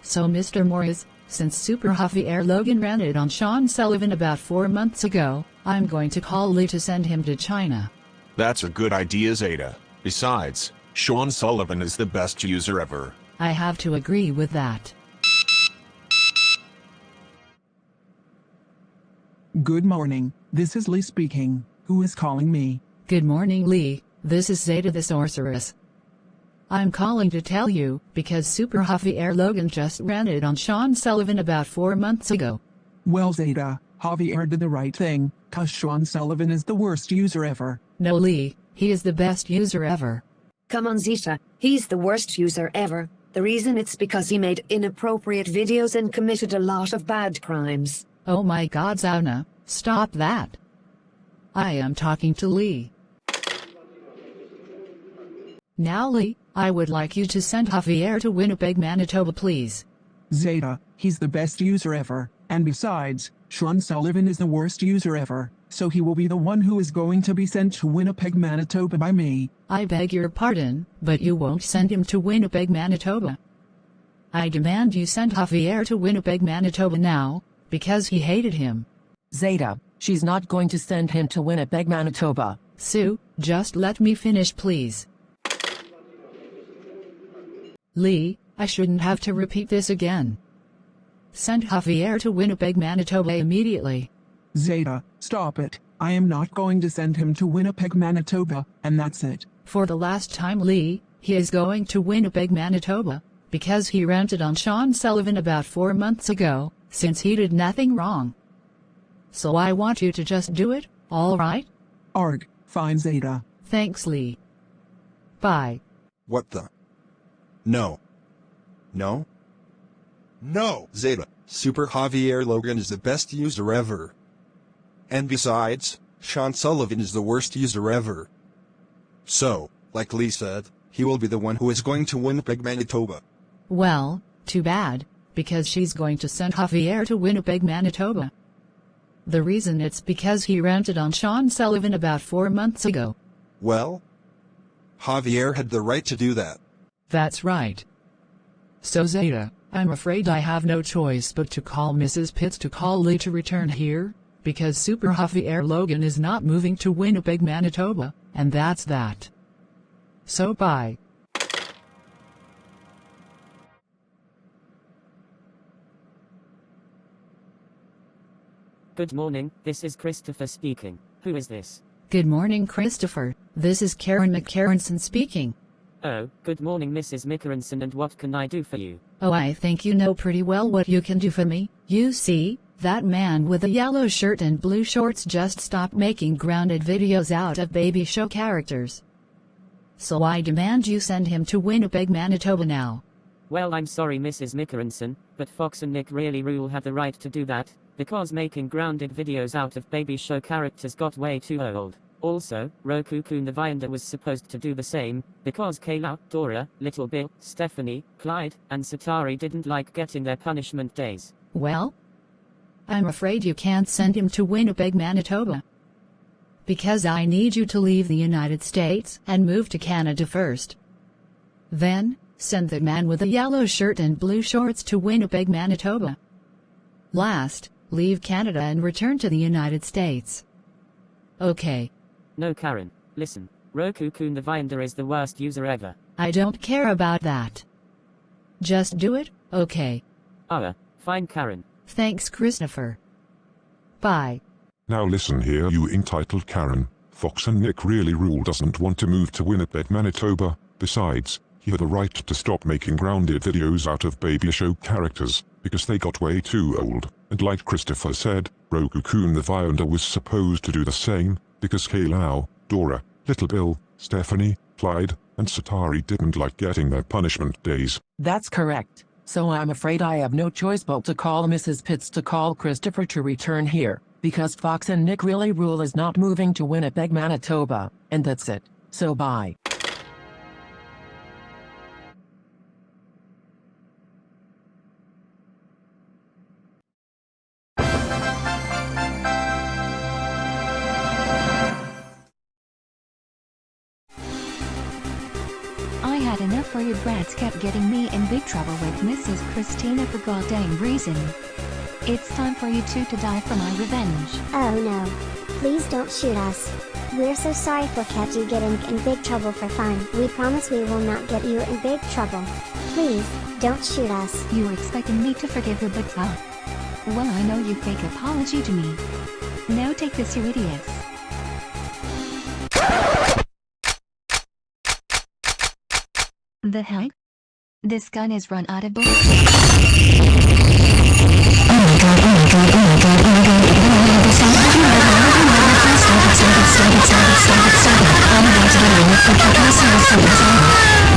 So Mr. Morris, since Super Javier Logan ranted on Sean Sullivan about 4 months ago, I'm going to call Leigh to send him to China. That's a good idea, Zeta. Besides, Sean Sullivan is the best user ever. I have to agree with that. Good morning, this is Leigh speaking. Who is calling me? Good morning, Leigh. This is Zeta the Sorceress. I'm calling to tell you, because Super Javier Logan just ranted on Sean Sullivan about 4 months ago. Well, Zeta, Javier did the right thing, cause Sean Sullivan is the worst user ever. No, Leigh, he is the best user ever. Come on, Zeta, he's the worst user ever. The reason it's because he made inappropriate videos and committed a lot of bad crimes. Oh my God, Zounna, stop that. I am talking to Leigh. Now, Leigh, I would like you to send Javier to Winnipeg, Manitoba, please. Zeta, he's the best user ever, and besides, Sean Sullivan is the worst user ever, so he will be the one who is going to be sent to Winnipeg, Manitoba by me. I beg your pardon, but you won't send him to Winnipeg, Manitoba. I demand you send Javier to Winnipeg, Manitoba now, because he hated him. Zeta, she's not going to send him to Winnipeg, Manitoba. Sue, just let me finish, please. Leigh, I shouldn't have to repeat this again. Send Javier to Winnipeg, Manitoba immediately. Zeta, stop it. I am not going to send him to Winnipeg, Manitoba, and that's it. For the last time, Leigh, he is going to Winnipeg, Manitoba, because he ranted on Sean Sullivan about 4 months ago, since he did nothing wrong. So I want you to just do it, all right? Arg, fine, Zeta. Thanks, Leigh. Bye. What the? No. No? No! Zeta, Super Javier Logan is the best user ever. And besides, Sean Sullivan is the worst user ever. So, like Leigh said, he will be the one who is going to Winnipeg, Manitoba. Well, too bad, because she's going to send Javier to Winnipeg, Manitoba. The reason it's because he ranted on Sean Sullivan about 4 months ago. Well, Javier had the right to do that. That's right. So Zeta, I'm afraid I have no choice but to call Mrs. Pitts to call Leigh to return here, because Super Javier Logan is not moving to Winnipeg, Manitoba, and that's that. So bye. Good morning, this is Christopher speaking. Who is this? Good morning, Christopher. This is Karen McCarronson speaking. Oh, good morning, Mrs. Mickerenson, and what can I do for you? Oh, I think you know pretty well what you can do for me. You see, that man with the yellow shirt and blue shorts just stopped making grounded videos out of baby show characters. So I demand you send him to Winnipeg, Manitoba now. Well, I'm sorry, Mrs. Mickerenson, but Fox and Nick ReallyRule have the right to do that, because making grounded videos out of baby show characters got way too old. Also, Roku Kun the Viander was supposed to do the same, because Kayla, Dora, Little Bill, Stephanie, Clyde, and Satari didn't like getting their punishment days. Well, I'm afraid you can't send him to Winnipeg, Manitoba. Because I need you to leave the United States and move to Canada first. Then, send the man with the yellow shirt and blue shorts to Winnipeg, Manitoba. Last, leave Canada and return to the United States. Okay. No, Karen, listen. Roku Kun the Viander is the worst user ever. I don't care about that. Just do it, okay? Fine, Karen. Thanks, Christopher. Bye. Now listen here, you entitled Karen. Fox and Nick ReallyRule doesn't want to move to Winnipeg, Manitoba. Besides, he had a right to stop making grounded videos out of baby show characters, because they got way too old. And like Christopher said, Roku Kun the Viander was supposed to do the same, because Kayla, Dora, Little Bill, Stephanie, Clyde, and Satari didn't like getting their punishment days. That's correct. So I'm afraid I have no choice but to call Mrs. Pitts to call Christopher to return here, because Fox and Nick ReallyRule is not moving to Winnipeg, Manitoba, and that's it. So bye. I had enough for your brat. dads kept getting me in big trouble with Mrs. Christina for goddamn reason. It's time for you two to die for my revenge. Oh no. Please don't shoot us. We're so sorry for kept you getting in big trouble for fun. We promise we will not get you in big trouble. Please, don't shoot us. You were expecting me to forgive you, but well, I know you fake apology to me. Now take this, you idiots. The heck? This gun is run out of bullets. Oh my god, oh my god, oh my god, oh my god, oh my god, stop it, I'm about to get a whip for kicking stop it.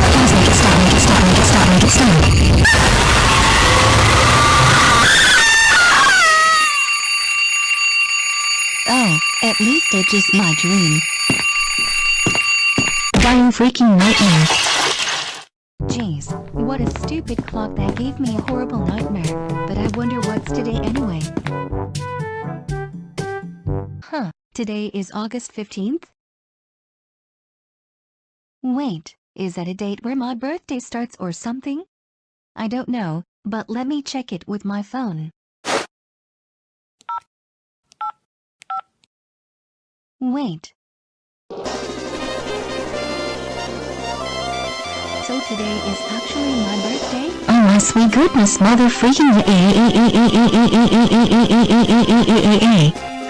Please make it stop, make it stop, make it stop, make it stop. Oh, at least it's just my dream. Dying freaking nightmare. Jeez, what a stupid clock that gave me a horrible nightmare, but I wonder what's today anyway. Huh, today is August 15th? Wait, is that a date where my birthday starts or something? I don't know, but let me check it with my phone. Wait. So today is actually my birthday? Oh my sweet goodness, mother freaking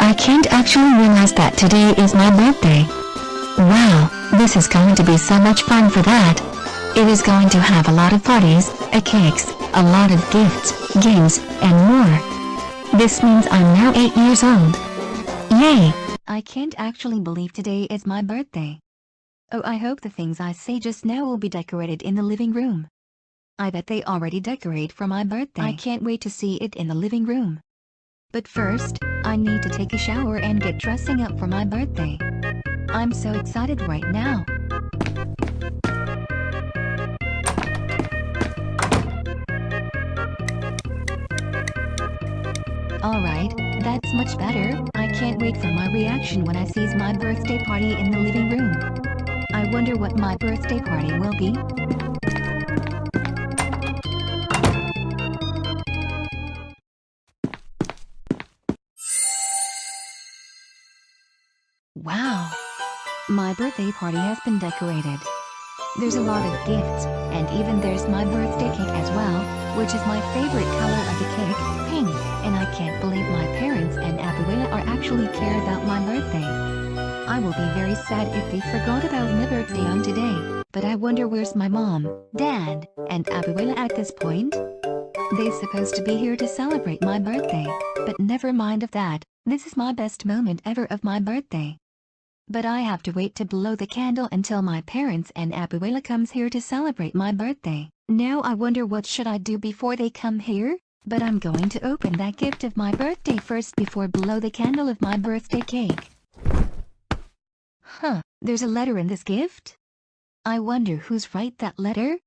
I can't actually realize that today is my birthday. Wow, this is going to be so much fun for that. It is going to have a lot of parties, cakes, a lot of gifts, games, and more. This means I'm now 8 years old. Yay! I can't actually believe today is my birthday. Oh, I hope the things I say just now will be decorated in the living room. I bet they already decorate for my birthday. I can't wait to see it in the living room. But first, I need to take a shower and get dressing up for my birthday. I'm so excited right now. Alright, that's much better. I can't wait for my reaction when I sees my birthday party in the living room. I wonder what my birthday party will be. Wow! My birthday party has been decorated. There's a lot of gifts, and even there's my birthday cake as well, which is my favorite color of the cake, pink, and I can't believe my parents and Abuela are actually care about my birthday. I will be very sad if they forgot about my birthday on today, but I wonder where's my mom, dad, and Abuela at this point? They're supposed to be here to celebrate my birthday, but never mind of that, this is my best moment ever of my birthday. But I have to wait to blow the candle until my parents and Abuela comes here to celebrate my birthday. Now I wonder what should I do before they come here? But I'm going to open that gift of my birthday first before blow the candle of my birthday cake. Huh, there's a letter in this gift? I wonder who's write that letter?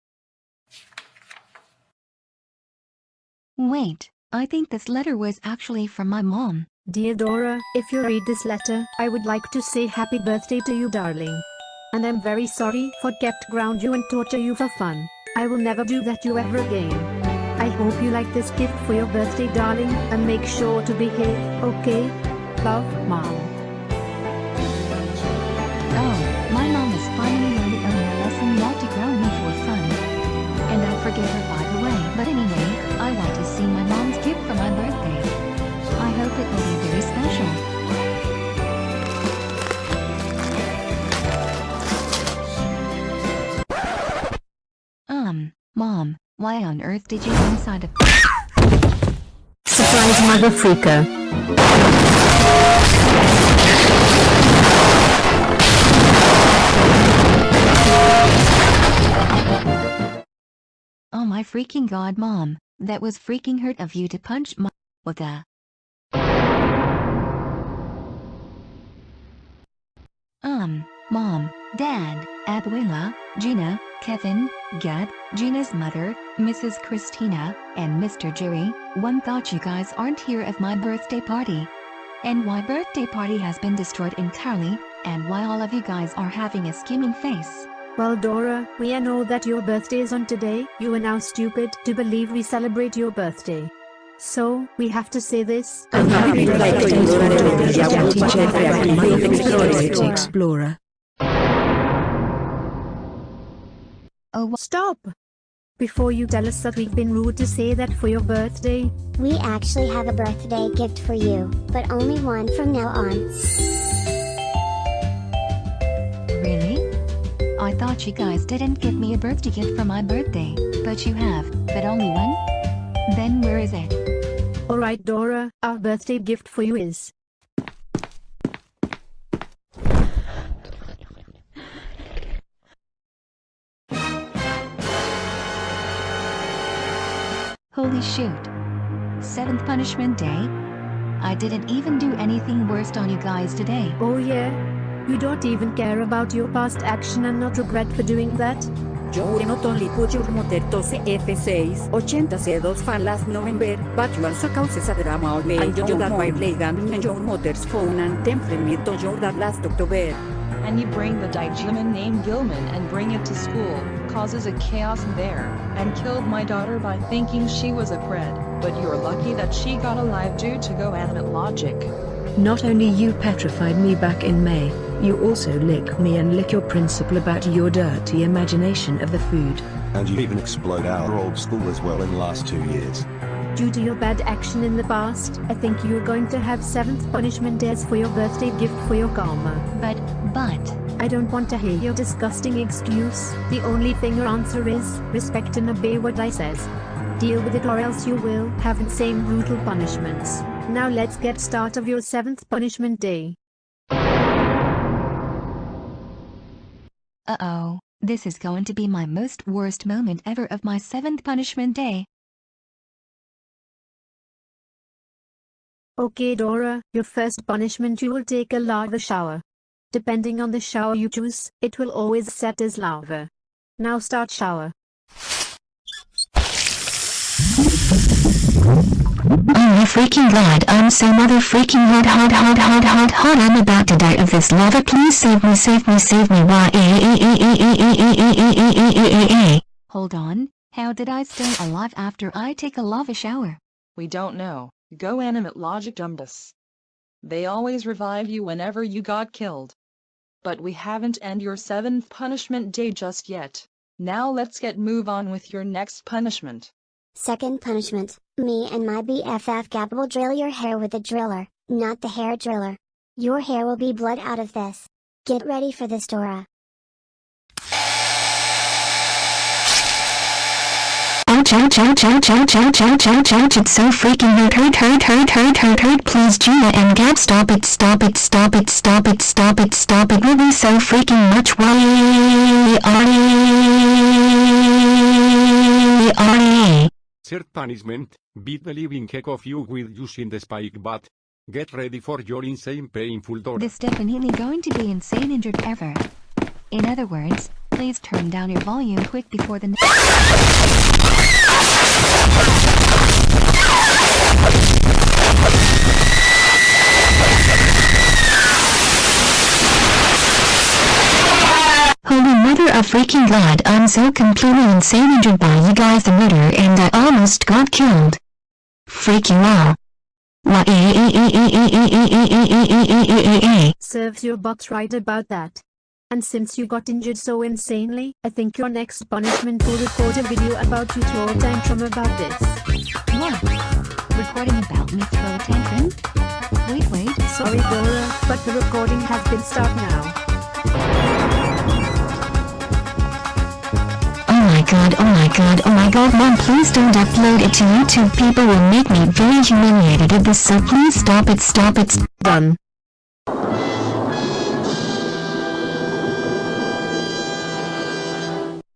Wait, I think this letter was actually from my mom. Dear Dora, if you read this letter, I would like to say happy birthday to you, darling. And I'm very sorry for kept ground you and torture you for fun. I will never do that you ever again. I hope you like this gift for your birthday, darling, and make sure to behave, okay? Love, Mom. Oh, my mom is finally learning a lesson not to ground me for fun. And I forgive her by the way, but anyway, I want to see my mom's gift for my birthday. I hope it will be very special. Mom, why on earth did you go inside a surprise mother freaker? Oh my freaking god, Mom, that was freaking hurt of you to punch my... What the... Mom, Dad, Abuela, Gina, Kevin, Gab, Gina's mother, Mrs. Christina, and Mr. Jerry, one thought you guys aren't here at my birthday party. And why birthday party has been destroyed entirely, and why all of you guys are having a scheming face. Well Dora, we know that your birthday is on today. You are now stupid to believe we celebrate your birthday. So, we have to say this. Explorer. Oh, Stop! Before you tell us that we've been rude to say that for your birthday. We actually have a birthday gift for you, but only one from now on. really? I thought you guys didn't give me a birthday gift for my birthday, but you have, but only one? Then where is it? Alright Dora, our birthday gift for you is... Holy shoot. 7th punishment day? I didn't even do anything worse on you guys today. Oh yeah? You don't even care about your past action and not regret for doing that? Yo not only put your motor to F6 80C2 for last November, but you also causes a drama on me and you that my Logan and your motor's phone and temperament to your that last October. And you bring the Digimon named Gilman and bring it to school, causes a chaos there, and killed my daughter by thinking she was a pred, but you're lucky that she got alive due to go animate logic. Not only you petrified me back in May, you also lick me and lick your principal about your dirty imagination of the food. And you even explode our old school as well in the last 2 years. Due to your bad action in the past, I think you're going to have 7th punishment days for your birthday gift for your karma. But... I don't want to hear your disgusting excuse. The only thing your answer is, respect and obey what I says. Deal with it or else you will have insane brutal punishments. Now let's get start of your 7th punishment day. Uh-oh, this is going to be my most worst moment ever of my 7th punishment day. Okay Dora, your first punishment, you will take a lava shower. Depending on the shower you choose, it will always set as lava. Now start shower. Oh my freaking god, I'm so mother freaking hot. I'm about to die of this lava. Please save me. Hold on, how did I stay alive after I take a lava shower? We don't know. Go animate logic dumbus. They always revive you whenever you got killed. But we haven't end your 7th punishment day just yet. Now let's move on with your next punishment. Second punishment, me and my BFF Gab will drill your hair with a driller, not the hair driller. Your hair will be blood out of this. Get ready for this, Dora. Ouch, it's so freaking hurt. Please Gina and Gab, stop it. Really so freaking much. Third punishment, beat the living heck of you with using the spike bat. Get ready for your insane painful Dora. This definitely going to be insane injured ever. In other words, please turn down your volume quick before the Holy mother of freaking god, I'm so completely insane injured by you guys the murder and I almost got killed. Freak you all. Serves your butt right about that. And since you got injured so insanely, I think your next punishment will record a video about you throw a tantrum about this. What? Recording about me throw a tantrum? Wait. Sorry Dora, but the recording has been stopped now. Oh my god, Mom, please don't upload it to YouTube. People will make me very humiliated at this, so please stop it. Done.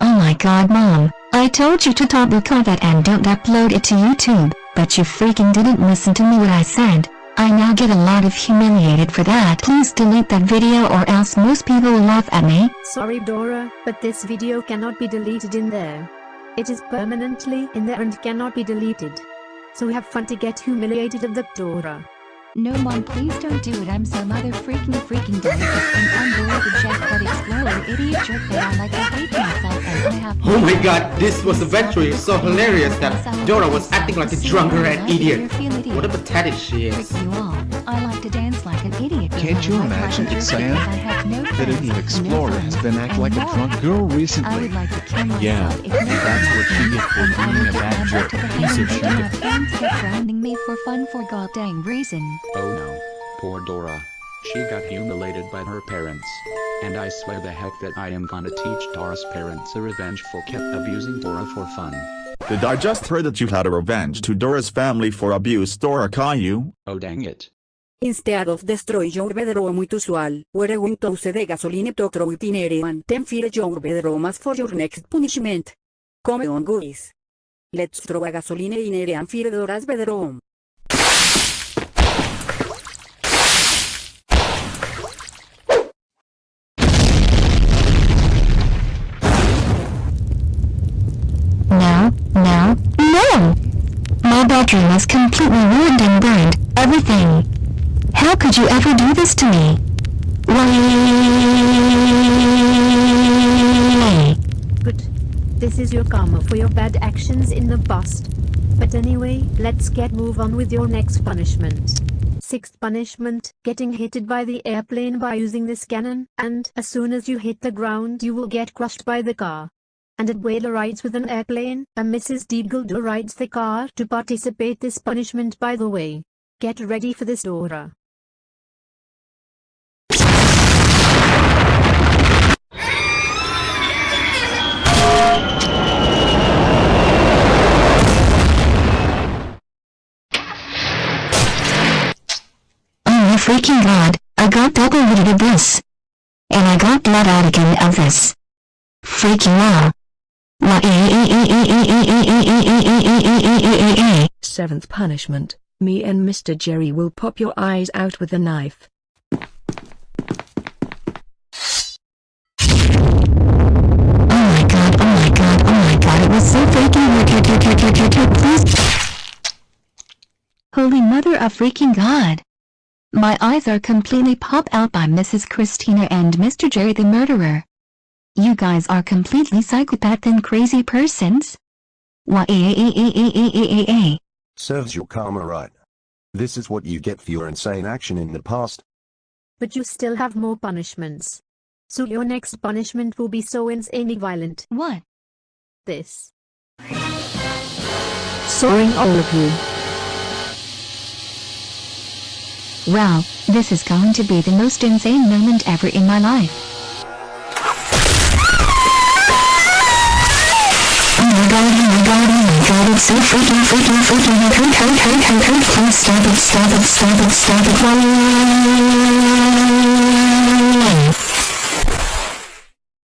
Oh my god, Mom, I told you to stop record that and don't upload it to YouTube, but you freaking didn't listen to me what I said. I now get a lot of humiliated for that. Please delete that video or else most people will laugh at me. Sorry Dora, but this video cannot be deleted in there. It is permanently in there and cannot be deleted. So have fun to get humiliated of the Dora. No mom, please don't do it. I'm so mother freaking delicate and unbelievable jackpot explorer idiot jerk that I like to hate myself and I have. Oh my god, this was eventually so hilarious that Dora was acting like a drunken idiot. What a pathetic she is. You all. I like to dance like an idiot. Can't you imagine it, Sam? That an explorer has been acting like a drunk girl recently. I would like to kill myself. Yeah, that's what she gets for being a bad jerk. Piece of shit. My friends kept grounding me for fun for goddamn reason. Oh no. Poor Dora. She got humiliated by her parents. And I swear the heck that I am gonna teach Dora's parents a revenge for kept abusing Dora for fun. Did I just hear that you had a revenge to Dora's family for abuse, Dora Caillou? Oh dang it. Instead of destroy your bedroom with usual, we're going to use the gasoline to throw it in area and then fill your bedroom as for your next punishment. Come on guys. Let's throw a gasoline in area and fill Dora's bedroom. No! My bedroom is completely ruined and burned, everything. How could you ever do this to me? Why? Good. This is your karma for your bad actions in the past. But anyway, let's move on with your next punishment. Sixth punishment, getting hit by the airplane by using this cannon, and as soon as you hit the ground you will get crushed by the car. And at Whaler rides with an airplane, and Mrs. Delgado rides the car to participate this punishment by the way. Get ready for this, Dora. Oh my freaking god, I got double hit of this. And I got let out again of this. Freaking wow. Seventh punishment, me and Mr. Jerry will pop your eyes out with a knife. Oh my god, it was so freaking please. Holy mother of freaking god. My eyes are completely popped out by Mrs. Christina and Mr. Jerry the murderer. You guys are completely psychopath and crazy persons. Serves your karma right. This is what you get for your insane action in the past. But you still have more punishments. So your next punishment will be so insanely violent. What? This. Sorry all of you. Wow, this is going to be the most insane moment ever in my life. Oh my god, it's so freaking hurt, please stop it.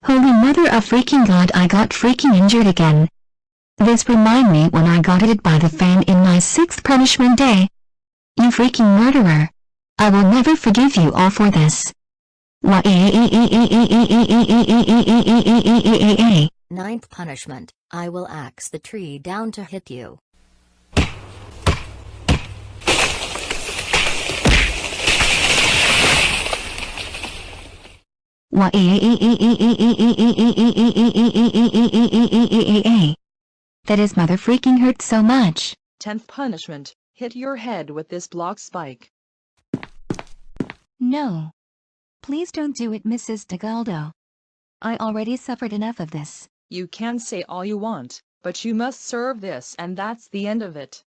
Holy mother of freaking god, I got freaking injured again. This remind me when I got hit by the fan in my 6th punishment day. You freaking murderer. I will never forgive you all for this. Ninth punishment, I will axe the tree down to hit you. That is mother freaking hurt so much. 10th punishment, hit your head with this block spike. No. Please don't do it, Mrs. Delgado. I already suffered enough of this. You can say all you want, but you must serve this and that's the end of it.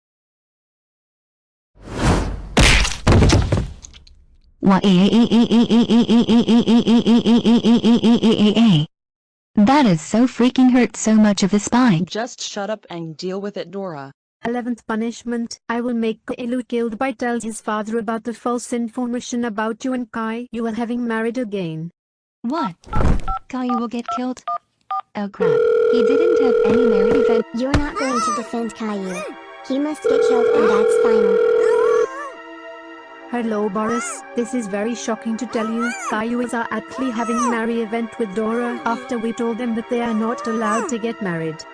That is so freaking hurt so much of the spine. Just shut up and deal with it, Dora. 11th punishment, I will make Caillou killed by tells his father about the false information about you and Caillou are having married again. What? Caillou will get killed? Oh crap, he didn't have any married event. You're not going to defend Caillou. He must get killed and that's final. Hello Boris, this is very shocking to tell you, Caillou is actually having a marriage event with Dora after we told them that they are not allowed to get married.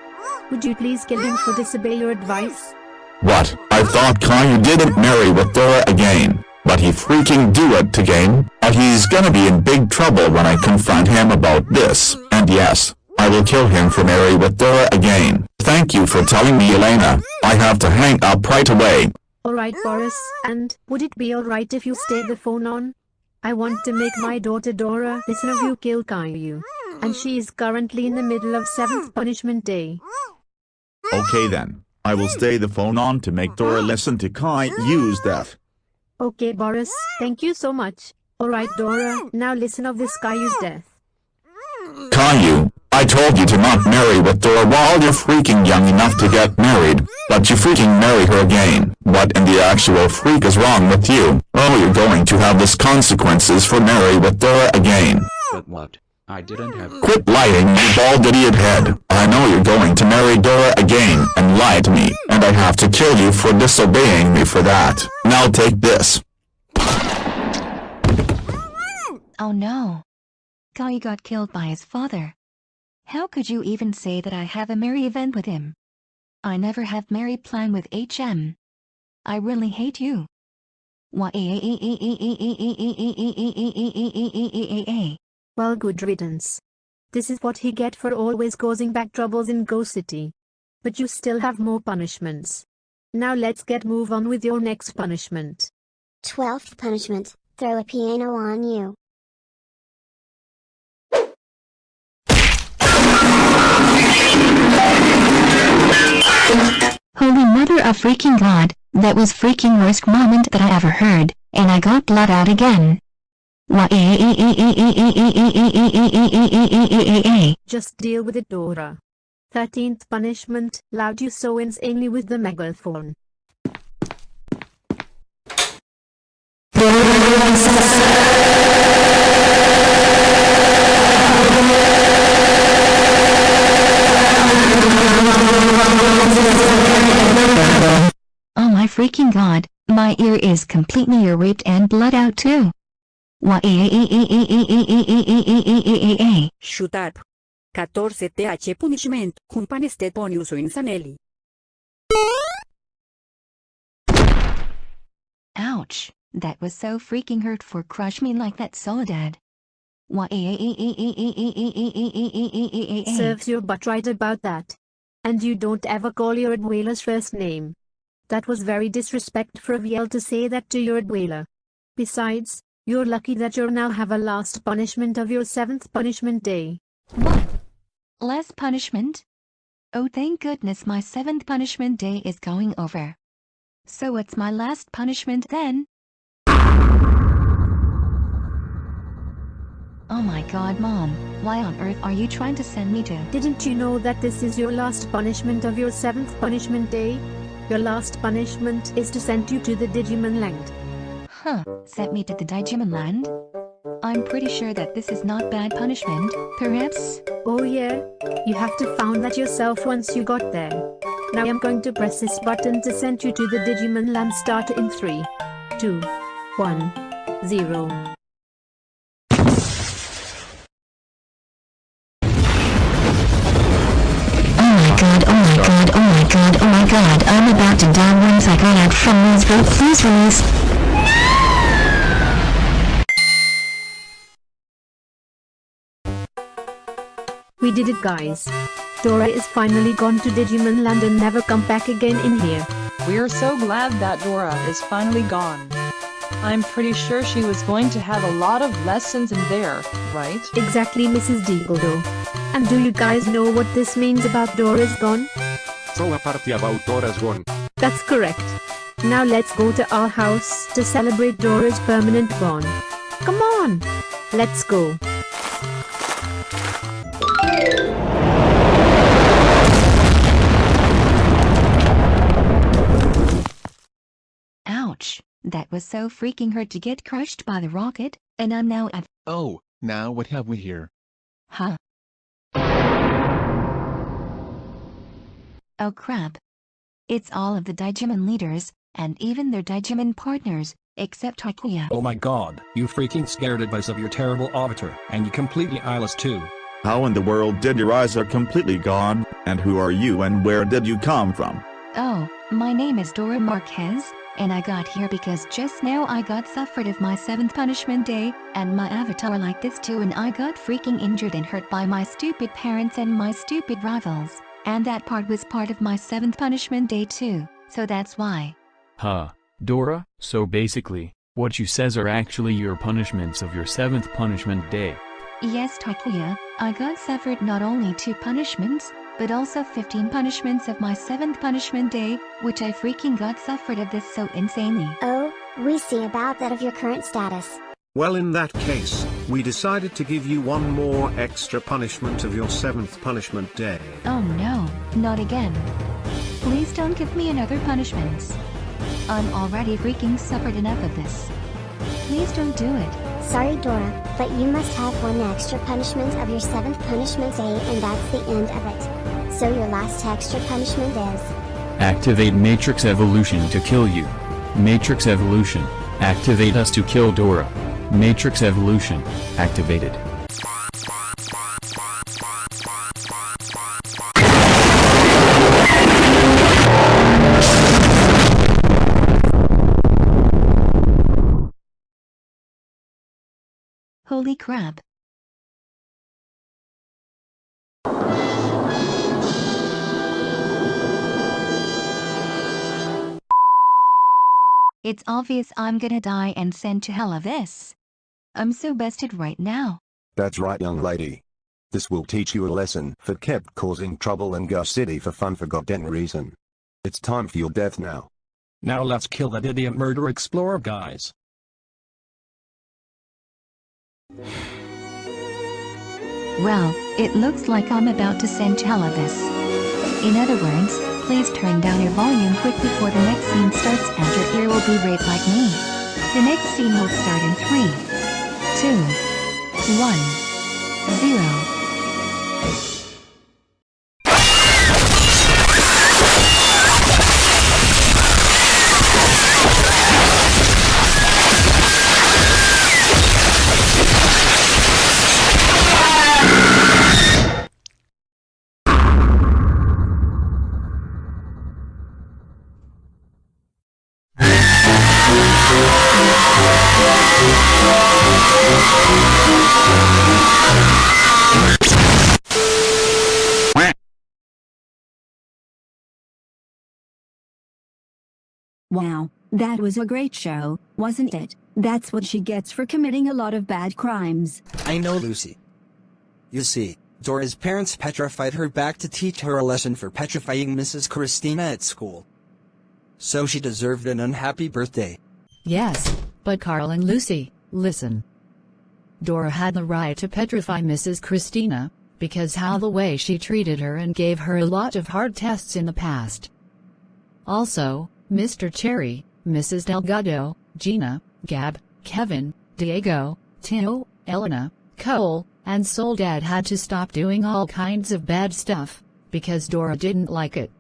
Would you please kill him for disobey your advice? What? I thought Caillou didn't marry with Dora again. but he freaking do it again, and he's gonna be in big trouble when I confront him about this, and yes, I will kill him for marry with Dora again. Thank you for telling me, Elena. I have to hang up right away. Alright Boris, and would it be alright if you stay the phone on? I want to make my daughter Dora listen of you kill Caillou, and she is currently in the middle of 7th punishment day. Okay then, I will stay the phone on to make Dora listen to Caillou's death. Okay Boris, thank you so much. Alright Dora, now listen of this Caillou's death. Caillou, I told you to not marry with Dora while you're freaking young enough to get married, but you freaking marry her again. What in the actual freak is wrong with you? Oh, you're going to have this consequences for marry with Dora again. But what? I didn't have— Quit lying, you bald idiot head. I know you're going to marry Dora again and lie to me, and I have to kill you for disobeying me for that. Now take this. Oh no. Caillou got killed by his father. How could you even say that I have a merry event with him? I never have merry plan with HM. I really hate you. Well, good riddance. This is what he get for always causing back troubles in Ghost City. But you still have more punishments. Now let's move on with your next punishment. 12th punishment, throw a piano on you. Holy mother of freaking God, that was freaking worst moment that I ever heard, and I got blood out again. Just deal with it, Dora. 13th punishment, loud you so insanely with the megaphone. Oh my freaking God, my ear is completely ear-raped and blood out too. Shut up. 14th punishment, Cumpaneste poniuso insanely. Ouch, that was so freaking hurt for crush me like that Soledad. Serves your butt right about that. And you don't ever call your Adwala's first name. That was very disrespect for Javier to say that to your Adwala. Besides, you're lucky that you now have a last punishment of your 7th punishment day. What? Last punishment? Oh thank goodness my 7th punishment day is going over. So what's my last punishment then? Oh my God Mom, why on earth are you trying to send me to? Didn't you know that this is your last punishment of your 7th punishment day? Your last punishment is to send you to the Digimon Land. Huh, sent me to the Digimon Land? I'm pretty sure that this is not bad punishment, perhaps? Oh yeah? You have to found that yourself once you got there. Now I'm going to press this button to send you to the Digimon Land start in 3, 2, 1, 0. Oh my God, I'm about to die once I got out from these rope. Please release. We did it guys. Dora is finally gone to Digimon Land and never come back again in here. We're so glad that Dora is finally gone. I'm pretty sure she was going to have a lot of lessons in there, right? Exactly, Mrs. Delgado. And do you guys know what this means about Dora's gone? So a party about Dora's gone. That's correct. Now let's go to our house to celebrate Dora's permanent gone. Come on! Let's go. Ouch, that was so freaking hurt to get crushed by the rocket, and I'm now at— Oh, now what have we here? Huh? Oh crap. It's all of the Digimon leaders, and even their Digimon partners, except Takuya. Oh my God, you freaking scared us of your terrible avatar, and you completely eyeless too. How in the world did your eyes are completely gone, and who are you and where did you come from? Oh, my name is Dora Marquez, And I got here because just now I got suffered of my 7th punishment day, and my avatar like this too, and I got freaking injured and hurt by my stupid parents and my stupid rivals. And that part was part of my 7th punishment day too, so that's why. Huh, Dora, so basically, what you says are actually your punishments of your 7th punishment day. Yes, Takuya, I got suffered not only 2 punishments, but also 15 punishments of my 7th punishment day, which I freaking got suffered of this so insanely. Oh, we see about that of your current status. Well, in that case, we decided to give you one more extra punishment of your 7th punishment day. Oh no, not again. Please don't give me another punishments. I'm already freaking suffered enough of this. Please don't do it. Sorry Dora, but you must have one extra punishment of your 7th punishment day, and that's the end of it. So your last extra punishment is... Activate Matrix Evolution to kill you. Matrix Evolution, activate us to kill Dora. Matrix Evolution, activated. Holy crap. It's obvious I'm gonna die and sent to hell of this. I'm so busted right now. That's right, young lady. This will teach you a lesson for kept causing trouble in Gus City for fun forgotten reason. It's time for your death now. Now let's kill that idiot murder explorer, guys. Well, it looks like I'm about to send to hell of this. In other words, please turn down your volume quick before the next scene starts and your ear will be raped like me. The next scene will start in 3, 2, 1, 0. Wow, that was a great show, wasn't it? That's what she gets for committing a lot of bad crimes. I know, Lucy. You see, Dora's parents petrified her back to teach her a lesson for petrifying Mrs. Christina at school. So she deserved an unhappy birthday. Yes, but Carl and Lucy, listen. Dora had the right to petrify Mrs. Christina, because how the way she treated her and gave her a lot of hard tests in the past. Also, Mr. Cherry, Mrs. Delgado, Gina, Gab, Kevin, Diego, Tino, Elena, Cole, and Soledad had to stop doing all kinds of bad stuff, because Dora didn't like it.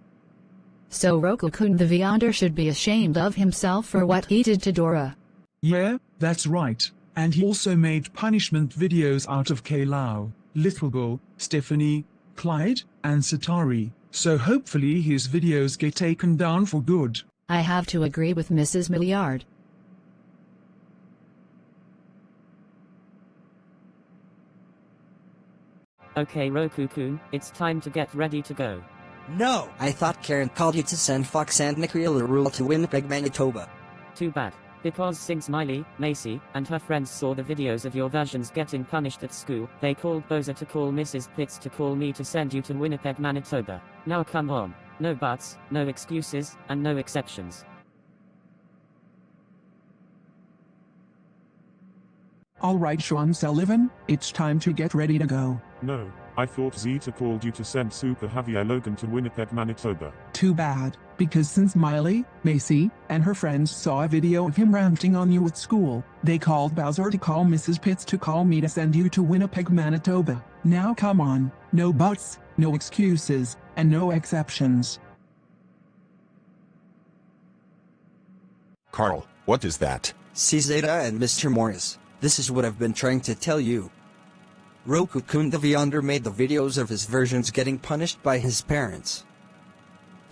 So Roku Kun the Viander should be ashamed of himself for what he did to Dora. Yeah, that's right. And he also made punishment videos out of Kaylau, Little Girl, Stephanie, Clyde, and Satari, so hopefully his videos get taken down for good. I have to agree with Mrs. Milliard. Okay, Roku Kun, it's time to get ready to go. No! I thought Karen called you to send FoxAndNick ReallyRule to Winnipeg, Manitoba. Too bad. Because since Miley, Macy, and her friends saw the videos of your versions getting punished at school, they called Boza to call Mrs. Pitts to call me to send you to Winnipeg, Manitoba. Now come on. No buts, no excuses, and no exceptions. Alright, Sean Sullivan, it's time to get ready to go. No, I thought Zeta called you to send Super Javier Logan to Winnipeg, Manitoba. Too bad, because since Miley, Macy, and her friends saw a video of him ranting on you at school, they called Bowser to call Mrs. Pitts to call me to send you to Winnipeg, Manitoba. Now come on, no buts, no excuses, and no exceptions. Carl, what is that? See Zeta and Mr. Morris, this is what I've been trying to tell you. Roku Kun the Viander made the videos of his versions getting punished by his parents.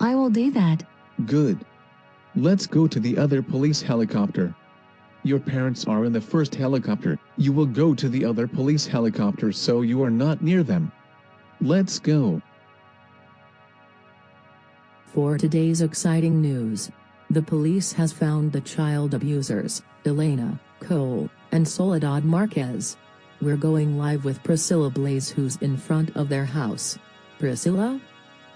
I will do that. Good. Let's go to the other police helicopter. Your parents are in the first helicopter. You will go to the other police helicopter so you are not near them. Let's go. For today's exciting news, the police has found the child abusers, Elena, Cole, and Soledad Marquez. We're going live with Priscilla Blaze, who's in front of their house. Priscilla?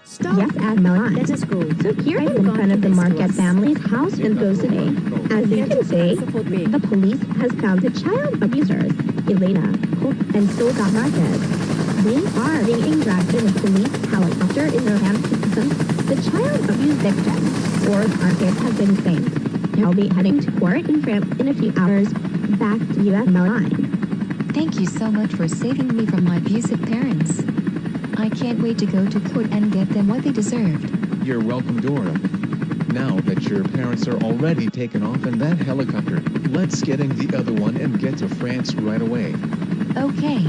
Stop. Yes, Admiral, this is cool. So here I'm in front of the Marquez family's house in Go City. As you can see, the police has found the child abusers, Elena, Cole, and Soledad Marquez. They are being dragged in a police helicopter in their hands. The child abuse victim, Dora Marquez, has been claimed. They'll be heading to court in France in a few hours. Back to you at Miley. Thank you so much for saving me from my abusive parents. I can't wait to go to court and get them what they deserved. You're welcome, Dora. Now that your parents are already taken off in that helicopter, let's get in the other one and get to France right away. Okay.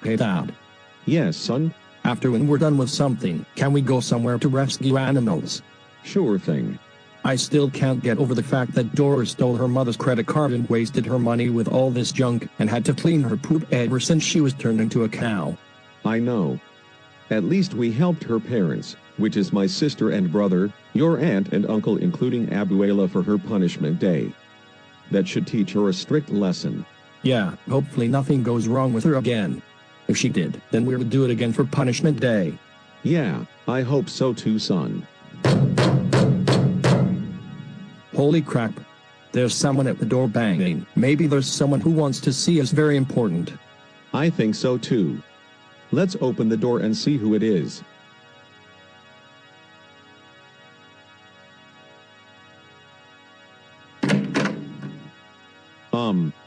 Hey Dad. Yes, son? After when we're done with something, can we go somewhere to rescue animals? Sure thing. I still can't get over the fact that Dora stole her mother's credit card and wasted her money with all this junk and had to clean her poop ever since she was turned into a cow. I know. At least we helped her parents, which is my sister and brother, your aunt and uncle, including Abuela, for her punishment day. That should teach her a strict lesson. Yeah, hopefully nothing goes wrong with her again. If she did, then we'll do it again for punishment day. Yeah, I hope so too, son. Holy crap. There's someone at the door banging. Maybe there's someone who wants to see us. Very important. I think so too. Let's open the door and see who it is.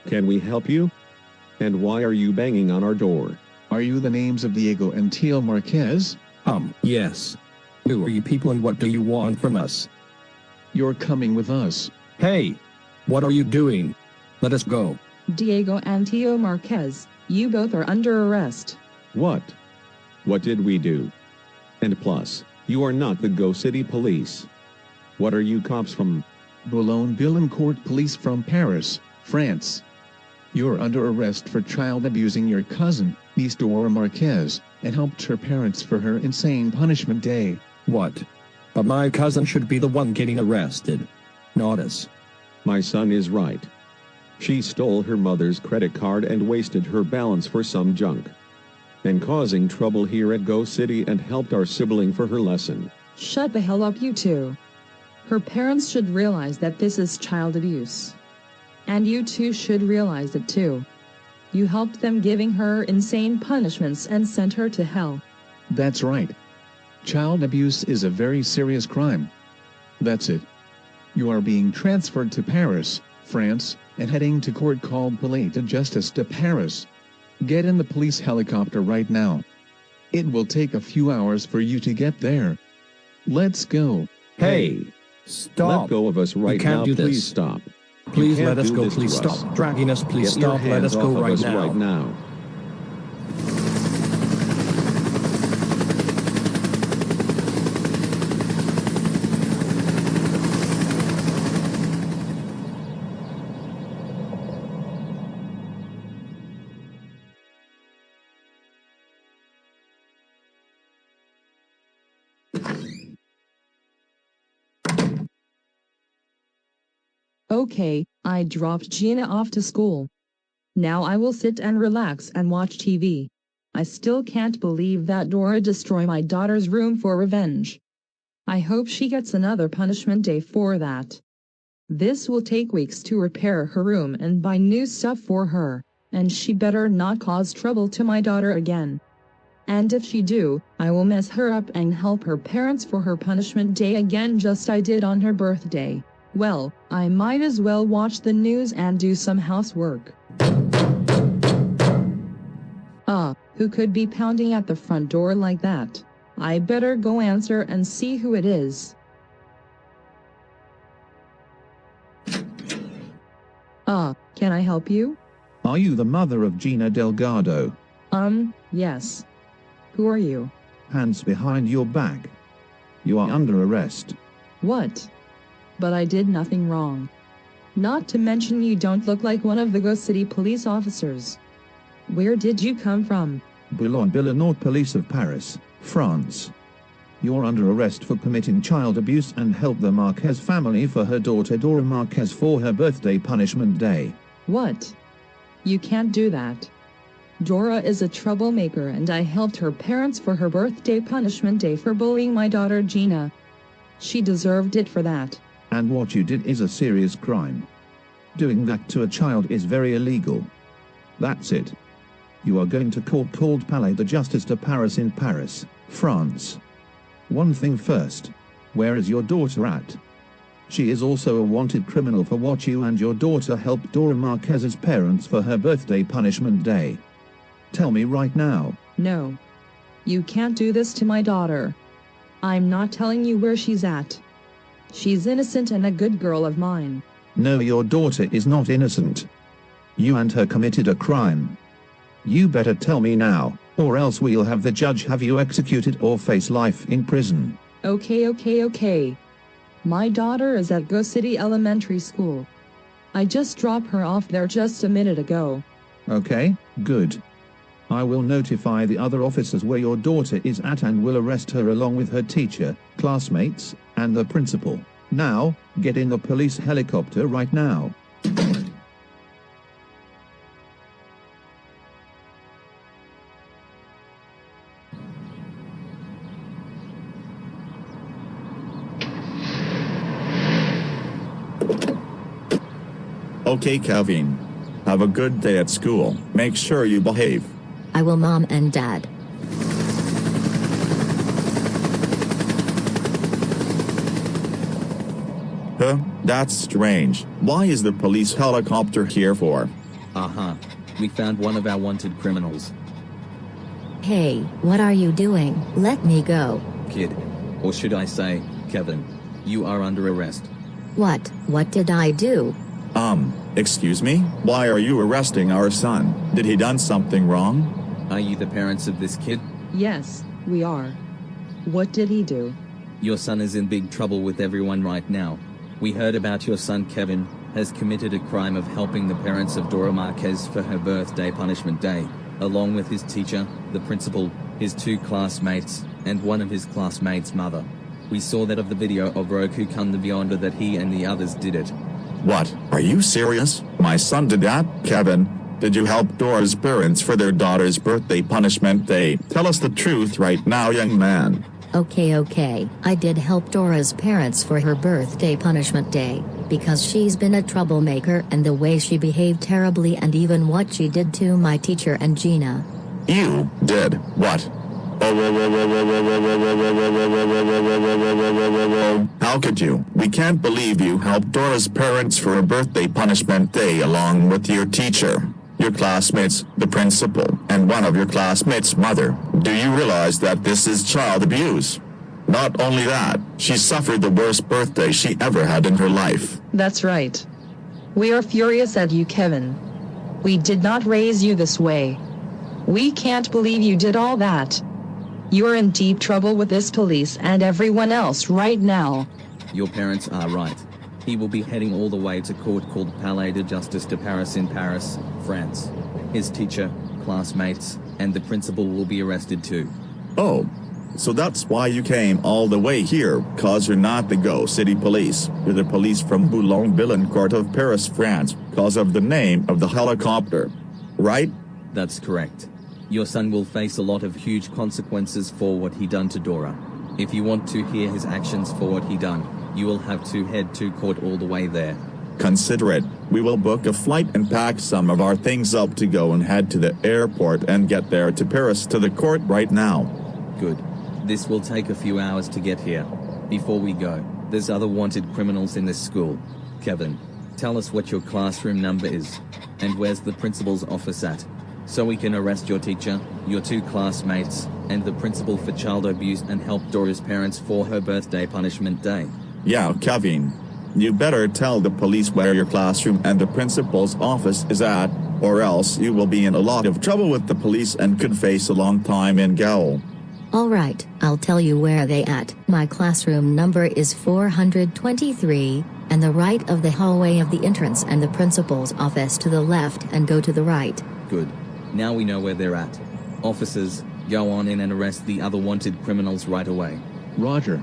Can we help you? And why are you banging on our door? Are you the names of Diego and Tio Marquez? Yes. Who are you people and what do you want from us? You're coming with us. Hey! What are you doing? Let us go. Diego and Tio Marquez, you both are under arrest. What? What did we do? And plus, you are not the Go City Police. What are you cops from? Boulogne-Billancourt Police from Paris, France. You're under arrest for child abusing your cousin, Miss Dora Marquez, and helped her parents for her insane punishment day. What? But my cousin should be the one getting arrested. Not us. My son is right. She stole her mother's credit card and wasted her balance for some junk. And causing trouble here at Go City and helped our sibling for her lesson. Shut the hell up, you two. Her parents should realize that this is child abuse. And you two should realize it too. You helped them giving her insane punishments and sent her to hell. That's right. Child abuse is a very serious crime. That's it. You are being transferred to Paris, France, and heading to court called Palais de Justice de Paris. Get in the police helicopter right now. It will take a few hours for you to get there. Let's go. Hey! Stop! Let go of us right now, please stop. Please let us go, please stop dragging us, please stop, let us go right now. Okay, I dropped Gina off to school. Now I will sit and relax and watch TV. I still can't believe that Dora destroyed my daughter's room for revenge. I hope she gets another punishment day for that. This will take weeks to repair her room and buy new stuff for her, and she better not cause trouble to my daughter again. And if she do, I will mess her up and help her parents for her punishment day again just I did on her birthday. Well, I might as well watch the news and do some housework. Who could be pounding at the front door like that? I better go answer and see who it is. Can I help you? Are you the mother of Gina Delgado? Yes. Who are you? Hands behind your back. You are under arrest. What? But I did nothing wrong. Not to mention you don't look like one of the Go City police officers. Where did you come from? Boulogne Police of Paris, France. You're under arrest for committing child abuse and help the Marquez family for her daughter Dora Marquez for her birthday punishment day. What? You can't do that. Dora is a troublemaker and I helped her parents for her birthday punishment day for bullying my daughter Gina. She deserved it for that. And what you did is a serious crime. Doing that to a child is very illegal. That's it. You are going to court called Palais de Justice de Paris in Paris, France. One thing first. Where is your daughter at? She is also a wanted criminal for what you and your daughter helped Dora Marquez's parents for her birthday punishment day. Tell me right now. No. You can't do this to my daughter. I'm not telling you where she's at. She's innocent and a good girl of mine. No, your daughter is not innocent. You and her committed a crime. You better tell me now, or else we'll have the judge have you executed or face life in prison. Okay. My daughter is at Go City Elementary School. I just dropped her off there just a minute ago. Okay, good. I will notify the other officers where your daughter is at and will arrest her along with her teacher, classmates, and the principal. Now, get in the police helicopter right now. Okay, Kevin. Have a good day at school. Make sure you behave. I will, Mom and Dad. Huh? That's strange. Why is the police helicopter here for? We found one of our wanted criminals. Hey, what are you doing? Let me go. Kid. Or should I say, Kevin. You are under arrest. What did I do? Excuse me? Why are you arresting our son? Did he done something wrong? Are you the parents of this kid? Yes, we are. What did he do? Your son is in big trouble with everyone right now. We heard about your son Kevin has committed a crime of helping the parents of Dora Marquez for her birthday punishment day, along with his teacher, the principal, his 2 classmates, and one of his classmates' mother. We saw that of the video of Roku Kun the Beyonder that he and the others did it. What? Are you serious? My son did that? Kevin, did you help Dora's parents for their daughter's birthday punishment day? Tell us the truth right now, young man. Okay. I did help Dora's parents for her birthday punishment day, because she's been a troublemaker and the way she behaved terribly and even what she did to my teacher and Gina. You did what? How could you? We can't believe you helped Dora's parents for a birthday punishment day along with your teacher, your classmates, the principal, and one of your classmates' mother. Do you realize that this is child abuse? Not only that, she suffered the worst birthday she ever had in her life. That's right. We are furious at you, Kevin. We did not raise you this way. We can't believe you did all that. You are in deep trouble with this police and everyone else right now. Your parents are right. He will be heading all the way to court called Palais de Justice de Paris in Paris, France. His teacher, classmates, and the principal will be arrested too. Oh, so that's why you came all the way here, cause you're not the Go City Police. You're the police from Boulogne Court of Paris, France, cause of the name of the helicopter. Right? That's correct. Your son will face a lot of huge consequences for what he done to Dora. If you want to hear his actions for what he done, you will have to head to court all the way there. Consider it. We will book a flight and pack some of our things up to go and head to the airport and get there to Paris to the court right now. Good. This will take a few hours to get here. Before we go, there's other wanted criminals in this school. Kevin, tell us what your classroom number is. And where's the principal's office at? So we can arrest your teacher, your 2 classmates, and the principal for child abuse and help Dora's parents for her birthday punishment day. Yeah, Kevin. You better tell the police where your classroom and the principal's office is at, or else you will be in a lot of trouble with the police and could face a long time in jail. Alright, I'll tell you where they at. My classroom number is 423, and the right of the hallway of the entrance and the principal's office to the left and go to the right. Good. Now we know where they're at. Officers, go on in and arrest the other wanted criminals right away. Roger.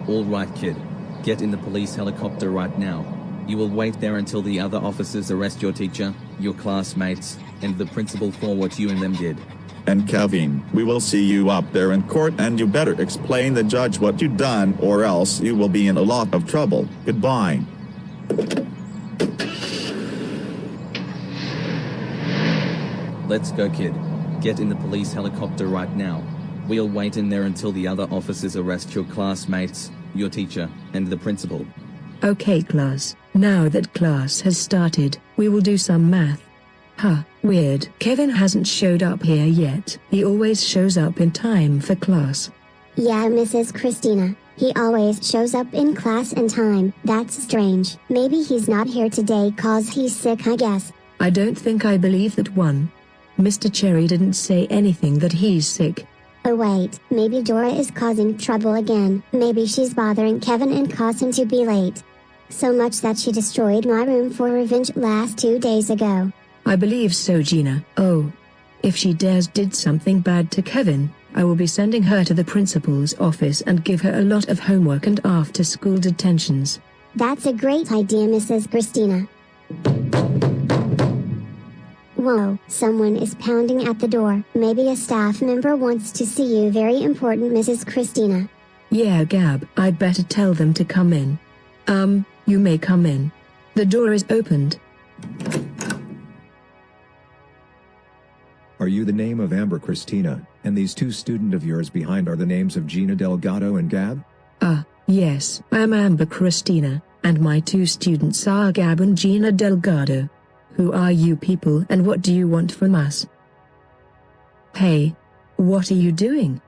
All right, kid. Get in the police helicopter right now. You will wait there until the other officers arrest your teacher, your classmates, and the principal for what you and them did. And Kevin, we will see you up there in court and you better explain the judge what you done or else you will be in a lot of trouble. Goodbye. Let's go, kid. Get in the police helicopter right now. We'll wait in there until the other officers arrest your classmates, your teacher, and the principal. Okay, class. Now that class has started, we will do some math. Huh, weird. Kevin hasn't showed up here yet. He always shows up in time for class. Yeah, Mrs. Christina. He always shows up in class in time. That's strange. Maybe he's not here today cause he's sick, I guess. I don't think I believe that one. Mr. Cherry didn't say anything that he's sick. Oh wait, maybe Dora is causing trouble again. Maybe she's bothering Kevin and caused him to be late. So much that she destroyed my room for revenge last 2 days ago. I believe so, Gina. Oh. If she dares did something bad to Kevin, I will be sending her to the principal's office and give her a lot of homework and after-school detentions. That's a great idea, Mrs. Christina. Whoa, someone is pounding at the door. Maybe a staff member wants to see you. Very important, Mrs. Christina. Yeah, Gab, I'd better tell them to come in. You may come in. The door is opened. Are you the name of Amber Christina, and these 2 students of yours behind are the names of Gina Delgado and Gab? Yes, I am Amber Christina, and my 2 students are Gab and Gina Delgado. Who are you people and what do you want from us? Hey, what are you doing?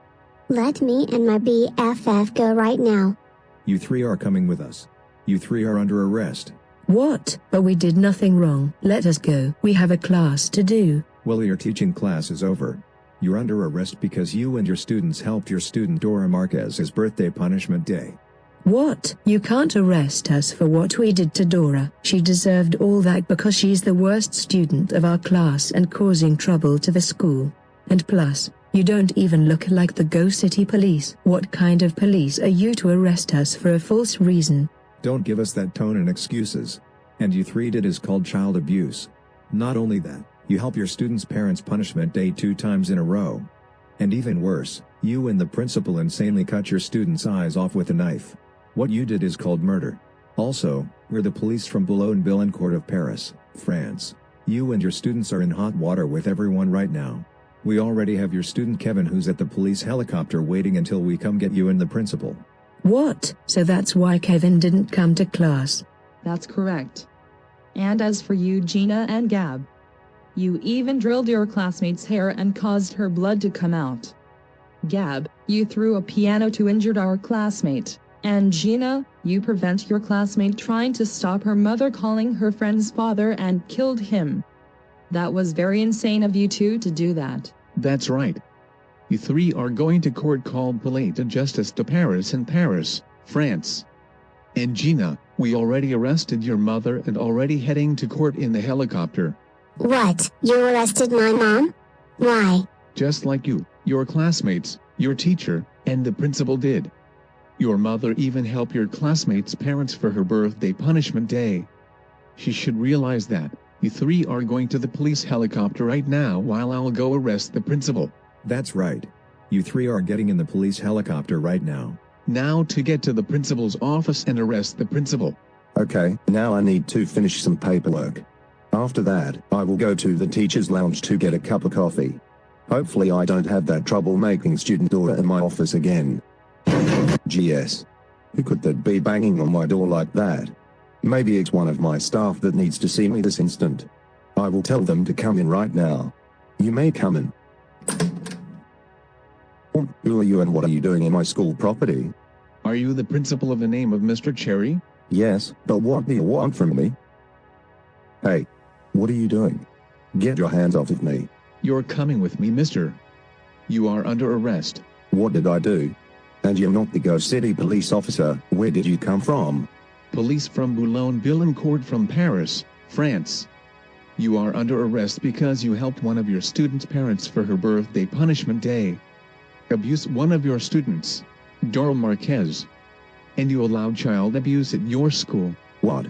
Let me and my BFF go right now. You 3 are coming with us. You 3 are under arrest. What? But we did nothing wrong. Let us go. We have a class to do. Well, your teaching class is over. You're under arrest because you and your students helped your student Dora Marquez's birthday punishment day. What? You can't arrest us for what we did to Dora. She deserved all that because she's the worst student of our class and causing trouble to the school. And plus, you don't even look like the Go City police. What kind of police are you to arrest us for a false reason? Don't give us that tone and excuses. And you 3 did is called child abuse. Not only that, you help your students' parents' punishment day 2 times in a row. And even worse, you and the principal insanely cut your students' eyes off with a knife. What you did is called murder. Also, we're the police from Boulogne-Billancourt of Paris, France. You and your students are in hot water with everyone right now. We already have your student Kevin who's at the police helicopter waiting until we come get you and the principal. What? So that's why Kevin didn't come to class? That's correct. And as for you, Gina and Gab, you even drilled your classmate's hair and caused her blood to come out. Gab, you threw a piano to injure our classmate. And Gina, you prevent your classmate trying to stop her mother calling her friend's father and killed him. That was very insane of you 2 to do that. That's right. You 3 are going to court called Palais de Justice de Paris in Paris, France. And Gina, we already arrested your mother and already heading to court in the helicopter. What? You arrested my mom? Why? Just like you, your classmates, your teacher, and the principal did. Your mother even helped your classmates' parents for her birthday punishment day. She should realize that. You 3 are going to the police helicopter right now while I'll go arrest the principal. That's right. You 3 are getting in the police helicopter right now. Now to get to the principal's office and arrest the principal. Okay, now I need to finish some paperwork. After that, I will go to the teacher's lounge to get a cup of coffee. Hopefully I don't have that troublemaking student Dora in my office again. GS. Who could that be banging on my door like that? Maybe it's one of my staff that needs to see me this instant. I will tell them to come in right now. You may come in. Who are you and what are you doing in my school property? Are you the principal of the name of Mr. Cherry? Yes, but what do you want from me? Hey, what are you doing? Get your hands off of me. You're coming with me, mister. You are under arrest. What did I do? And you're not the Ghost City police officer. Where did you come from? Police from Boulogne-Billancourt from Paris, France. You are under arrest because you helped one of your students' parents for her birthday punishment day. Abuse one of your students, Dora Marquez. And you allowed child abuse at your school. What?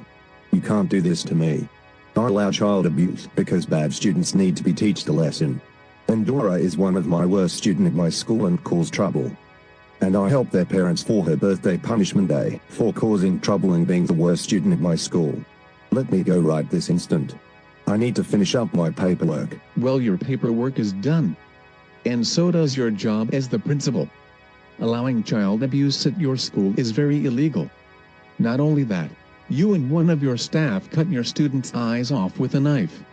You can't do this to me. I allow child abuse because bad students need to be taught a lesson. And Dora is one of my worst students at my school and cause trouble. And I helped their parents for her birthday punishment day for causing trouble and being the worst student at my school. Let me go right this instant. I need to finish up my paperwork. Well, your paperwork is done. And so does your job as the principal. Allowing child abuse at your school is very illegal. Not only that, you and one of your staff cut your student's eyes off with a knife.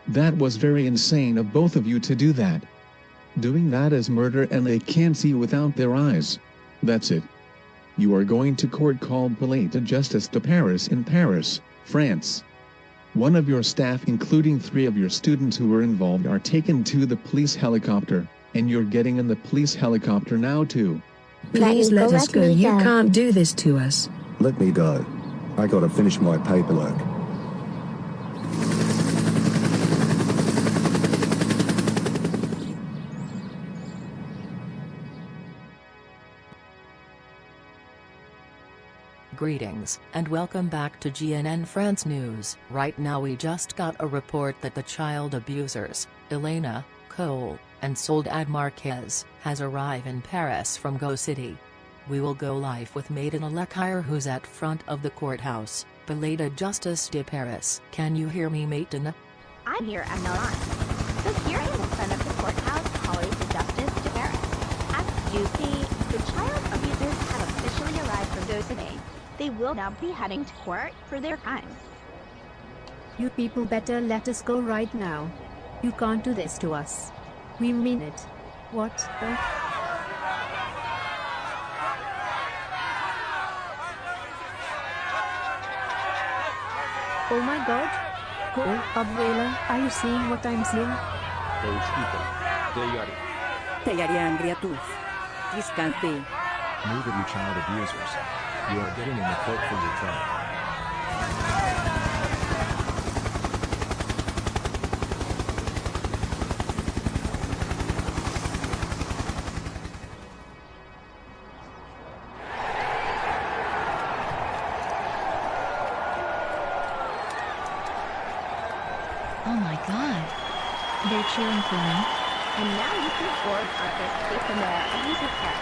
That was very insane of both of you to do that. Doing that is murder and they can't see without their eyes. That's it. You are going to court called Palais de Justice de Paris in Paris, France. One of your staff including 3 of your students who were involved are taken to the police helicopter, and you're getting in the police helicopter now too. Please let us go. You can't do this to us. Let me go. I gotta finish my paperwork. Greetings, and welcome back to GNN France News. Right now we just got a report that the child abusers, Elena, Cole, and Soledad Marquez, has arrived in Paris from Go City. We will go live with Maiden Alekire who's at front of the courthouse, Palais de Justice de Paris. Can you hear me, Maiden? I'm here at Milan. So here I am in front of the courthouse, Palais de Justice de Paris. As you see, the child abusers have officially arrived from Go City. They will now be heading to court for their crimes. You people better let us go right now. You can't do this to us. We mean it. What the? Oh my god. Cole, Abuela, are you seeing what I'm seeing? Those people, They are angry at us. This can't be. Move it, you child abusers. You are getting in the court for your trial. Oh my god. They're cheering for me. And now you can board our first case from the abuser care.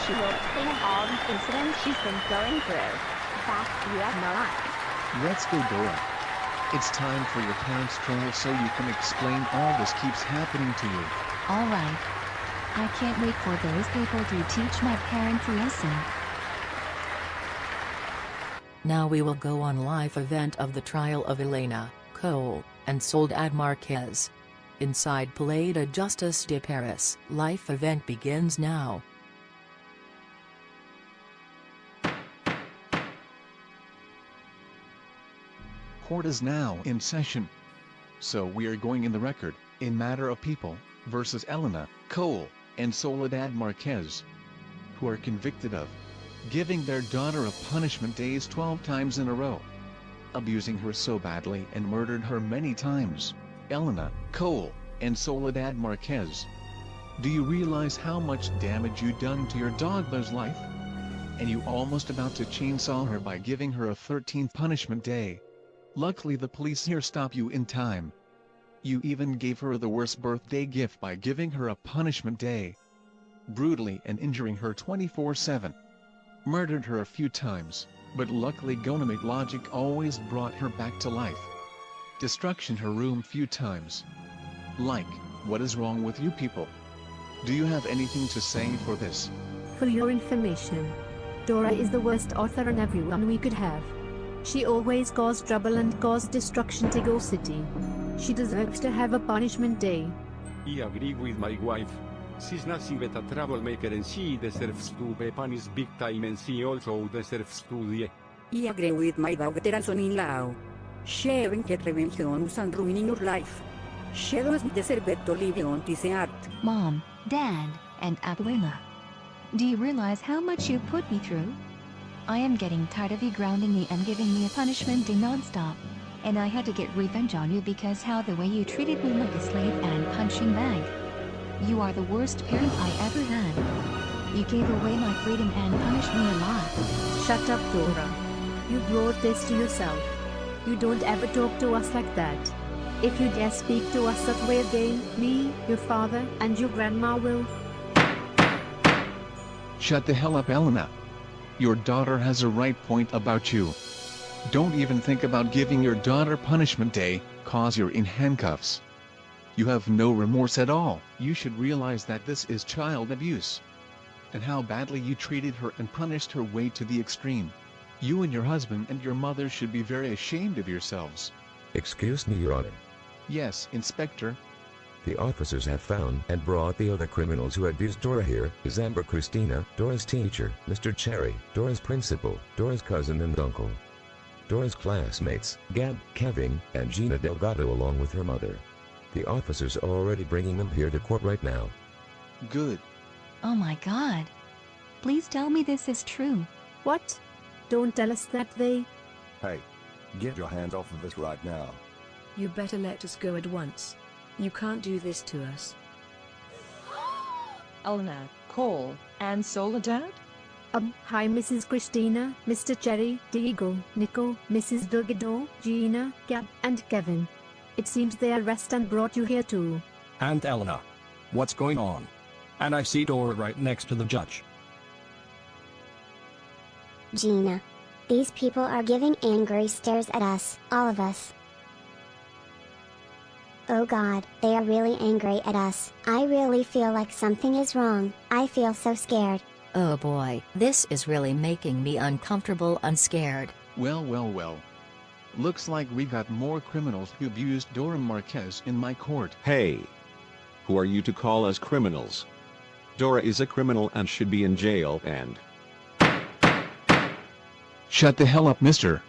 She will explain all the incidents she's been going through. Back to you at Milan. Let's go, Dora. It's time for your parents' trial so you can explain all this keeps happening to you. Alright. I can't wait for those people to teach my parents a lesson. Now we will go on live event of the trial of Elena, Cole, and Soledad Marquez. Inside Palais de Justice de Paris, live event begins now. Court is now in session. So we are going in the record, in matter of people, versus Elena, Cole, and Soledad Marquez, who are convicted of giving their daughter a punishment days 12 times in a row, abusing her so badly and murdered her many times. Elena, Cole, and Soledad Marquez. Do you realize how much damage you done to your daughter's life? And you almost about to chainsaw her by giving her a 13th punishment day. Luckily the police here stop you in time. You even gave her the worst birthday gift by giving her a punishment day, brutally and injuring her 24/7. murdered her a few times, but luckily Gonamic logic always brought her back to life. Destruction her room few times. Like, what is wrong with you people? Do you have anything to say for this? For your information, Dora is the worst author and everyone we could have. She always caused trouble and caused destruction to Go City. She deserves to have a punishment day. I agree with my wife. She's nothing but a troublemaker and she deserves to be punished big time and she also deserves to die. I agree with my daughter son-in-law. Sharing get revenge and ruining your life. She doesn't deserve to live on this earth. Mom, Dad, and Abuela. Do you realize how much you put me through? I am getting tired of you grounding me and giving me a punishment day non-stop. And I had to get revenge on you because how the way you treated me like a slave and punching bag. You are the worst parent I ever had. You gave away my freedom and punished me a lot. Shut up, Dora. You brought this to yourself. You don't ever talk to us like that. If you dare speak to us that way again, me, your father, and your grandma will... Shut the hell up, Elena. Your daughter has a right point about you. Don't even think about giving your daughter punishment day, cause you're in handcuffs. You have no remorse at all. You should realize that this is child abuse. And how badly you treated her and punished her way to the extreme. You and your husband and your mother should be very ashamed of yourselves. Excuse me, Your Honor. Yes, Inspector. The officers have found and brought the other criminals who abused Dora here, is Amber Christina, Dora's teacher, Mr. Cherry, Dora's principal, Dora's cousin and uncle. Dora's classmates, Gab, Kevin, and Gina Delgado along with her mother. The officers are already bringing them here to court right now. Good. Oh my God. Please tell me this is true. What? Don't tell us that they... Hey, get your hands off of us right now. You better let us go at once. You can't do this to us. Elena, Cole, and Soledad? Hi Mrs. Christina, Mr. Cherry, Diego, Nico, Mrs. Delgado, Gina, Gab, and Kevin. It seems they arrested and brought you here too. Aunt Elena. What's going on? And I see Dora right next to the judge. Gina. These people are giving angry stares at us, all of us. Oh God, they are really angry at us. I really feel like something is wrong. I feel so scared. Oh boy, this is really making me uncomfortable and scared. Well. Looks like we got more criminals who abused Dora Marquez in my court. Hey! Who are you to call us criminals? Dora is a criminal and should be in jail and... Shut the hell up, mister.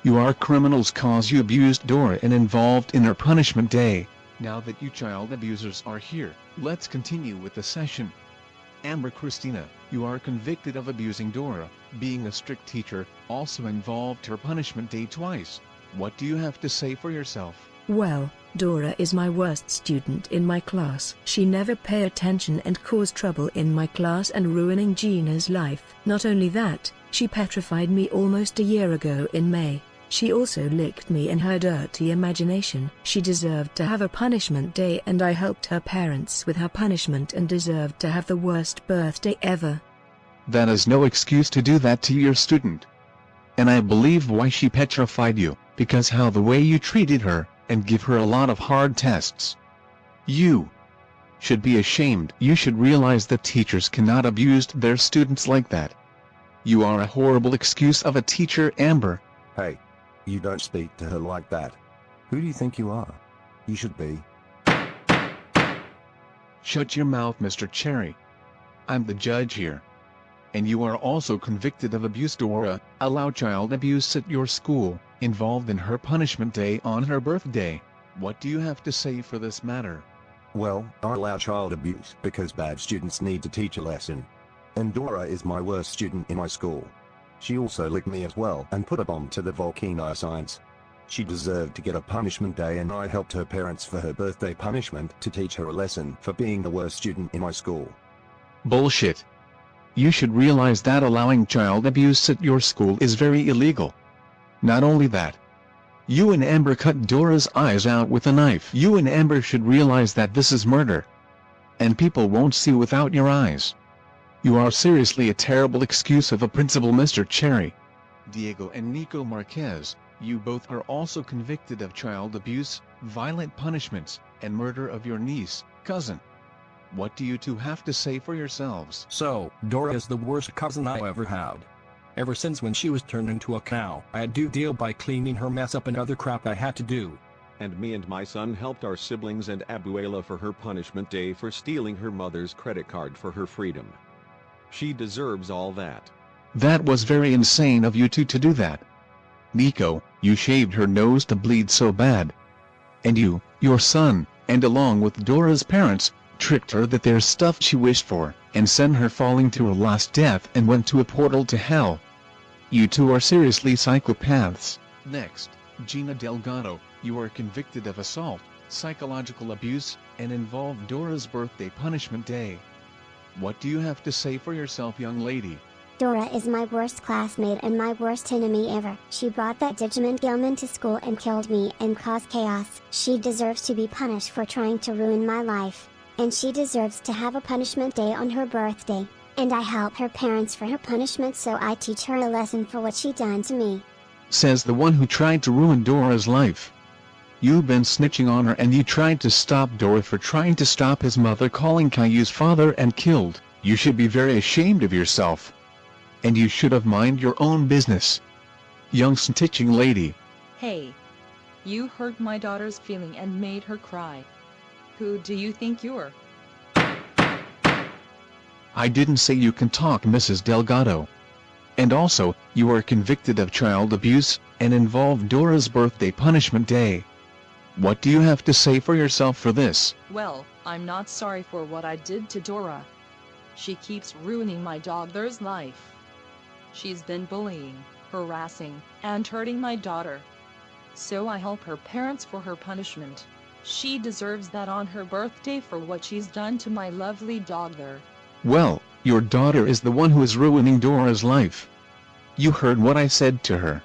You are criminals cause you abused Dora and involved in her punishment day. Now that you child abusers are here, let's continue with the session. Amber Christina, you are convicted of abusing Dora, being a strict teacher, also involved her punishment day twice. What do you have to say for yourself? Well, Dora is my worst student in my class. She never pay attention and cause trouble in my class and ruining Gina's life. Not only that, she petrified me almost a year ago in May. She also licked me in her dirty imagination. She deserved to have a punishment day and I helped her parents with her punishment and deserved to have the worst birthday ever. That is no excuse to do that to your student. And I believe why she petrified you, because how the way you treated her, and give her a lot of hard tests. You should be ashamed. You should realize that teachers cannot abuse their students like that. You are a horrible excuse of a teacher, Amber. Hey, you don't speak to her like that. Who do you think you are? You should be. Shut your mouth, Mr. Cherry. I'm the judge here. And you are also convicted of abuse. Dora, allow child abuse at your school, involved in her punishment day on her birthday. What do you have to say for this matter? Well, I allow child abuse because bad students need to teach a lesson. And Dora is my worst student in my school. She also licked me as well and put a bomb to the volcano signs. She deserved to get a punishment day and I helped her parents for her birthday punishment to teach her a lesson for being the worst student in my school. Bullshit. You should realize that allowing child abuse at your school is very illegal. Not only that, you and Amber cut Dora's eyes out with a knife. You and Amber should realize that this is murder. And people won't see without your eyes. You are seriously a terrible excuse of a principal, Mr. Cherry. Diego and Nico Marquez, you both are also convicted of child abuse, violent punishments, and murder of your niece, cousin. What do you two have to say for yourselves? So, Dora is the worst cousin I ever had. Ever since when she was turned into a cow, I had to deal by cleaning her mess up and other crap I had to do. And me and my son helped our siblings and Abuela for her punishment day for stealing her mother's credit card for her freedom. She deserves all that. That was very insane of you two to do that. Nico, you shaved her nose to bleed so bad. And you, your son, and along with Dora's parents, tricked her that there's stuff she wished for, and sent her falling to her last death and went to a portal to hell. You two are seriously psychopaths. Next, Gina Delgado, you are convicted of assault, psychological abuse, and involved Dora's birthday punishment day. What do you have to say for yourself, young lady? Dora is my worst classmate and my worst enemy ever. She brought that Digimon Gilman to school and killed me and caused chaos. She deserves to be punished for trying to ruin my life. And she deserves to have a punishment day on her birthday. And I help her parents for her punishment, so I teach her a lesson for what she done to me. Says the one who tried to ruin Dora's life. You've been snitching on her and you tried to stop Dora for trying to stop his mother calling Caillou's father and killed. You should be very ashamed of yourself. And you should have mind your own business. Young snitching lady. Hey. You hurt my daughter's feeling and made her cry. Who do you think you're? I didn't say you can talk, Mrs. Delgado. And also, you are convicted of child abuse, and involved Dora's birthday punishment day. What do you have to say for yourself for this? Well, I'm not sorry for what I did to Dora. She keeps ruining my daughter's life. She's been bullying, harassing, and hurting my daughter. So I help her parents for her punishment. She deserves that on her birthday for what she's done to my lovely daughter. Well, your daughter is the one who is ruining Dora's life. You heard what I said to her.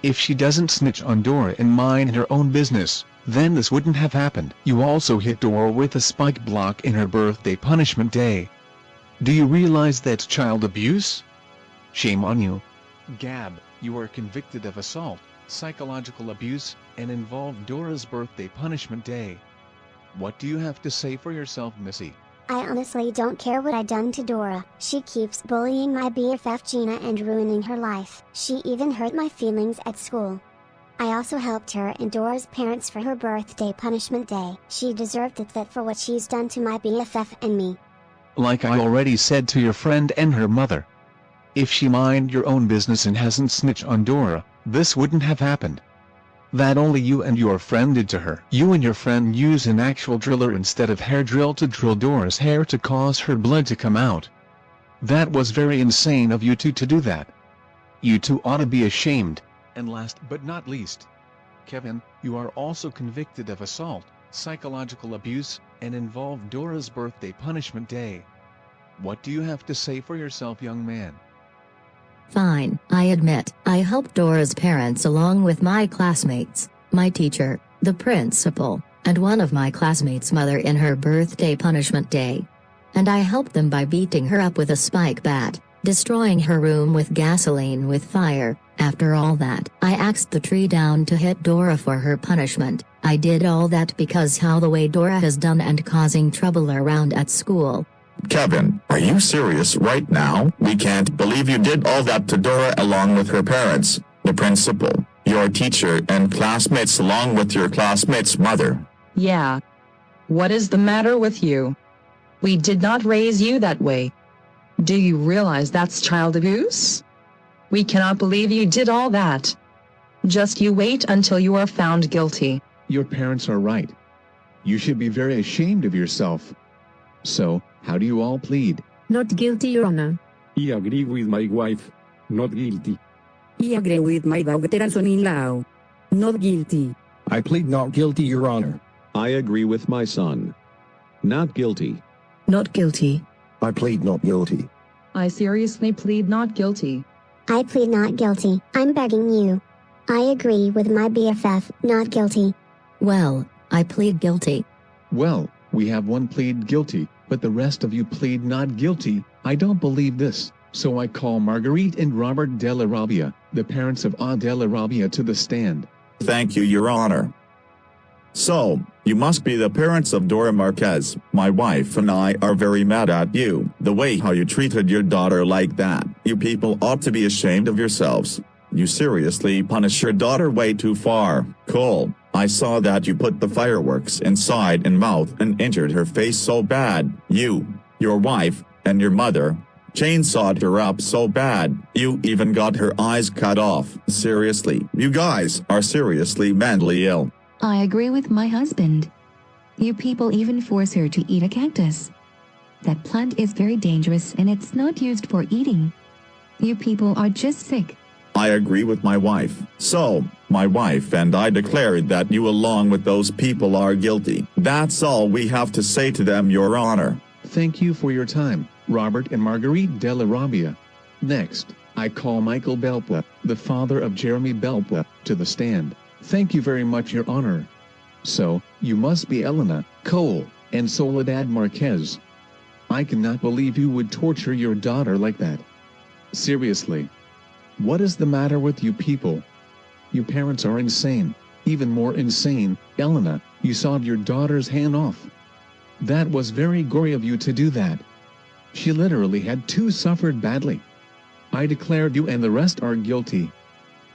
If she doesn't snitch on Dora and mind her own business, then this wouldn't have happened. You also hit Dora with a spike block in her birthday punishment day. Do you realize that's child abuse? Shame on you. Gab, you are convicted of assault, psychological abuse, and involved Dora's birthday punishment day. What do you have to say for yourself, Missy? I honestly don't care what I done to Dora. She keeps bullying my BFF Gina and ruining her life. She even hurt my feelings at school. I also helped her and Dora's parents for her birthday punishment day. She deserved that for what she's done to my BFF and me. Like I already said to your friend and her mother. If she mind your own business and hasn't snitched on Dora, this wouldn't have happened. That only you and your friend did to her. You and your friend used an actual driller instead of hair drill to drill Dora's hair to cause her blood to come out. That was very insane of you two to do that. You two ought to be ashamed. And last but not least, Kevin, you are also convicted of assault, psychological abuse, and involved Dora's birthday punishment day. What do you have to say for yourself, young man? Fine, I admit, I helped Dora's parents along with my classmates, my teacher, the principal, and one of my classmates' mother in her birthday punishment day. And I helped them by beating her up with a spike bat, destroying her room with gasoline with fire. After all that, I axed the tree down to hit Dora for her punishment. I did all that because how the way Dora has done and causing trouble around at school. Kevin, are you serious right now? We can't believe you did all that to Dora along with her parents, the principal, your teacher, and classmates along with your classmate's mother. Yeah. What is the matter with you? We did not raise you that way. Do you realize that's child abuse? We cannot believe you did all that. Just you wait until you are found guilty. Your parents are right. You should be very ashamed of yourself. So, how do you all plead? Not guilty, Your Honor. I agree with my wife. Not guilty. I agree with my daughter son-in-law. Not guilty. I plead not guilty, Your Honor. I agree with my son. Not guilty. Not guilty. I plead not guilty. I seriously plead not guilty. I plead not guilty. I'm begging you. I agree with my BFF, not guilty. Well, I plead guilty. Well, we have one plead guilty, but the rest of you plead not guilty. I don't believe this, so I call Marguerite and Robert Della Robbia, the parents of A Della Robbia, to the stand. Thank you, Your Honor. So, you must be the parents of Dora Marquez. My wife and I are very mad at you. The way how you treated your daughter like that. You people ought to be ashamed of yourselves. You seriously punish your daughter way too far. Cole, I saw that you put the fireworks inside and mouth and injured her face so bad. You, your wife, and your mother chainsawed her up so bad, you even got her eyes cut off. Seriously, you guys are seriously mentally ill. I agree with my husband. You people even force her to eat a cactus. That plant is very dangerous and it's not used for eating. You people are just sick. I agree with my wife. So, my wife and I declared that you along with those people are guilty. That's all we have to say to them, Your Honor. Thank you for your time, Robert and Marguerite Della Robbia. Next, I call Michael Belpa, the father of Jeremy Belpa, to the stand. Thank you very much, Your Honor. So, you must be Elena, Cole, and Soledad Marquez. I cannot believe you would torture your daughter like that. Seriously. What is the matter with you people? You parents are insane. Even more insane, Elena, you sawed your daughter's hand off. That was very gory of you to do that. She literally had suffered badly. I declared you and the rest are guilty.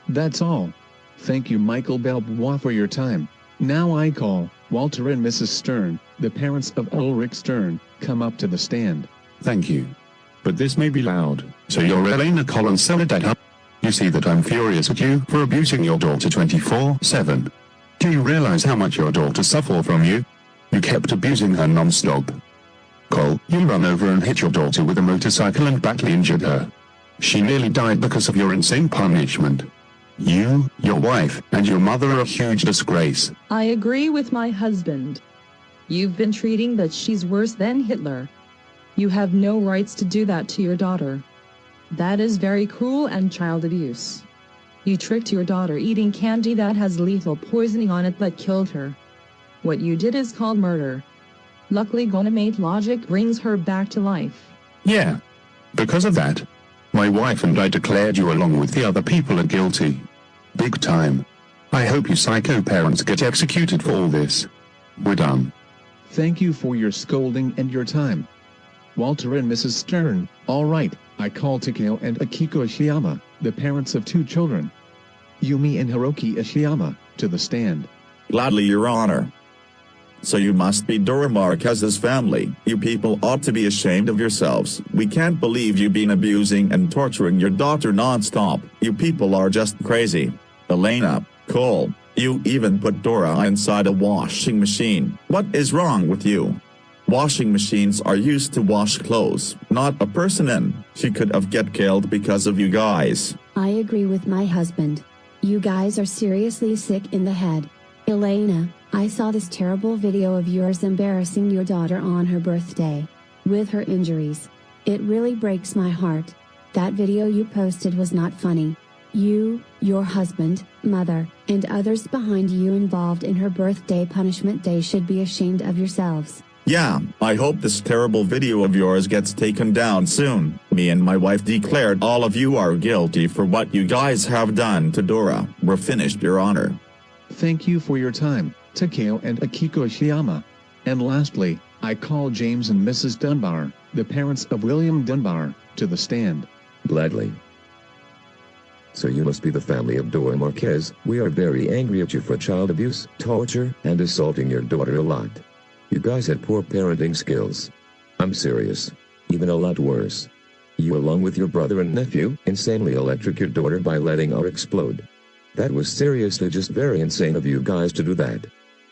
That's all. Thank you, Michael Belbois, for your time. Now I call Walter and Mrs. Stern, the parents of Ulrich Stern, come up to the stand. Thank you. But this may be loud. So you're Elena Collins Soledad, huh? You see that I'm furious at you for abusing your daughter 24/7. Do you realize how much your daughter suffers from you? You kept abusing her non-stop. Cole, you run over and hit your daughter with a motorcycle and badly injured her. She nearly died because of your insane punishment. You, your wife, and your mother are a huge disgrace. I agree with my husband. You've been treating that she's worse than Hitler. You have no rights to do that to your daughter. That is very cruel and child abuse. You tricked your daughter eating candy that has lethal poisoning on it that killed her. What you did is called murder. Luckily, Gonamate logic brings her back to life. Yeah. Because of that, my wife and I declared you along with the other people are guilty. Big time. I hope you psycho parents get executed for all this. We're done. Thank you for your scolding and your time. Walter and Mrs. Stern, all right, I call Takeo and Akiko Ishiyama, the parents of 2 children. Yumi and Hiroki Ishiyama, to the stand. Gladly, Your Honor. So you must be Dora Marquez's family. You people ought to be ashamed of yourselves. We can't believe you've been abusing and torturing your daughter non-stop. You people are just crazy. Elena, Cole, you even put Dora inside a washing machine. What is wrong with you? Washing machines are used to wash clothes, not a person in. She could have get killed because of you guys. I agree with my husband. You guys are seriously sick in the head. Elena, I saw this terrible video of yours embarrassing your daughter on her birthday. With her injuries. It really breaks my heart. That video you posted was not funny. You, your husband, mother, and others behind you involved in her birthday punishment day should be ashamed of yourselves. Yeah, I hope this terrible video of yours gets taken down soon. Me and my wife declared all of you are guilty for what you guys have done to Dora. We're finished, Your Honor. Thank you for your time, Takeo and Akiko Ishiyama. And lastly, I call James and Mrs. Dunbar, the parents of William Dunbar, to the stand. Gladly. So you must be the family of Dora Marquez. We are very angry at you for child abuse, torture, and assaulting your daughter a lot. You guys had poor parenting skills. I'm serious. Even a lot worse. You along with your brother and nephew insanely electric your daughter by letting her explode. That was seriously just very insane of you guys to do that.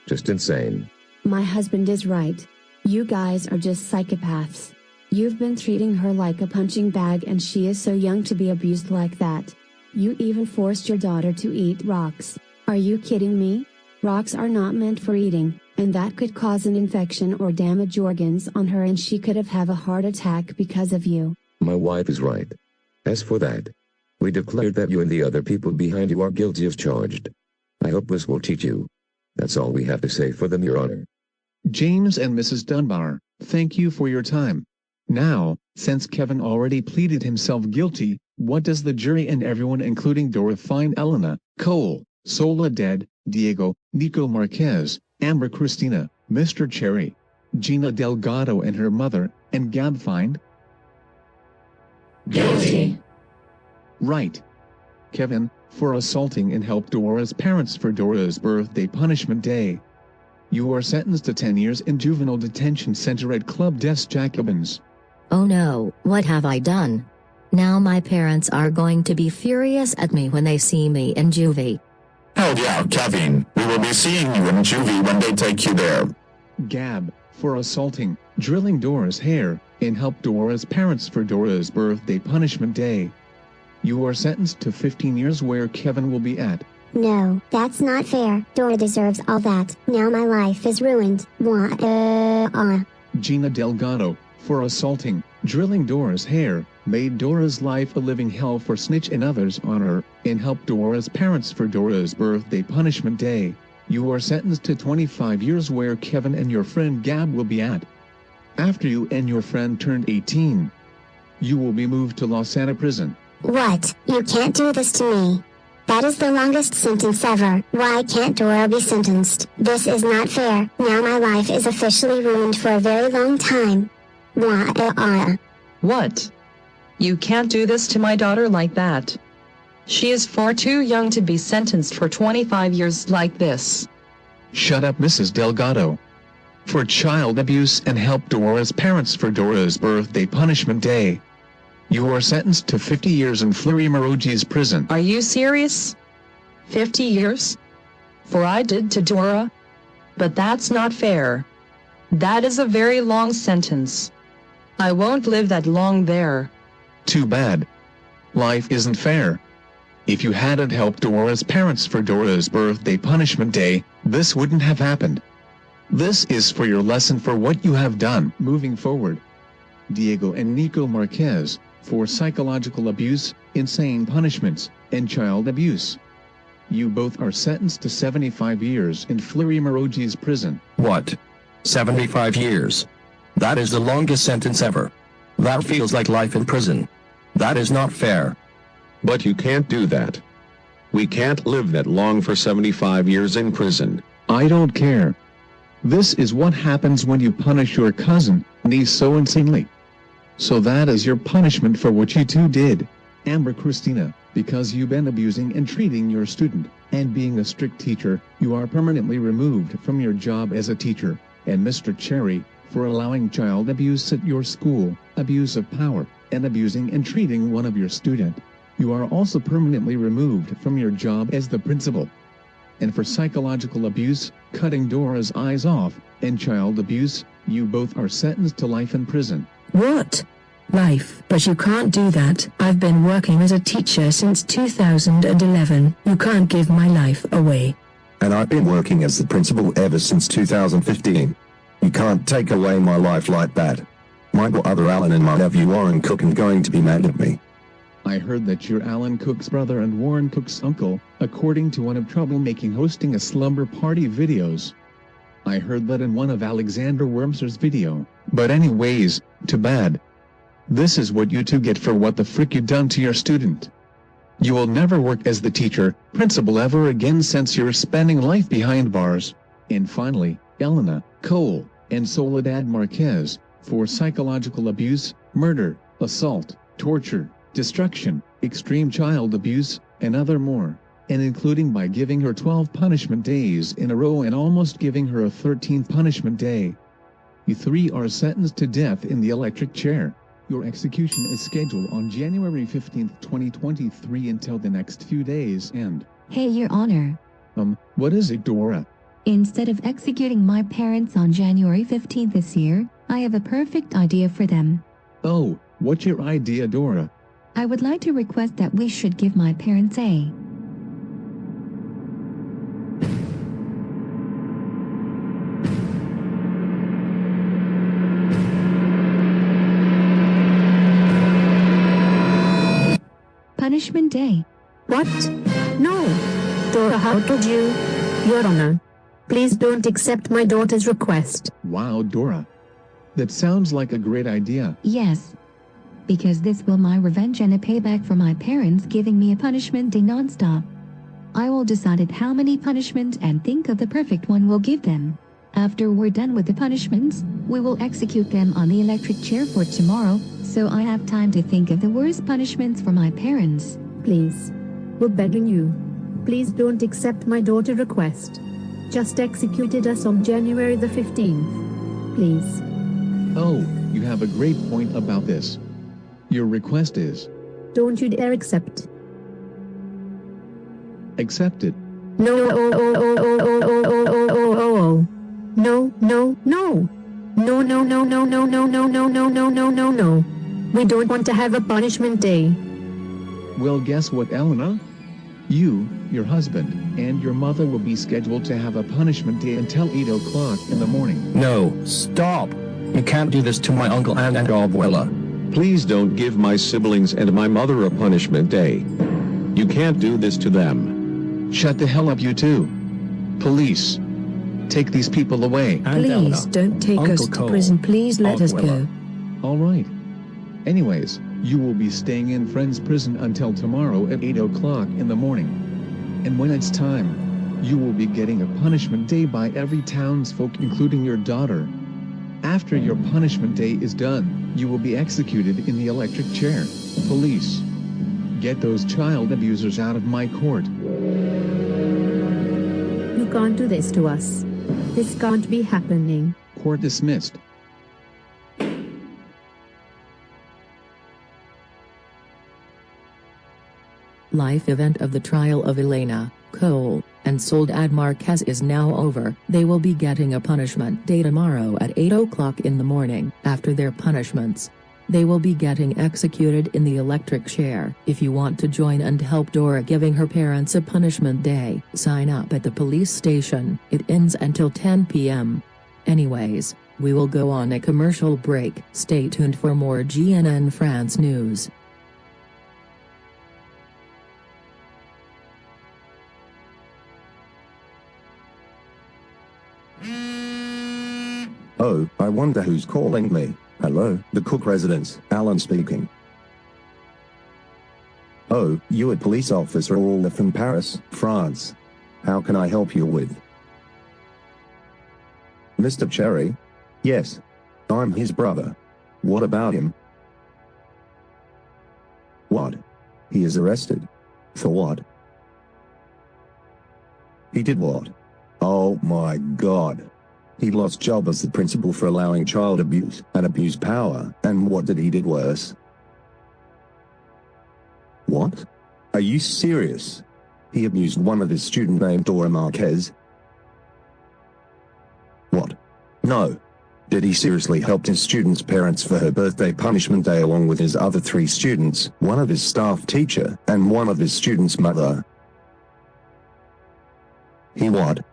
Just insane. My husband is right. You guys are just psychopaths. You've been treating her like a punching bag and she is so young to be abused like that. You even forced your daughter to eat rocks. Are you kidding me? Rocks are not meant for eating, and that could cause an infection or damage organs on her and she could have a heart attack because of you. My wife is right. As for that, we declared that you and the other people behind you are guilty as charged. I hope this will teach you. That's all we have to say for them, Your Honor. James and Mrs. Dunbar, thank you for your time. Now, since Kevin already pleaded himself guilty, what does the jury and everyone including Dora find Elena, Cole, Soledad, Diego, Nico Marquez, Amber Christina, Mr. Cherry, Gina Delgado and her mother, and Gab find? Guilty. Right. Kevin, for assaulting and helped Dora's parents for Dora's birthday punishment day. You are sentenced to 10 years in juvenile detention center at Club des Jacobins. Oh no, what have I done? Now my parents are going to be furious at me when they see me in juvie. Hell yeah, Kevin. We will be seeing you in juvie when they take you there. Gab, for assaulting, drilling Dora's hair, and helped Dora's parents for Dora's birthday punishment day. You are sentenced to 15 years where Kevin will be at. No, that's not fair. Dora deserves all that. Now my life is ruined. Gina Delgado, for assaulting, drilling Dora's hair, made Dora's life a living hell for snitch and others on her, and helped Dora's parents for Dora's birthday punishment day. You are sentenced to 25 years where Kevin and your friend Gab will be at. After you and your friend turned 18, you will be moved to Los Santa Prison. What? You can't do this to me. That is the longest sentence ever. Why can't Dora be sentenced? This is not fair. Now my life is officially ruined for a very long time. What? You can't do this to my daughter like that. She is far too young to be sentenced for 25 years like this. Shut up, Mrs. Delgado. For child abuse and helped Dora's parents for Dora's birthday punishment day. You are sentenced to 50 years in Fleury Moroji's prison. Are you serious? 50 years? For I did to Dora? But that's not fair. That is a very long sentence. I won't live that long there. Too bad. Life isn't fair. If you hadn't helped Dora's parents for Dora's birthday punishment day, this wouldn't have happened. This is for your lesson for what you have done moving forward. Diego and Nico Marquez, for psychological abuse, insane punishments, and child abuse. You both are sentenced to 75 years in Fleury Moroji's prison. What? 75 years? That is the longest sentence ever. That feels like life in prison. That is not fair. But you can't do that. We can't live that long for 75 years in prison. I don't care. This is what happens when you punish your cousin, niece so insanely. So that is your punishment for what you two did. Amber Christina, because you've been abusing and treating your student, and being a strict teacher, you are permanently removed from your job as a teacher. And Mr. Cherry, for allowing child abuse at your school, abuse of power, and abusing and treating one of your student. You are also permanently removed from your job as the principal. And for psychological abuse, cutting Dora's eyes off, and child abuse, you both are sentenced to life in prison. What? Life? But you can't do that. I've been working as a teacher since 2011. You can't give my life away. And I've been working as the principal ever since 2015. You can't take away my life like that. My brother Alan and my nephew Warren Cook are going to be mad at me. I heard that you're Alan Cook's brother and Warren Cook's uncle, according to one of Troublemaking hosting a slumber party videos. I heard that in one of Alexander Wormser's video, but anyways, too bad. This is what you two get for what the frick you done to your student. You will never work as the teacher, principal ever again since you're spending life behind bars. And finally, Elena, Cole, and Soledad Marquez, for psychological abuse, murder, assault, torture, destruction, extreme child abuse, and other more, and including by giving her 12 punishment days in a row and almost giving her a 13th punishment day. You three are sentenced to death in the electric chair. Your execution is scheduled on January 15, 2023 until the next few days and... Hey, Your Honor. What is it, Dora? Instead of executing my parents on January 15th this year, I have a perfect idea for them. Oh, what's your idea, Dora? I would like to request that we should give my parents a punishment day. What? No. Dora, how could you? Your Honor, please don't accept my daughter's request. Wow, Dora. That sounds like a great idea. Yes. Because this will my revenge and a payback for my parents giving me a punishment day non-stop. I will decide at how many punishments and think of the perfect one we'll give them. After we're done with the punishments, we will execute them on the electric chair for tomorrow, so I have time to think of the worst punishments for my parents. Please. We're begging you. Please don't accept my daughter's request. Just executed us on January the 15th. Please. Oh, you have a great point about this. Your request is... Don't you dare accept. Accept it. No, No, no, no. No, no, no, no, no, no, no, no, no, no, no, no, no. We don't want to have a punishment day. Well, guess what, Elena? You, your husband, and your mother will be scheduled to have a punishment day until 8 o'clock in the morning. No, stop. You can't do this to my uncle and abuela. Please don't give my siblings and my mother a punishment day. You can't do this to them. Shut the hell up, you two. Police. Take these people away. Please don't take us to prison. Please let us go. All right. Anyways, you will be staying in Friends Prison until tomorrow at 8 o'clock in the morning. And when it's time, you will be getting a punishment day by every townsfolk, including your daughter. After your punishment day is done, you will be executed in the electric chair. Police. Get those child abusers out of my court. You can't do this to us. This can't be happening. Court dismissed. Life event of the trial of Elena, Cole, and Soledad Marquez is now over. They will be getting a punishment day tomorrow at 8 o'clock in the morning. After their punishments, they will be getting executed in the electric chair. If you want to join and help Dora giving her parents a punishment day, sign up at the police station. It ends until 10 p.m. Anyways, we will go on a commercial break. Stay tuned for more GNN France news. Oh, I wonder who's calling me. Hello, the Cook residence, Alan speaking. Oh, you a police officer all from Paris, France. How can I help you with? Mr. Cherry? Yes. I'm his brother. What about him? What? He is arrested. For what? He did what? Oh my God. He lost job as the principal for allowing child abuse and abused power, and what did he did worse? What? Are you serious? He abused one of his student named Dora Marquez? What? No. Did he seriously help his student's parents for her birthday punishment day along with his other 3 students, one of his staff teacher, and one of his student's mother? He what?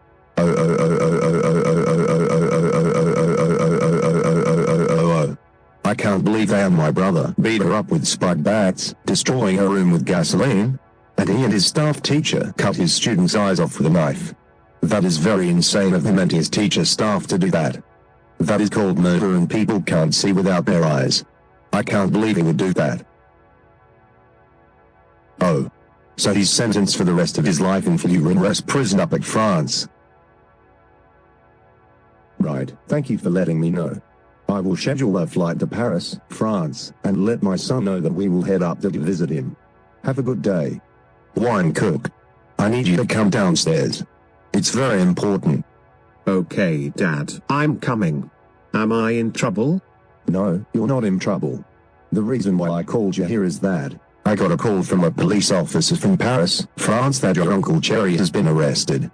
I can't believe they and my brother beat her up with spike bats, destroying her room with gasoline, and he and his staff teacher cut his student's eyes off with a knife. That is very insane of him and his teacher staff to do that. That is called murder and people can't see without their eyes. I can't believe he would do that. Oh. So he's sentenced for the rest of his life in Fluoresce prison up at France. Right, thank you for letting me know. I will schedule a flight to Paris, France, and let my son know that we will head up to visit him. Have a good day. Wine cook. I need you to come downstairs. It's very important. Okay, Dad, I'm coming. Am I in trouble? No, you're not in trouble. The reason why I called you here is that I got a call from a police officer from Paris, France that your Uncle Cherry has been arrested.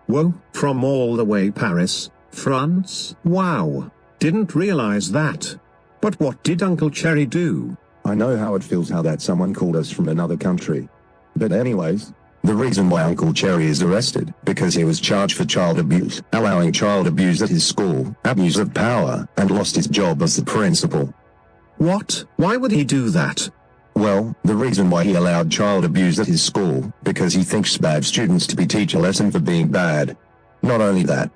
Whoa, from all the way Paris, France? Wow. Didn't realize that. But what did Uncle Cherry do? I know how it feels how that someone called us from another country. But anyways, the reason why Uncle Cherry is arrested, because he was charged for child abuse, allowing child abuse at his school, abuse of power, and lost his job as the principal. What? Why would he do that? Well, the reason why he allowed child abuse at his school, because he thinks bad students to be teach a lesson for being bad. Not only that,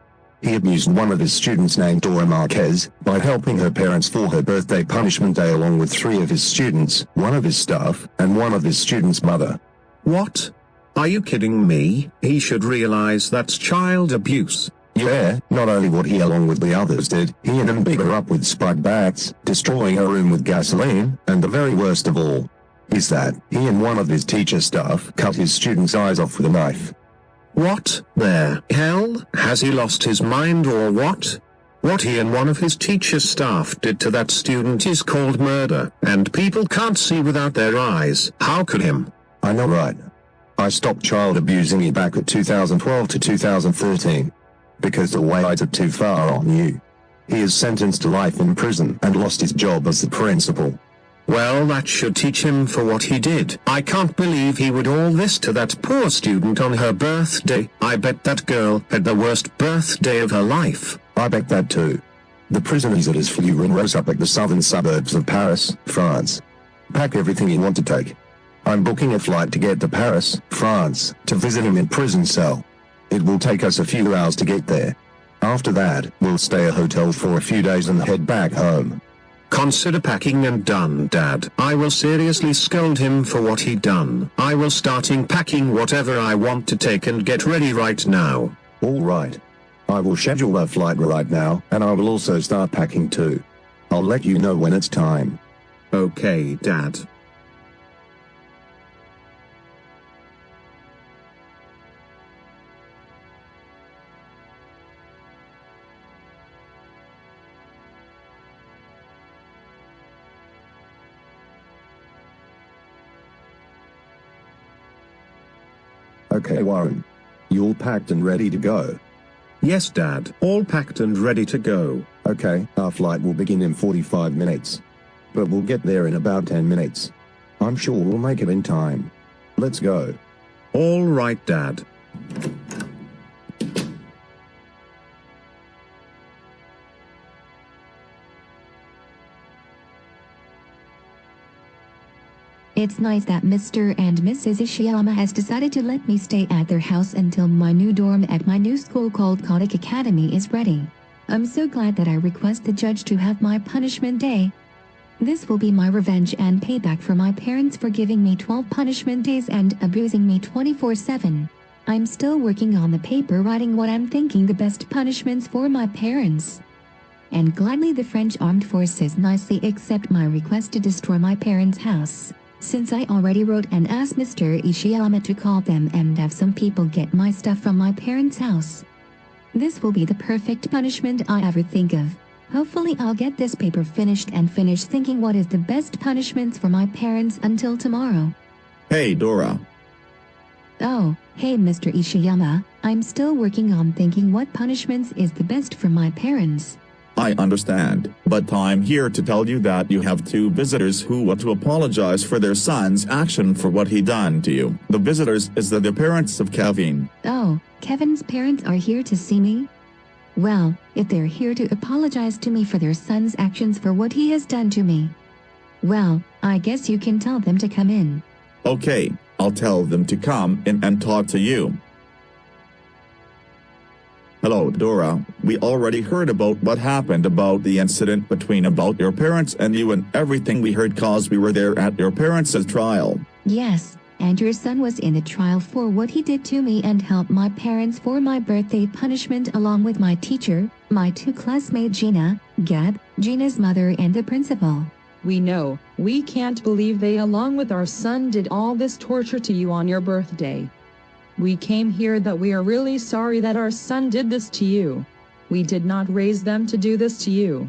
He abused one of his students named Dora Marquez by helping her parents for her birthday punishment day along with 3 of his students, 1 of his staff, and 1 of his students' mother. What? Are you kidding me? He should realize that's child abuse. Yeah, not only what he along with the others did, he and them beat her up with spike bats, destroying her room with gasoline, and the very worst of all is that he and 1 of his teacher staff cut his student's eyes off with a knife. What the hell? Has he lost his mind or what? What he and 1 of his teacher staff did to that student is called murder, and people can't see without their eyes. How could him? I know, right? I stopped child abusing you back at 2012 to 2013. Because the weights are too far on you. He is sentenced to life in prison and lost his job as the principal. Well, that should teach him for what he did. I can't believe he would all this to that poor student on her birthday. I bet that girl had the worst birthday of her life. I bet that too. The prison is at his flew and rose up at the southern suburbs of Paris, France. Pack everything you want to take. I'm booking a flight to get to Paris, France, to visit him in prison cell. It will take us a few hours to get there. After that, we'll stay at a hotel for a few days and head back home. Consider packing and done, Dad. I will seriously scold him for what he done. I will starting packing whatever I want to take and get ready right now. All right. I will schedule a flight right now, and I will also start packing too. I'll let you know when it's time. Okay, Dad. Okay, Warren. You all packed and ready to go? Yes, Dad. All packed and ready to go. Okay, our flight will begin in 45 minutes. But we'll get there in about 10 minutes. I'm sure we'll make it in time. Let's go. All right, Dad. It's nice that Mr. and Mrs. Ishiyama has decided to let me stay at their house until my new dorm at my new school called Kodak Academy is ready. I'm so glad that I request the judge to have my punishment day. This will be my revenge and payback for my parents for giving me 12 punishment days and abusing me 24/7. I'm still working on the paper writing what I'm thinking the best punishments for my parents. And gladly the French armed forces nicely accept my request to destroy my parents' house. Since I already wrote and asked Mr. Ishiyama to call them and have some people get my stuff from my parents' house. This will be the perfect punishment I ever think of. Hopefully I'll get this paper finished and finish thinking what is the best punishments for my parents until tomorrow. Hey, Dora. Oh, hey Mr. Ishiyama, I'm still working on thinking what punishments is the best for my parents. I understand, but I'm here to tell you that you have 2 visitors who want to apologize for their son's action for what he done to you. The visitors is the parents of Kevin. Oh, Kevin's parents are here to see me? Well, if they're here to apologize to me for their son's actions for what he has done to me, well, I guess you can tell them to come in. Okay, I'll tell them to come in and talk to you. Hello, Dora. We already heard about what happened about the incident between about your parents and you and everything we heard cause we were there at your parents' trial. Yes, and your son was in the trial for what he did to me and helped my parents for my birthday punishment along with my teacher, my 2 classmates Gina, Gab, Gina's mother and the principal. We know, we can't believe they along with our son did all this torture to you on your birthday. We came here that we are really sorry that our son did this to you. We did not raise them to do this to you.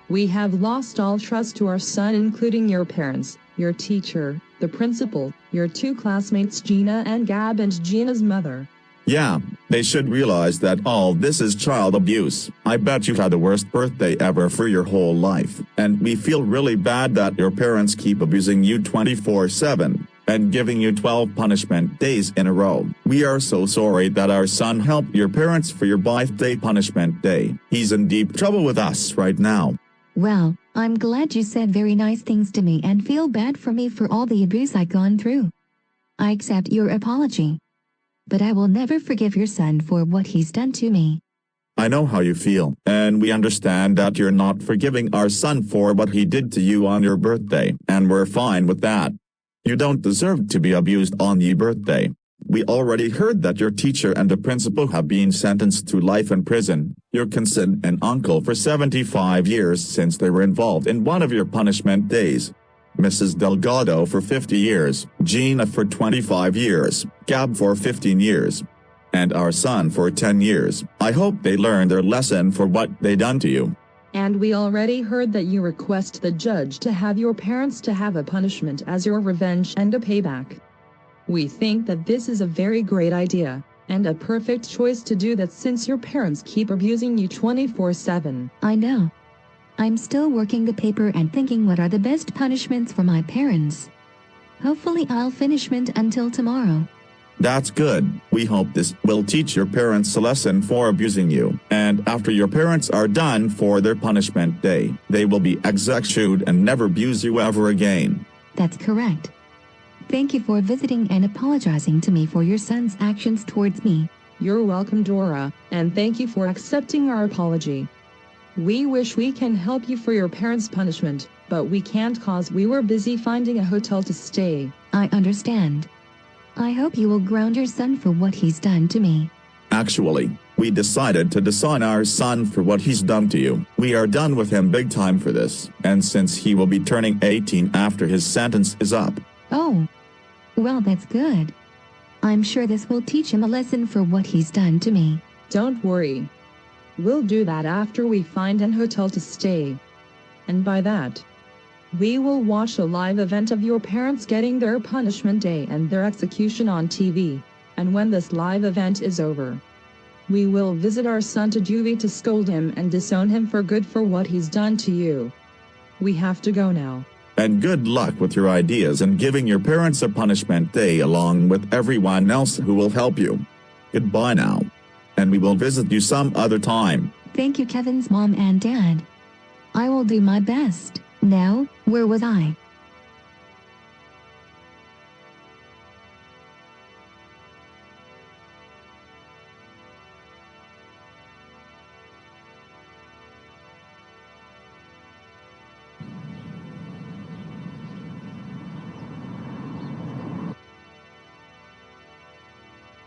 We have lost all trust to our son including your parents, your teacher, the principal, your 2 classmates Gina and Gab and Gina's mother. Yeah, they should realize that all this is child abuse. I bet you've had the worst birthday ever for your whole life, and we feel really bad that your parents keep abusing you 24/7. And giving you 12 punishment days in a row. We are so sorry that our son helped your parents for your birthday punishment day. He's in deep trouble with us right now. Well, I'm glad you said very nice things to me and feel bad for me for all the abuse I've gone through. I accept your apology. But I will never forgive your son for what he's done to me. I know how you feel, and we understand that you're not forgiving our son for what he did to you on your birthday, and we're fine with that. You don't deserve to be abused on your birthday. We already heard that your teacher and the principal have been sentenced to life in prison, your cousin and uncle for 75 years since they were involved in one of your punishment days. Mrs. Delgado for 50 years, Gina for 25 years, Gab for 15 years, and our son for 10 years. I hope they learn their lesson for what they done to you. And we already heard that you request the judge to have your parents to have a punishment as your revenge and a payback. We think that this is a very great idea, and a perfect choice to do that since your parents keep abusing you 24/7. I know. I'm still working the paper and thinking what are the best punishments for my parents. Hopefully I'll finish it until tomorrow. That's good. We hope this will teach your parents a lesson for abusing you, and after your parents are done for their punishment day, they will be executed and never abuse you ever again. That's correct. Thank you for visiting and apologizing to me for your son's actions towards me. You're welcome, Dora, and thank you for accepting our apology. We wish we can help you for your parents' punishment, but we can't cause we were busy finding a hotel to stay. I understand. I hope you will ground your son for what he's done to me. Actually, we decided to disown our son for what he's done to you. We are done with him big time for this, and since he will be turning 18 after his sentence is up. Oh. Well, that's good. I'm sure this will teach him a lesson for what he's done to me. Don't worry. We'll do that after we find an hotel to stay. And by that, we will watch a live event of your parents getting their punishment day and their execution on TV. And when this live event is over, we will visit our son to juvie to scold him and disown him for good for what he's done to you. We have to go now. And good luck with your ideas and giving your parents a punishment day along with everyone else who will help you. Goodbye now. And we will visit you some other time. Thank you, Kevin's mom and dad. I will do my best. Now, where was I?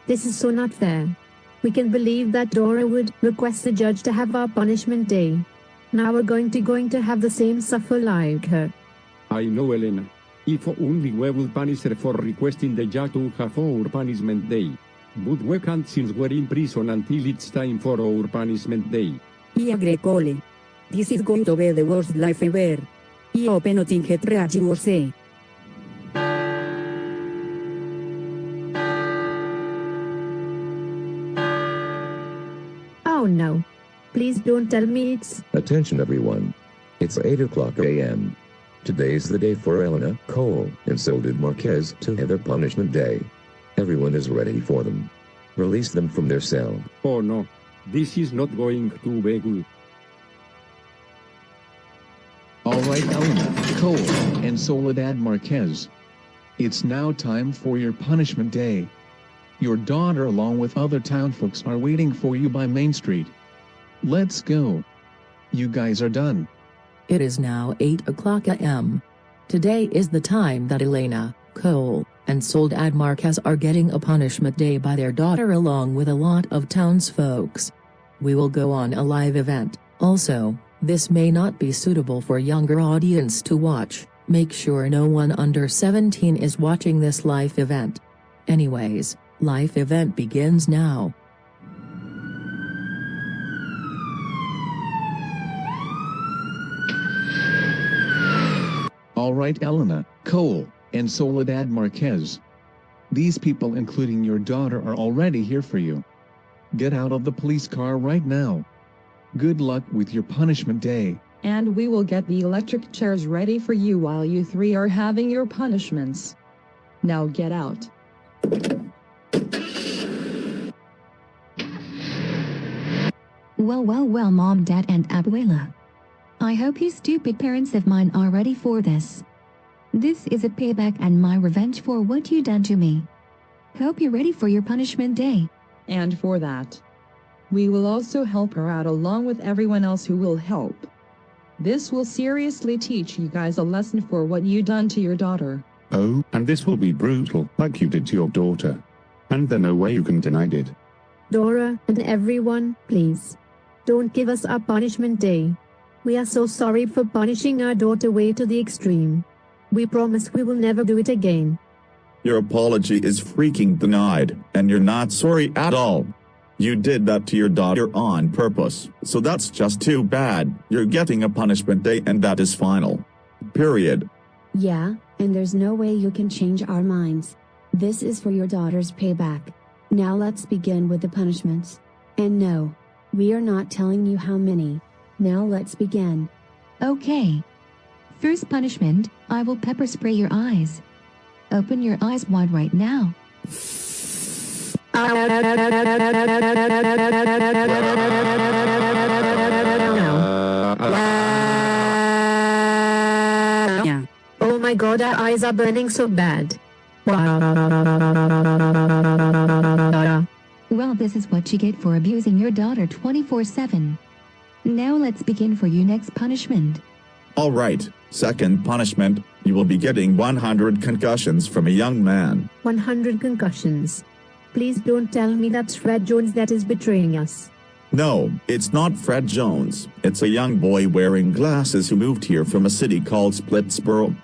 This is so not fair. We can believe that Dora would request the judge to have our punishment day. Now we're going to have the same suffer like her. I know, Elena. If only we will punish her for requesting the judge to have our punishment day. But we can't since we're in prison until it's time for our punishment day. I agree, Cole. This is going to be the worst life ever. I hope nothing get worse. Oh no. Please don't tell me it's... Attention everyone. It's 8 o'clock a.m. Today's the day for Elena, Cole, and Soledad Marquez to have their punishment day. Everyone is ready for them. Release them from their cell. Oh no. This is not going to be good. Alright, Elena, Cole, and Soledad Marquez. It's now time for your punishment day. Your daughter along with other townfolks are waiting for you by Main Street. Let's go. You guys are done. It is now 8 o'clock a.m. Today is the time that Elena, Cole, and Soledad Marquez are getting a punishment day by their daughter along with a lot of townsfolks. We will go on a live event. Also, this may not be suitable for younger audience to watch. Make sure no one under 17 is watching this live event. Anyways, live event begins now. Alright, Elena, Cole, and Soledad Marquez. These people including your daughter are already here for you. Get out of the police car right now. Good luck with your punishment day. And we will get the electric chairs ready for you while you three are having your punishments. Now get out. Well, Mom, Dad, and Abuela. I hope you stupid parents of mine are ready for this. This is a payback and my revenge for what you done to me. Hope you're ready for your punishment day. And for that, We will also help her out along with everyone else who will help. This will seriously teach you guys a lesson for what you done to your daughter. Oh, and this will be brutal, like you did to your daughter. And there's no way you can deny it. Dora and everyone, please. Don't give us our punishment day. We are so sorry for punishing our daughter way to the extreme. We promise we will never do it again. Your apology is freaking denied, and you're not sorry at all. You did that to your daughter on purpose, so that's just too bad. You're getting a punishment day and that is final. Period. Yeah, and there's no way you can change our minds. This is for your daughter's payback. Now let's begin with the punishments. And no, we are not telling you how many. Now let's begin. Okay. First punishment, I will pepper spray your eyes. Open your eyes wide right now. Oh my god, our eyes are burning so bad. Well, this is what you get for abusing your daughter 24/7. Now let's begin for your next punishment. Alright, second punishment, you will be getting 100 concussions from a young man. 100 concussions. Please don't tell me that's Fred Jones that is betraying us. No, it's not Fred Jones. It's a young boy wearing glasses who moved here from a city called Splitsboro.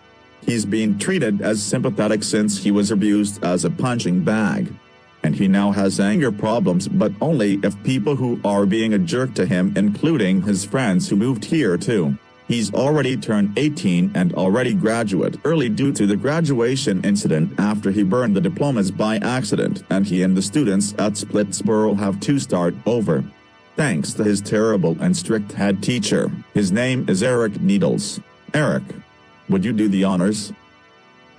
He's been treated as sympathetic since he was abused as a punching bag. And he now has anger problems, but only if people who are being a jerk to him, including his friends who moved here too. He's already turned 18 and already graduate early due to the graduation incident after he burned the diplomas by accident, and he and the students at Splitsboro have to start over. Thanks to his terrible and strict head teacher. His name is Eric Needles. Eric, would you do the honors?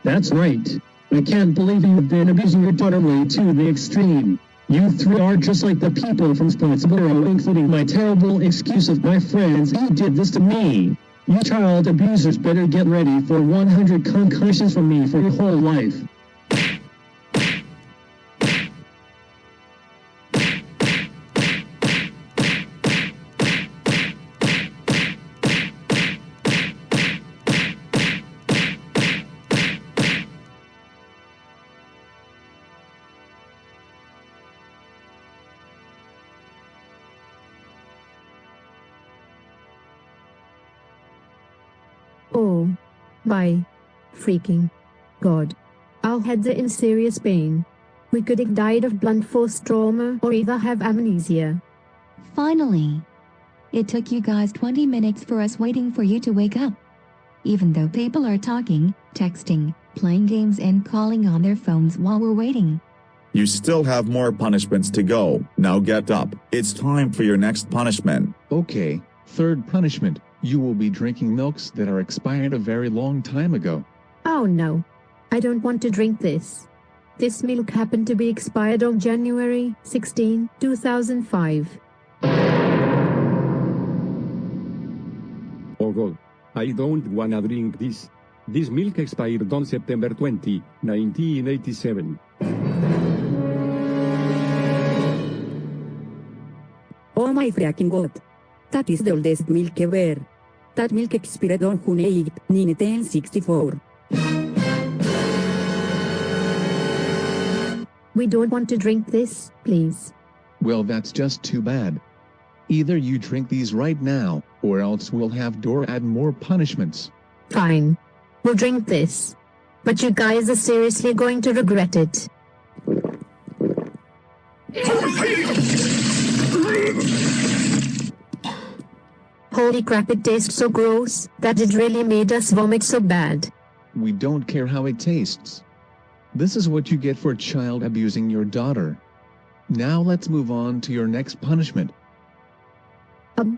That's right. I can't believe you've been abusing your daughter way to the extreme. You three are just like the people from Splitsboro, including my terrible excuse of my friends who did this to me. You child abusers better get ready for 100 concussions from me for your whole life. Oh. My. Freaking. God. Our heads are in serious pain. We could have died of blunt force trauma or either have amnesia. Finally. It took you guys 20 minutes for us waiting for you to wake up. Even though people are talking, texting, playing games and calling on their phones while we're waiting. You still have more punishments to go. Now get up. It's time for your next punishment. Okay, third punishment. You will be drinking milks that are expired a very long time ago. Oh no. I don't want to drink this. This milk happened to be expired on January 16, 2005. Oh God. I don't wanna drink this. This milk expired on September 20, 1987. Oh my freaking God. That is the oldest milk ever. That milk expired on June 8, 1964. We don't want to drink this, please. Well, that's just too bad. Either you drink these right now, or else we'll have Dora add more punishments. Fine. We'll drink this. But you guys are seriously going to regret it. Holy crap, it tastes so gross that it really made us vomit so bad. We don't care how it tastes. This is what you get for child abusing your daughter. Now let's move on to your next punishment.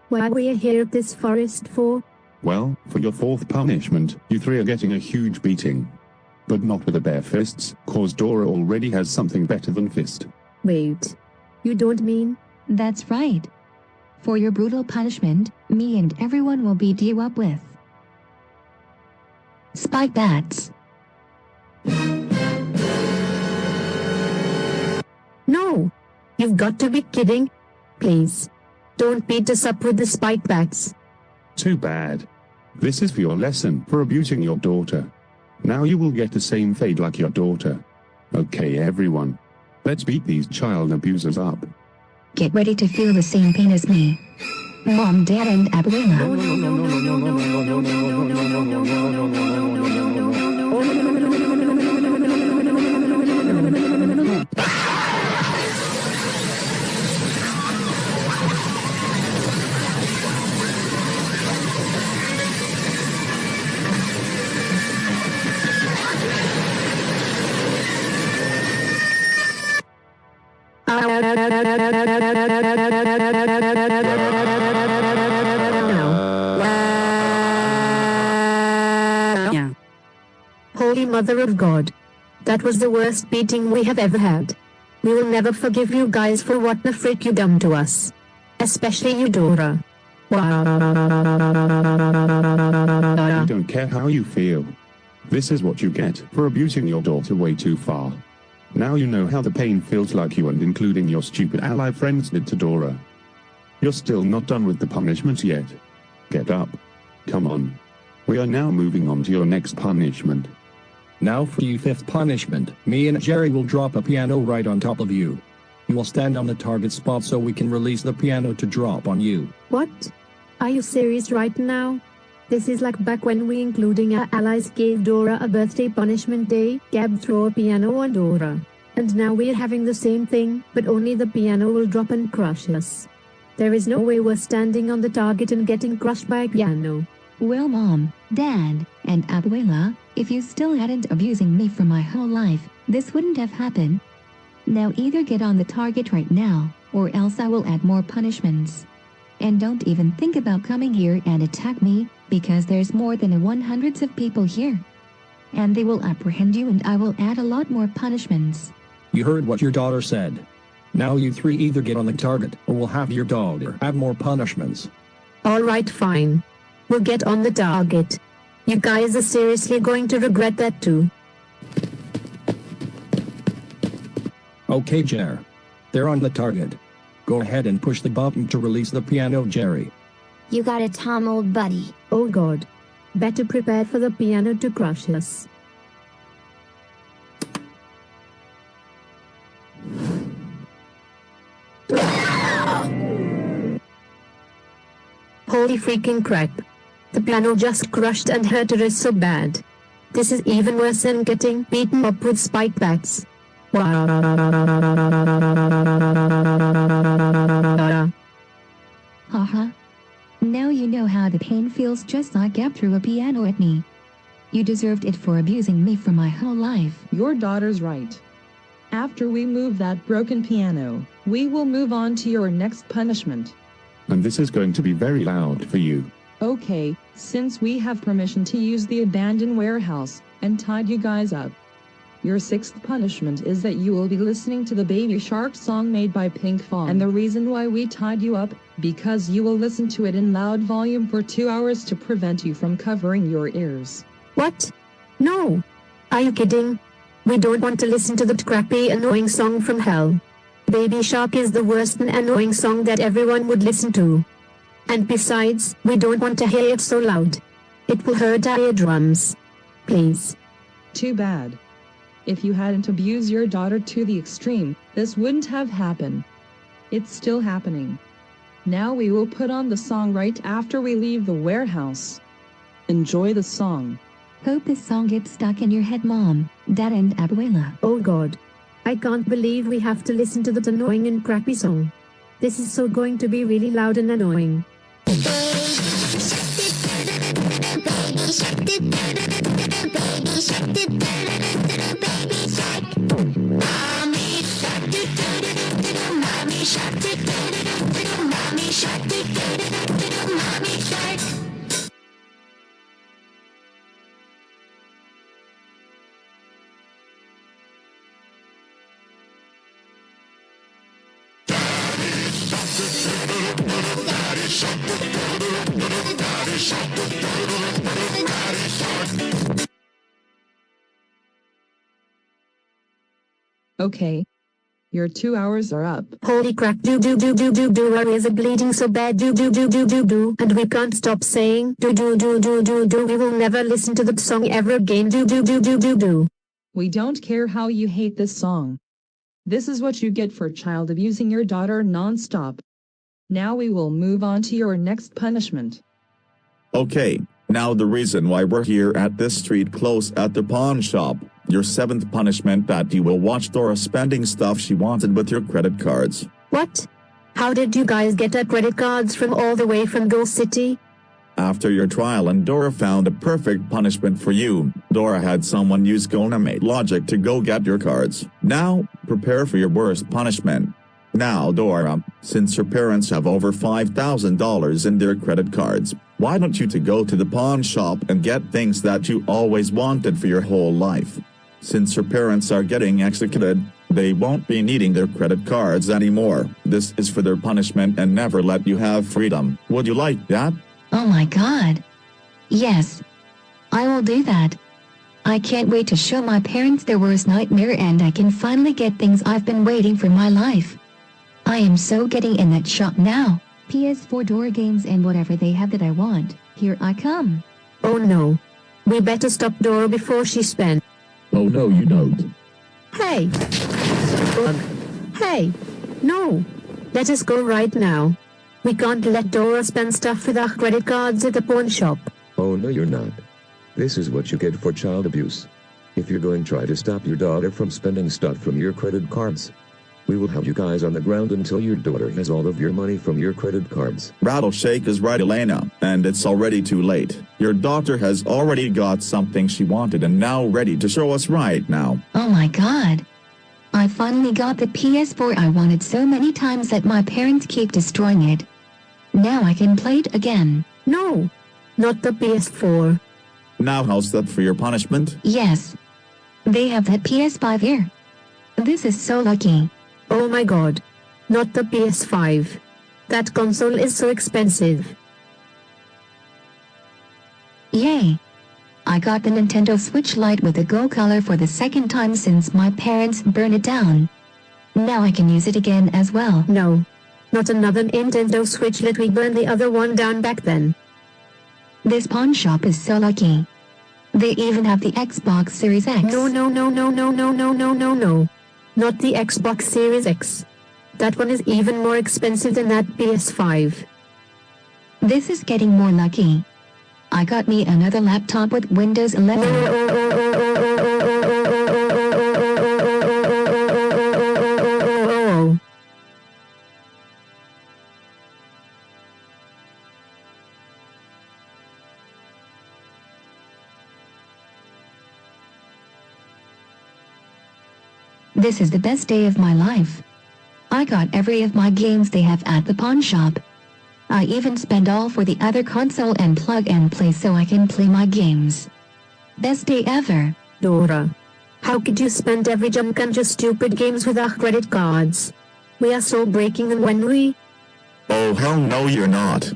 Why are we here at this forest for? Well, for your fourth punishment, you three are getting a huge beating. But not with the bare fists, cause Dora already has something better than fist. Wait. You don't mean? That's right. For your brutal punishment, me and everyone will beat you up with spike bats. No! You've got to be kidding. Please. Don't beat us up with the spike bats. Too bad. This is for your lesson for abusing your daughter. Now you will get the same fate like your daughter. Okay everyone. Let's beat these child abusers up. Get ready to feel the same pain as me. Mom, Dad, and Abuela. Holy Mother of God. That was the worst beating we have ever had. We will never forgive you guys for what the frick you done to us. Especially you, Dora. We don't care how you feel. This is what you get for abusing your daughter way too far. Now you know how the pain feels like you and including your stupid ally friends did to Dora. You're still not done with the punishment yet. Get up. Come on. We are now moving on to your next punishment. Now for your fifth punishment, me and Jerry will drop a piano right on top of you. You will stand on the target spot so we can release the piano to drop on you. What? Are you serious right now? This is like back when we, including our allies, gave Dora a birthday punishment day. Gab throw a piano on Dora. And now we're having the same thing, but only the piano will drop and crush us. There is no way we're standing on the target and getting crushed by a piano. Well, Mom, Dad, and Abuela, if you still hadn't abusing me for my whole life, this wouldn't have happened. Now either get on the target right now, or else I will add more punishments. And don't even think about coming here and attack me, because there's more than 100 of people here. And they will apprehend you and I will add a lot more punishments. You heard what your daughter said. Now you three either get on the target or we'll have your daughter have more punishments. Alright, fine. We'll get on the target. You guys are seriously going to regret that too. Okay, Jer. They're on the target. Go ahead and push the button to release the piano, Jerry. You got it, Tom, old buddy. Oh God. Better prepare for the piano to crush us. Holy freaking crap. The piano just crushed and hurt us so bad. This is even worse than getting beaten up with spike bats. Haha. Now you know how the pain feels, just like Gab threw a piano at me. You deserved it for abusing me for my whole life. Your daughter's right. After we move that broken piano, we will move on to your next punishment. And this is going to be very loud for you. Okay, since we have permission to use the abandoned warehouse and tied you guys up. Your sixth punishment is that you will be listening to the Baby Shark song made by Pink Fong. And the reason why we tied you up, because you will listen to it in loud volume for 2 hours to prevent you from covering your ears. What? No. Are you kidding? We don't want to listen to that crappy, annoying song from hell. Baby Shark is the worst and annoying song that everyone would listen to. And besides, we don't want to hear it so loud. It will hurt our eardrums. Please. Too bad. If you hadn't abused your daughter to the extreme, this wouldn't have happened. It's still happening. Now we will put on the song right after we leave the warehouse. Enjoy the song. Hope this song gets stuck in your head, Mom, Dad, and Abuela. Oh God. I can't believe we have to listen to that annoying and crappy song. This is so going to be really loud and annoying. Okay. Your 2 hours are up. Holy crap, Dora is bleeding so bad, and we can't stop saying we will never listen to that song ever again, We don't care how you hate this song. This is what you get for child abusing your daughter non-stop. Now we will move on to your next punishment. Okay, now the reason why we're here at this street close at the pawn shop. Your 7th punishment that you will watch Dora spending stuff she wanted with your credit cards. What? How did you guys get our credit cards from all the way from Gold City? After your trial and Dora found a perfect punishment for you, Dora had someone use Gonamate logic to go get your cards. Now, prepare for your worst punishment. Now Dora, since your parents have over $5,000 in their credit cards, why don't you go to the pawn shop and get things that you always wanted for your whole life? Since your parents are getting executed, they won't be needing their credit cards anymore. This is for their punishment and never let you have freedom. Would you like that? Oh my god. Yes. I will do that. I can't wait to show my parents their worst nightmare and I can finally get things I've been waiting for my life. I am so getting in that shop now. PS4 Dora games and whatever they have that I want. Here I come. Oh no. We better stop Dora before she spends. Oh no you don't. Hey! Hey! No! Let us go right now. We can't let Dora spend stuff with our credit cards at the pawn shop. Oh no you're not. This is what you get for child abuse. If you're going to try to stop your daughter from spending stuff from your credit cards, we will have you guys on the ground until your daughter has all of your money from your credit cards. Rattleshake is right, Elena, and it's already too late. Your daughter has already got something she wanted and now ready to show us right now. Oh my god. I finally got the PS4 I wanted so many times that my parents keep destroying it. Now I can play it again. No, not the PS4. Now how's that for your punishment? Yes. They have that PS5 here. This is so lucky. Oh my god. Not the PS5. That console is so expensive. Yay. I got the Nintendo Switch Lite with a gold color for the second time since my parents burned it down. Now I can use it again as well. No. Not another Nintendo Switch Lite, we burned the other one down back then. This pawn shop is so lucky. They even have the Xbox Series X. No. Not the Xbox Series X. That one is even more expensive than that PS5. This is getting more lucky. I got me another laptop with Windows 11. This is the best day of my life. I got every of my games they have at the pawn shop. I even spend all for the other console and plug and play so I can play my games. Best day ever. Dora. How could you spend every junk on just stupid games with our credit cards? We are so breaking them when we... Oh hell no you're not.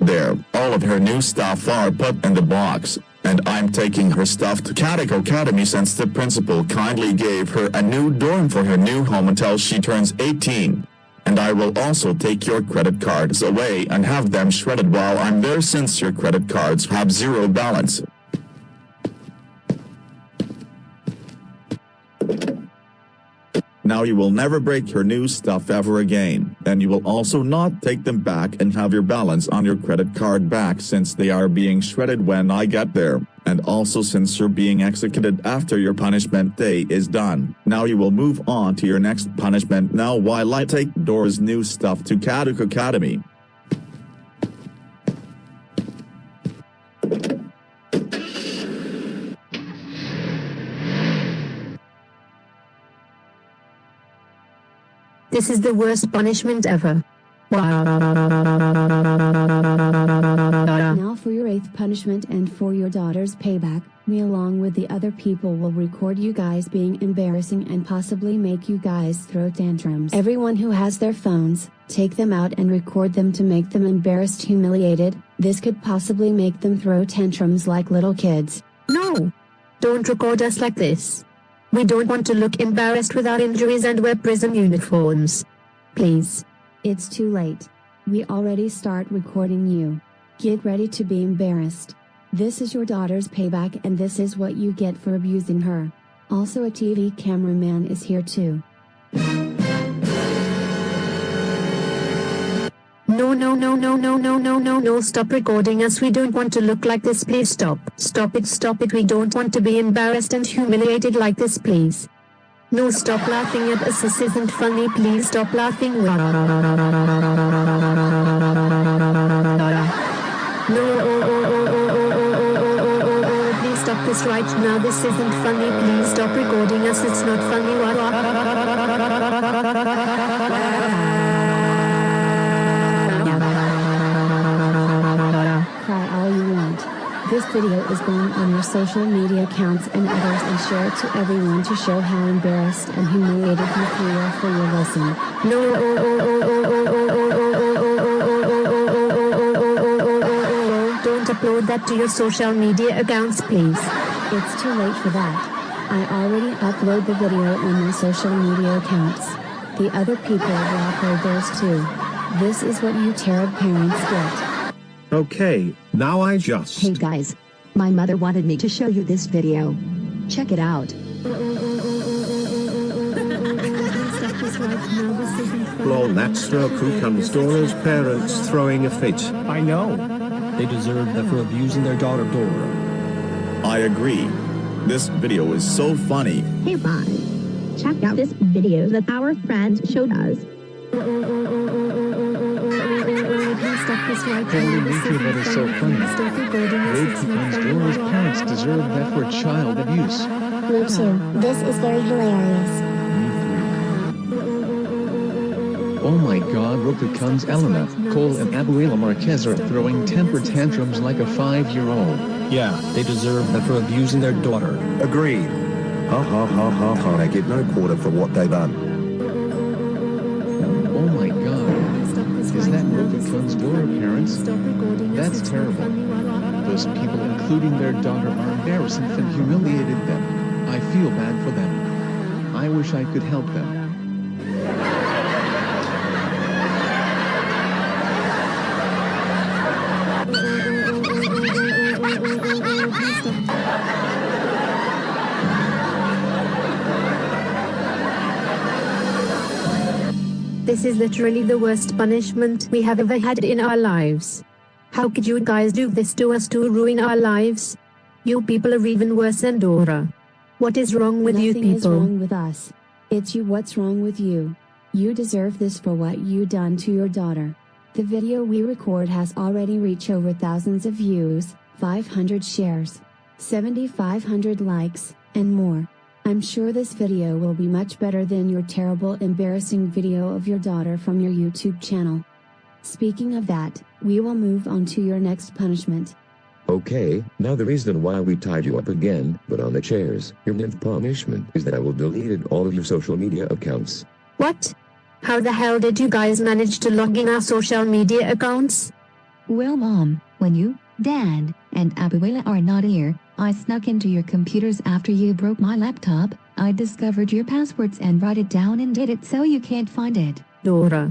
There, all of her new stuff are put in the box, and I'm taking her stuff to Cadico Academy since the principal kindly gave her a new dorm for her new home until she turns 18. And I will also take your credit cards away and have them shredded while I'm there since your credit cards have zero balance. Now you will never break her new stuff ever again, and you will also not take them back and have your balance on your credit card back since they are being shredded when I get there, and also since you're being executed after your punishment day is done. Now you will move on to your next punishment now while I take Dora's new stuff to Cadico Academy. This is the worst punishment ever. Now for your 8th punishment and for your daughter's payback, me along with the other people will record you guys being embarrassing and possibly make you guys throw tantrums. Everyone who has their phones, take them out and record them to make them embarrassed, humiliated, This could possibly make them throw tantrums like little kids. No! Don't record us like this. We don't want to look embarrassed with our injuries and wear prison uniforms. Please. It's too late. We already start recording you. Get ready to be embarrassed. This is your daughter's payback and this is what you get for abusing her. Also, a TV cameraman is here too. No, stop recording us. We don't want to look like this. Please stop. Stop it. We don't want to be embarrassed and humiliated like this, please. No, stop laughing at us. This isn't funny. Please stop laughing. Please stop this right now. This isn't funny. Please stop recording us. It's not funny. Cry all you want. This video is going on your social media accounts and others and share it to everyone to show how embarrassed and humiliated you feel for your lesson. Don't upload that to your social media accounts, please. It's too late for that. I already upload the video on my social media accounts. The other people will upload theirs too. This is what you terrible parents get. Okay, now I just... Hey guys. My mother wanted me to show you this video. Check it out. Lol, that's Roku Kun's Dora's parents throwing a fit. I know. They deserve that for abusing their daughter Dora. I agree. This video is so funny. Hey Ron, check out this video that our friend showed us. Holy nature, that is so funny. Roku Kun's Dora's parents deserve that for child abuse. Me too. This is very hilarious. Oh my god, Roku Kun's Elena, Cole and Abuela Marquez are throwing temper tantrums like a 5-year-old. Yeah, they deserve that for abusing their daughter. Agreed. Ha ha ha ha ha, I get no quarter for what they've done. Oh my god. Is that Roku Kun's Dora parents? That's terrible. Those people, including their daughter, are embarrassed and humiliated them. I feel bad for them. I wish I could help them. This is literally the worst punishment we have ever had in our lives. How could you guys do this to us to ruin our lives? You people are even worse than Dora. What is wrong with you people? Nothing is wrong with us. It's you. What's wrong with you? You deserve this for what you done to your daughter. The video we record has already reached over thousands of views, 500 shares, 7,500 likes, and more. I'm sure this video will be much better than your terrible embarrassing video of your daughter from your YouTube channel. Speaking of that, we will move on to your next punishment. Okay, now the reason why we tied you up again, but on the chairs, your ninth punishment is that I will delete all of your social media accounts. What? How the hell did you guys manage to log in our social media accounts? Well Mom, when you, Dad, and Abuela are not here, I snuck into your computers after you broke my laptop. I discovered your passwords and wrote it down and did it so you can't find it. Dora.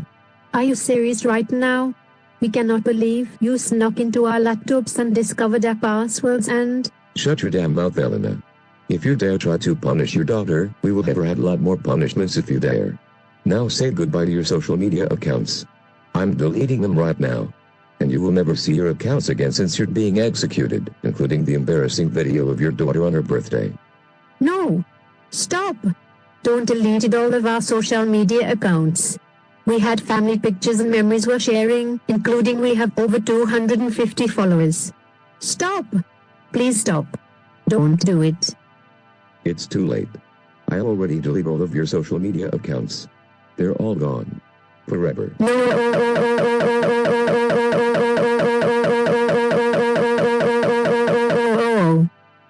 Are you serious right now? We cannot believe you snuck into our laptops and discovered our passwords and... Shut your damn mouth, Elena. If you dare try to punish your daughter, we will have a lot more punishments if you dare. Now say goodbye to your social media accounts. I'm deleting them right now. And you will never see your accounts again since you're being executed, including the embarrassing video of your daughter on her birthday. No! Stop! Don't delete all of our social media accounts. We had family pictures and memories we're sharing, including we have over 250 followers. Stop! Please stop. Don't do it. It's too late. I already deleted all of your social media accounts. They're all gone. Forever.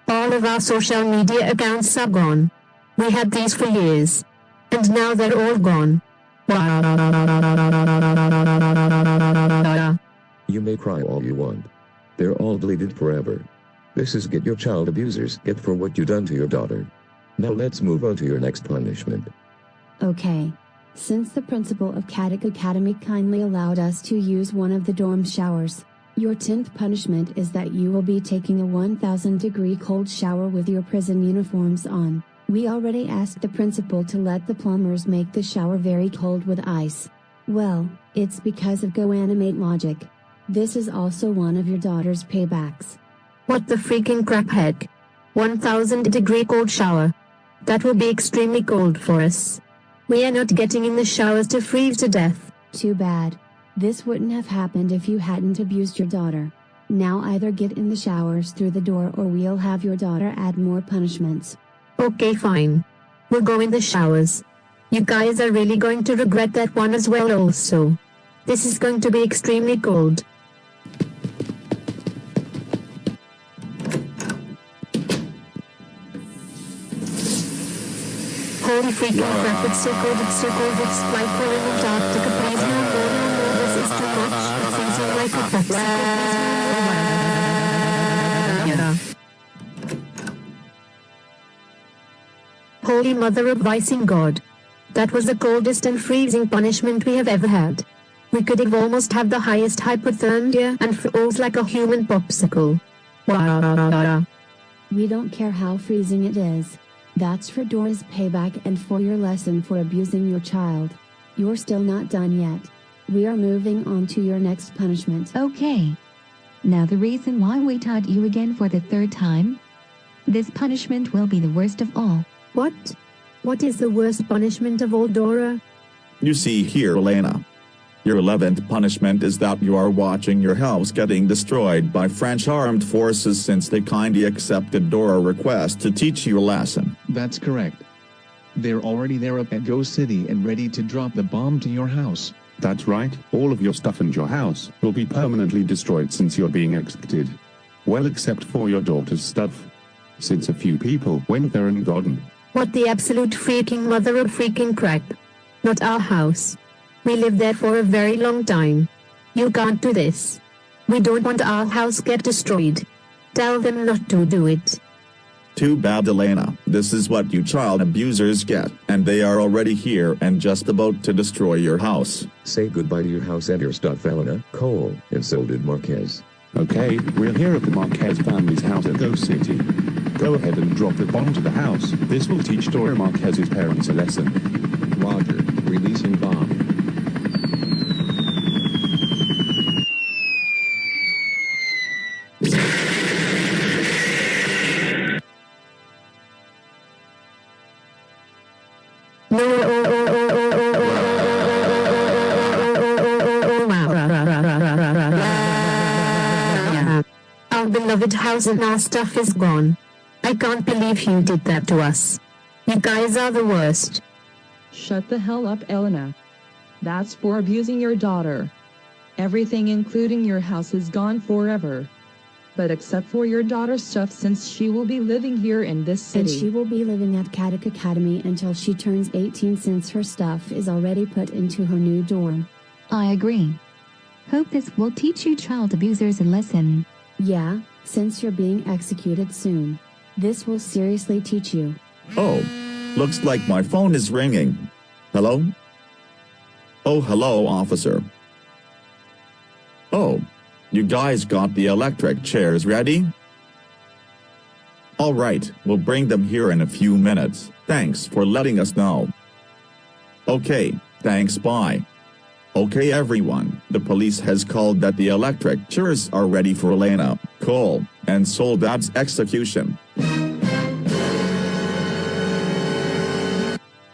All of our social media accounts are gone. We had these for years. And now they're all gone. You may cry all you want. They're all deleted forever. This is Get Your Child Abusers Get for what you done to your daughter. Now let's move on to your next punishment. Okay. Since the principal of Caddick Academy kindly allowed us to use one of the dorm showers, your 10th punishment is that you will be taking a 1000-degree cold shower with your prison uniforms on. We already asked the principal to let the plumbers make the shower very cold with ice. Well, it's because of Go Animate logic. This is also one of your daughter's paybacks. What the freaking crap heck? 1000-degree cold shower. That will be extremely cold for us. We are not getting in the showers to freeze to death. Too bad. This wouldn't have happened if you hadn't abused your daughter. Now either get in the showers through the door or we'll have your daughter add more punishments. Okay, fine. We'll go in the showers. You guys are really going to regret that one as well also. This is going to be extremely cold. Holy freaking crap, it's so cold, it's like we're in Antarctica, please no, this is too much, it's freezing like a popsicle. Holy mother of rising God. That was the coldest and freezing punishment we have ever had. We could have almost had the highest hypothermia and froze like a human popsicle. Wow. We don't care how freezing it is. That's for Dora's payback and for your lesson for abusing your child. You're still not done yet. We are moving on to your next punishment. Okay. Now the reason why we taught you again for the 3rd time? This punishment will be the worst of all. What? What is the worst punishment of all, Dora? You see here, Elena. Your 11th punishment is that you are watching your house getting destroyed by French armed forces since they kindly accepted Dora's request to teach you a lesson. That's correct. They're already there up at Go City and ready to drop the bomb to your house. That's right, all of your stuff and your house will be permanently destroyed since you're being executed. Well, except for your daughter's stuff. Since a few people went there and gotten. What the absolute freaking mother of freaking crap. Not our house. We lived there for a very long time. You can't do this. We don't want our house get destroyed. Tell them not to do it. Too bad, Elena. This is what you child abusers get, and they are already here and just about to destroy your house. Say goodbye to your house and your stuff, Elena, Cole, and so did Marquez. Okay, we're here at the Marquez family's house at Go City. Go ahead and drop the bomb to the house. This will teach Dora Marquez's parents a lesson. Roger, releasing bomb. Our beloved house and our stuff is gone. I can't believe you did that to us. You guys are the worst. Shut the hell up, Elena. That's for abusing your daughter. Everything including your house is gone forever. But except for your daughter's stuff since she will be living here in this city. And she will be living at Caddick Academy until she turns 18 since her stuff is already put into her new dorm. I agree. Hope this will teach you child abusers a lesson. Yeah, since you're being executed soon. This will seriously teach you. Oh, looks like my phone is ringing. Hello? Oh, hello, officer. Oh, you guys got the electric chairs ready? All right, we'll bring them here in a few minutes. Thanks for letting us know. Okay, thanks, bye. Okay, everyone, the police has called that the electric chairs are ready for Elena, Cole, and Soledad's execution.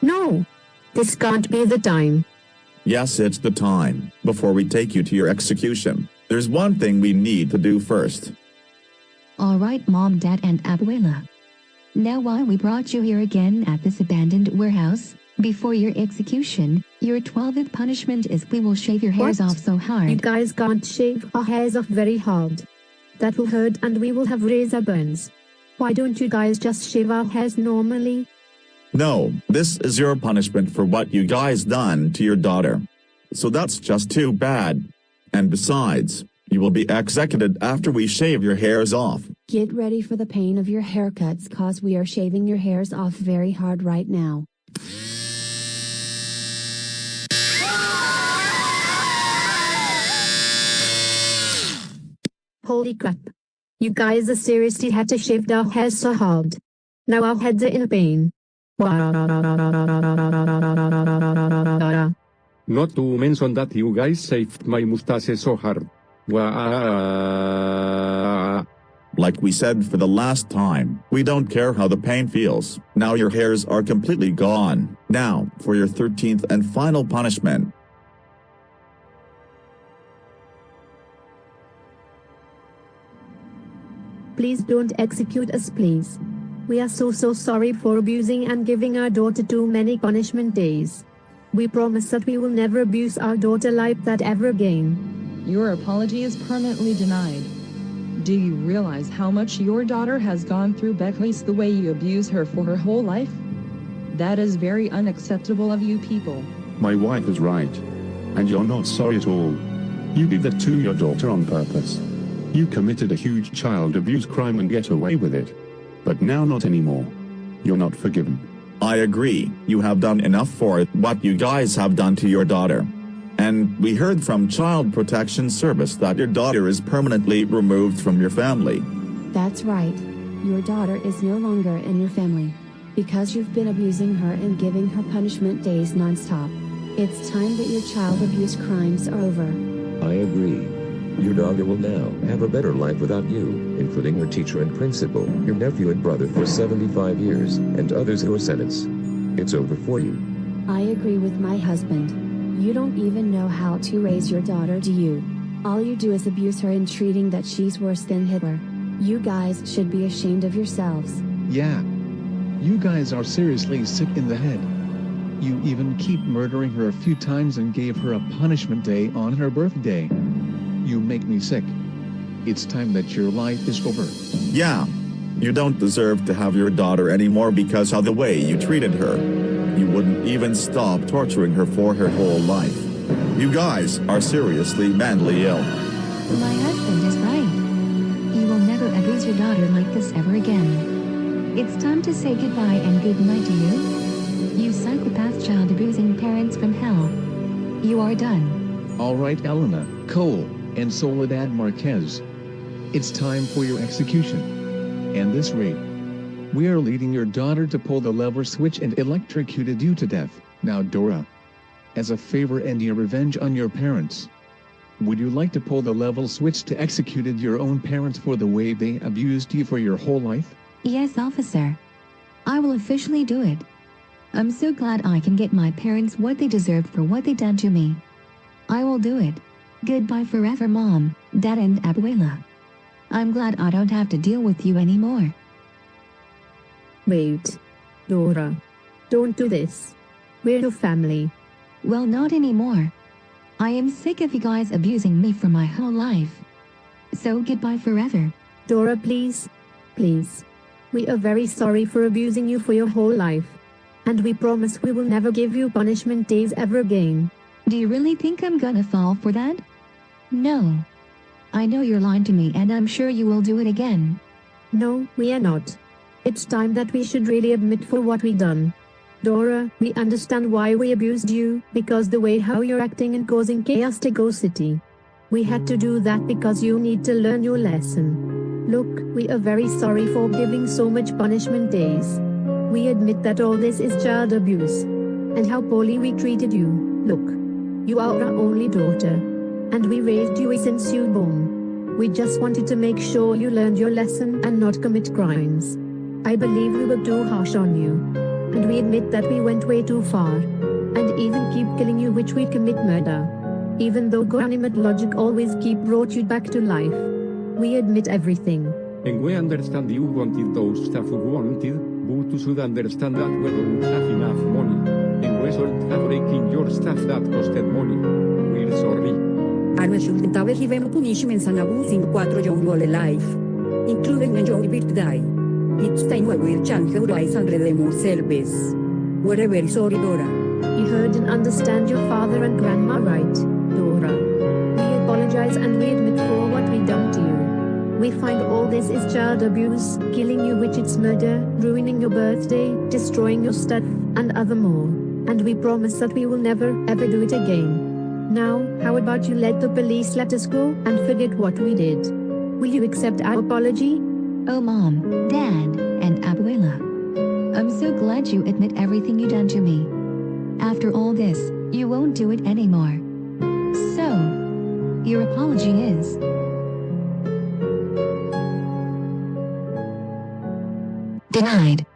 No, this can't be the time. Yes, it's the time. Before we take you to your execution, there's one thing we need to do first. All right, Mom, Dad, and Abuela. Now why we brought you here again at this abandoned warehouse, before your execution, your 12th punishment is we will shave your hairs off so hard. You guys can't shave our hairs off very hard. That will hurt and we will have razor burns. Why don't you guys just shave our hairs normally? No, this is your punishment for what you guys done to your daughter. So that's just too bad. And besides, You will be executed after we shave your hairs off. Get ready for the pain of your haircuts, cause we are shaving your hairs off very hard right now. Holy crap. You guys seriously had to shave our hairs so hard. Now our heads are in pain. Not to mention that you guys shaved my mustache so hard. Like we said for the last time, we don't care how the pain feels. Now your hairs are completely gone. Now, for your 13th and final punishment. Please don't execute us, please. We are so sorry for abusing and giving our daughter too many punishment days. We promise that we will never abuse our daughter like that ever again. Your apology is permanently denied. Do you realize how much your daughter has gone through, Beckley's the way you abuse her for her whole life? That is very unacceptable of you people. My wife is right. And you're not sorry at all. You did that to your daughter on purpose. You committed a huge child abuse crime and get away with it. But now not anymore. You're not forgiven. I agree, you have done enough for what you guys have done to your daughter. And we heard from Child Protection Service that your daughter is permanently removed from your family. That's right. Your daughter is no longer in your family. Because you've been abusing her and giving her punishment days non-stop. It's time that your child abuse crimes are over. I agree. Your daughter will now have a better life without you, including your teacher and principal, your nephew and brother for 75 years, and others who are sentenced. It's over for you. I agree with my husband. You don't even know how to raise your daughter, do you? All you do is abuse her and treating that she's worse than Hitler. You guys should be ashamed of yourselves. Yeah. You guys are seriously sick in the head. You even keep murdering her a few times and gave her a punishment day on her birthday. You make me sick. It's time that your life is over. Yeah. You don't deserve to have your daughter anymore because of the way you treated her. You wouldn't even stop torturing her for her whole life. You guys are seriously mentally ill. My husband is right. You will never abuse your daughter like this ever again. It's time to say goodbye and good night to you. You psychopath child abusing parents from hell. You are done. Alright, Elena, Cole, and Soledad Marquez. It's time for your execution. And this rate. We are leading your daughter to pull the lever switch and electrocuted you to death. Now Dora. As a favor and your revenge on your parents. Would you like to pull the level switch to executed your own parents for the way they abused you for your whole life? Yes, officer. I will officially do it. I'm so glad I can get my parents what they deserve for what they done to me. I will do it. Goodbye forever, Mom, Dad and Abuela. I'm glad I don't have to deal with you anymore. Wait. Dora. Don't do this. We're your family. Well, not anymore. I am sick of you guys abusing me for my whole life. So goodbye forever. Dora, please. Please. We are very sorry for abusing you for your whole life. And we promise we will never give you punishment days ever again. Do you really think I'm gonna fall for that? No. I know you're lying to me and I'm sure you will do it again. No, we are not. It's time that we should really admit for what we done. Dora, we understand why we abused you, because the way how you're acting and causing chaos to Go City. We had to do that because you need to learn your lesson. Look, we are very sorry for giving so much punishment days. We admit that all this is child abuse. And how poorly we treated you. Look. You are our only daughter. And we raised you since you born. We just wanted to make sure you learned your lesson and not commit crimes. I believe we were too harsh on you. And we admit that we went way too far. And even keep killing you, which we commit murder. Even though animate logic always brought you back to life. We admit everything. And we understand you wanted those stuff you wanted, but you should understand that we don't have enough money. And we should have breaking your stuff that costed money. We're sorry. And we should have given punishments and abusing 4 young life. Including a your birthday. It's time we will change our lives and redeem ourselves. We're very sorry, Dora. You heard and understand your father and grandma right, Dora. We apologize apologize and we admit for what we done to you. We find all this is child abuse, killing you, which it's murder, ruining your birthday, destroying your stuff, and other more. And we promise that we will never ever do it again. Now, how about you let the police let us go and forget what we did? Will you accept our apology? Oh Mom, Dad, and Abuela. I'm so glad you admit everything you done to me. After all this, you won't do it anymore. So, your apology is... denied.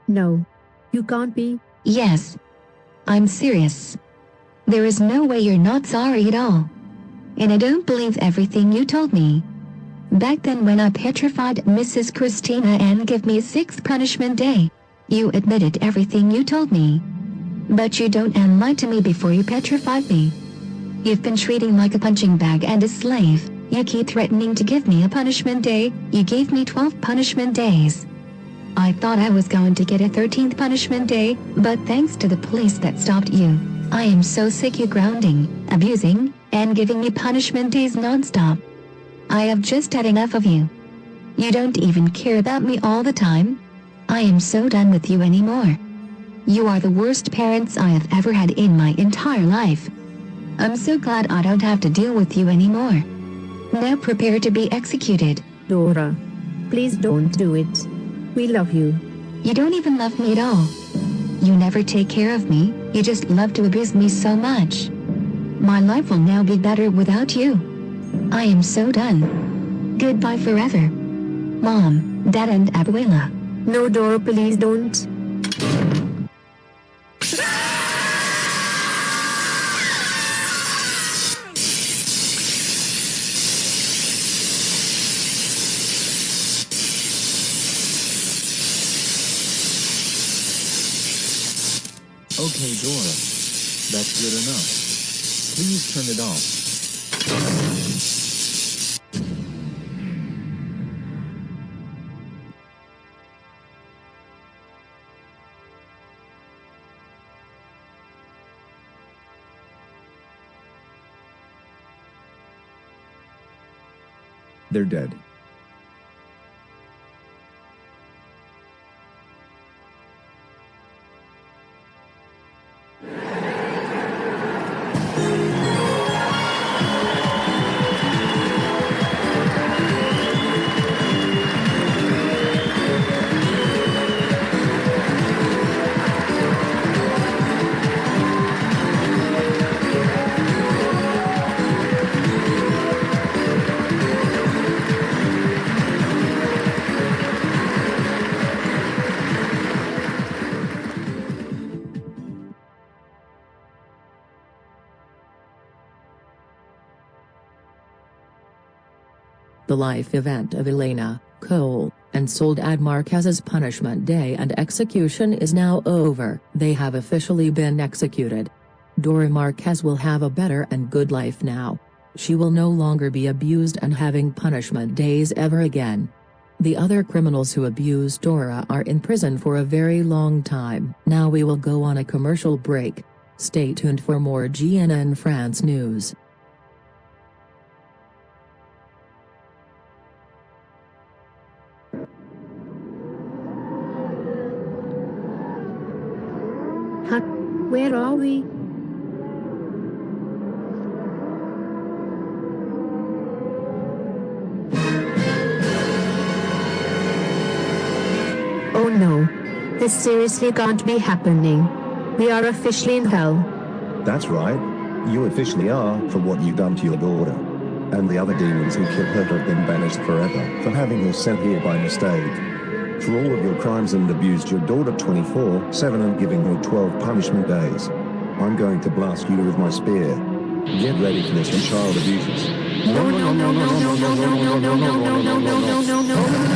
No. You can't be. Yes. I'm serious. There is no way you're not sorry at all. And I don't believe everything you told me. Back then when I petrified Mrs. Christina and gave me a 6th punishment day, you admitted everything you told me. But you don't and lied to me before you petrified me. You've been treating like a punching bag and a slave. You keep threatening to give me a punishment day. You gave me 12 punishment days. I thought I was going to get a 13th punishment day, but thanks to the police that stopped you, I am so sick you grounding, abusing, and giving me punishment days non-stop. I have just had enough of you. You don't even care about me all the time. I am so done with you anymore. You are the worst parents I have ever had in my entire life. I'm so glad I don't have to deal with you anymore. Now prepare to be executed. Dora. Please don't do it. We love you. You don't even love me at all. You never take care of me, you just love to abuse me so much. My life will now be better without you. I am so done. Goodbye forever. Mom, Dad and Abuela. No Dora, please don't. Okay, Dora. That's good enough. Please turn it off. They're dead. The life event of Elena, Cole, and Soledad Marquez's punishment day and execution is now over. They have officially been executed. Dora Marquez will have a better and good life now. She will no longer be abused and having punishment days ever again. The other criminals who abused Dora are in prison for a very long time. Now we will go on a commercial break. Stay tuned for more Gina and France news. Where are we? Oh no. This seriously can't be happening. We are officially in hell. That's right. You officially are, for what you've done to your daughter. And the other demons who killed her have been banished forever for having her sent here by mistake. For all of your crimes and abused your daughter 24/7 and giving her 12 punishment days. I'm going to blast you with my spear. Get ready for this from child abusers. No, no, no, no, no, no, no, no, no, no, no, no, no, no, no, no.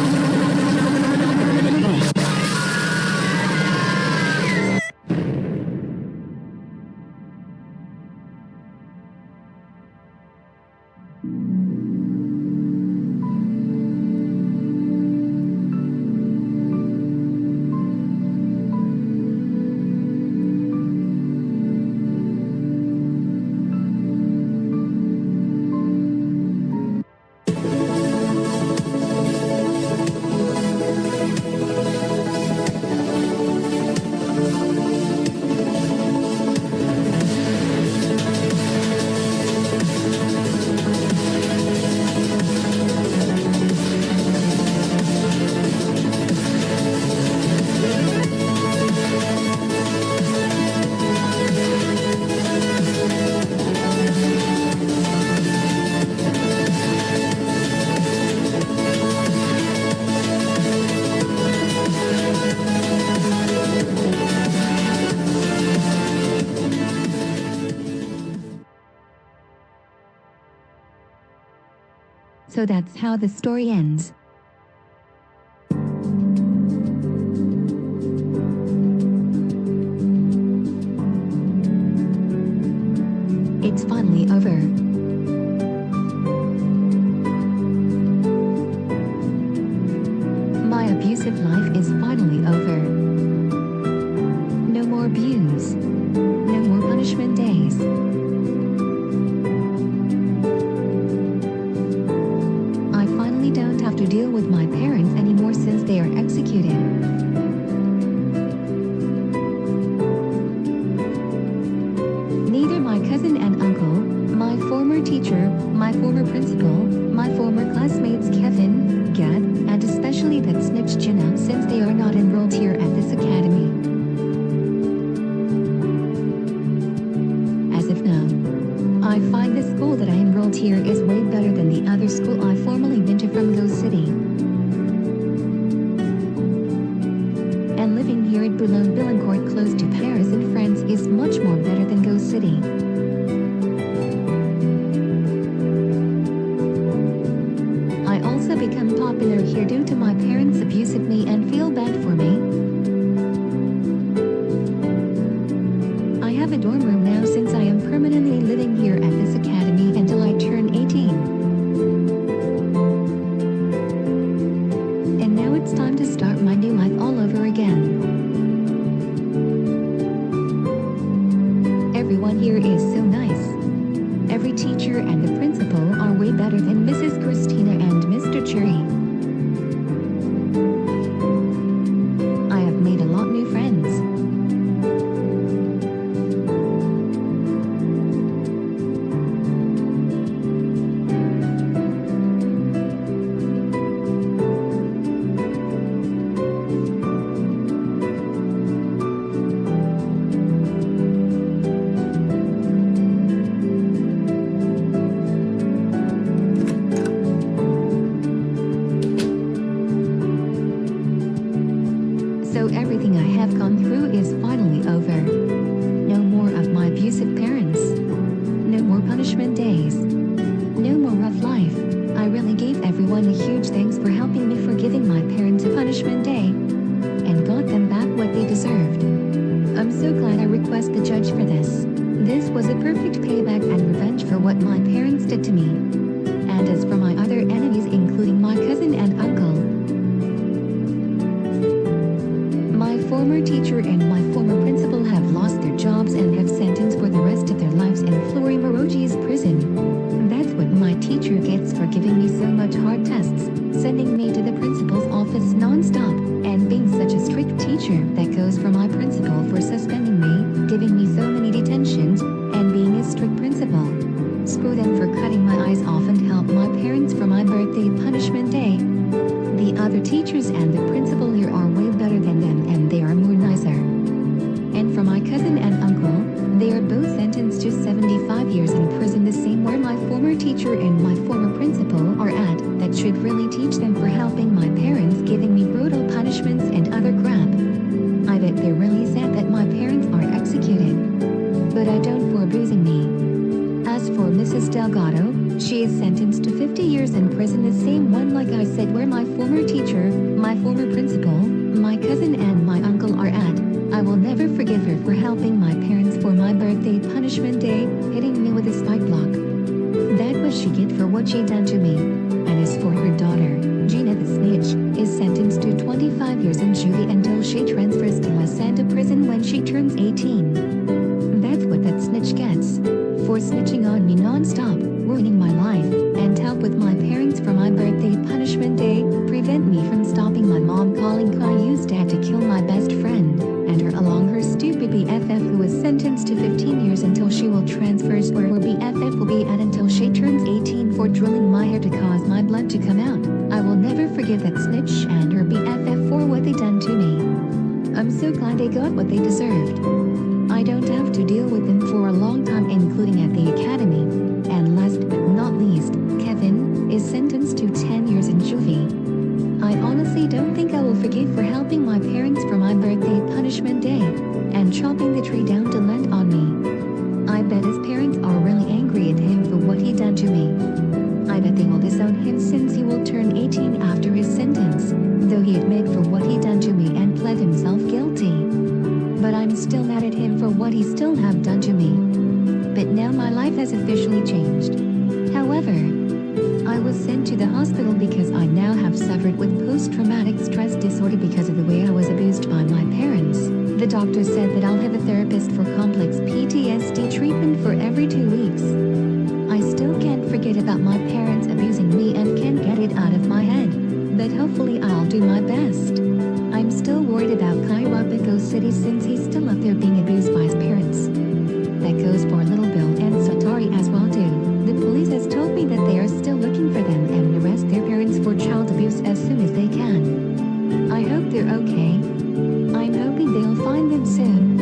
So that's how the story ends. It's finally over. My abusive life is finally over. No more abuse. No more punishment days. I finally don't have to deal with my parents anymore since they are executed. Neither my cousin and uncle, my former teacher, my former principal, my former classmates Kevin, Gad, and especially that snitch Gina, since they are not enrolled here at this academy. As of now, I find the school that I enrolled here is way better than the other school I formerly went to from Go City. And living here at Boulogne-Billancourt close to Paris and France is much more better than Go City. I also become popular here due to my parents abusing me and feel bad for me. I have a dorm room now since I am permanently living here at this academy until I turn 18. And now it's time to start my new life all over again. Everyone here is so nice. Every teacher and the principal are way better than Mrs. Christina and Mr. Cherry. I have made a lot new friends. So everything I have gone through is finally over. No more of my abusive parents. No more punishment days. No more rough life. I really gave everyone a huge thanks for helping me for giving my parents a punishment day. And got them back what they deserved. I'm so glad I request the judge for this. This was a perfect payback and revenge for what my parents did to me. And as for my other enemies including my cousin and uncle, my former teacher and my former principal have lost their jobs and have sentenced for the rest of their lives in Flori Morogi's prison. That's what my teacher gets for giving me so much hard tests, sending me to the principal's office non-stop, and being such a strict teacher that goes for my principal for suspending me, giving me so many detentions, and being a strict principal. Screw them for cutting my eyes off and help my parents for my birthday punishment day. The other teachers and the principal here are way better than them and they are more nicer. And for my cousin and uncle, they are both sentenced to 75 years in prison, the same where my former teacher and my former principal are at. That should really teach them for helping my parents, giving me brutal punishments and other crap. I bet they're really sad that my parents are executed. But I don't for abusing me. As for Mrs. Delgado, she is sentenced to 50 years in prison, the same one like I said where my former teacher, my former principal, my cousin and my uncle are at. I will never forgive her for helping my parents for my birthday punishment day, hitting me with a spike block. That was she get for what she done to me. And as for her daughter, Gina the snitch, is sentenced to 25 years in juvie until she transfers to La Santa prison when she turns 18. That's what that snitch gets. For snitching on me non-stop, ruining my life, and help with my parents for my birthday punishment day, prevent me from stopping my mom calling Caillou's dad to kill my best friend, and her along her stupid BFF who is sentenced to 15 years until she will transfers where her BFF will be at until she turns 18 for drilling my hair to cause my blood to come out. I will never forgive that snitch and her BFF for what they done to me. I'm so glad they got what they deserved. I don't have to deal with them for a long time, including at the academy. And last but not least, Kevin is sentenced to 10 years in juvie. I honestly don't think I will forgive for helping my parents for my birthday punishment day, and chopping the tree down to land on me. I bet his parents are really angry at him for what he done to me. I bet they will disown him since still have done to me. But now my life has officially changed. However, I was sent to the hospital because I now have suffered with post-traumatic stress disorder because of the way I was abused by my parents. The doctor said that I'll have a therapist for complex PTSD treatment for every 2 weeks. I still can't forget about my parents abusing me and can't get it out of my head. But hopefully I'll do my best. I'm still worried about Kaiwapico City since he's still up there being abused by his parents. That goes for Little Bill and Satari as well too. The police has told me that they are still looking for them and will arrest their parents for child abuse as soon as they can. I hope they're okay. I'm hoping they'll find them soon.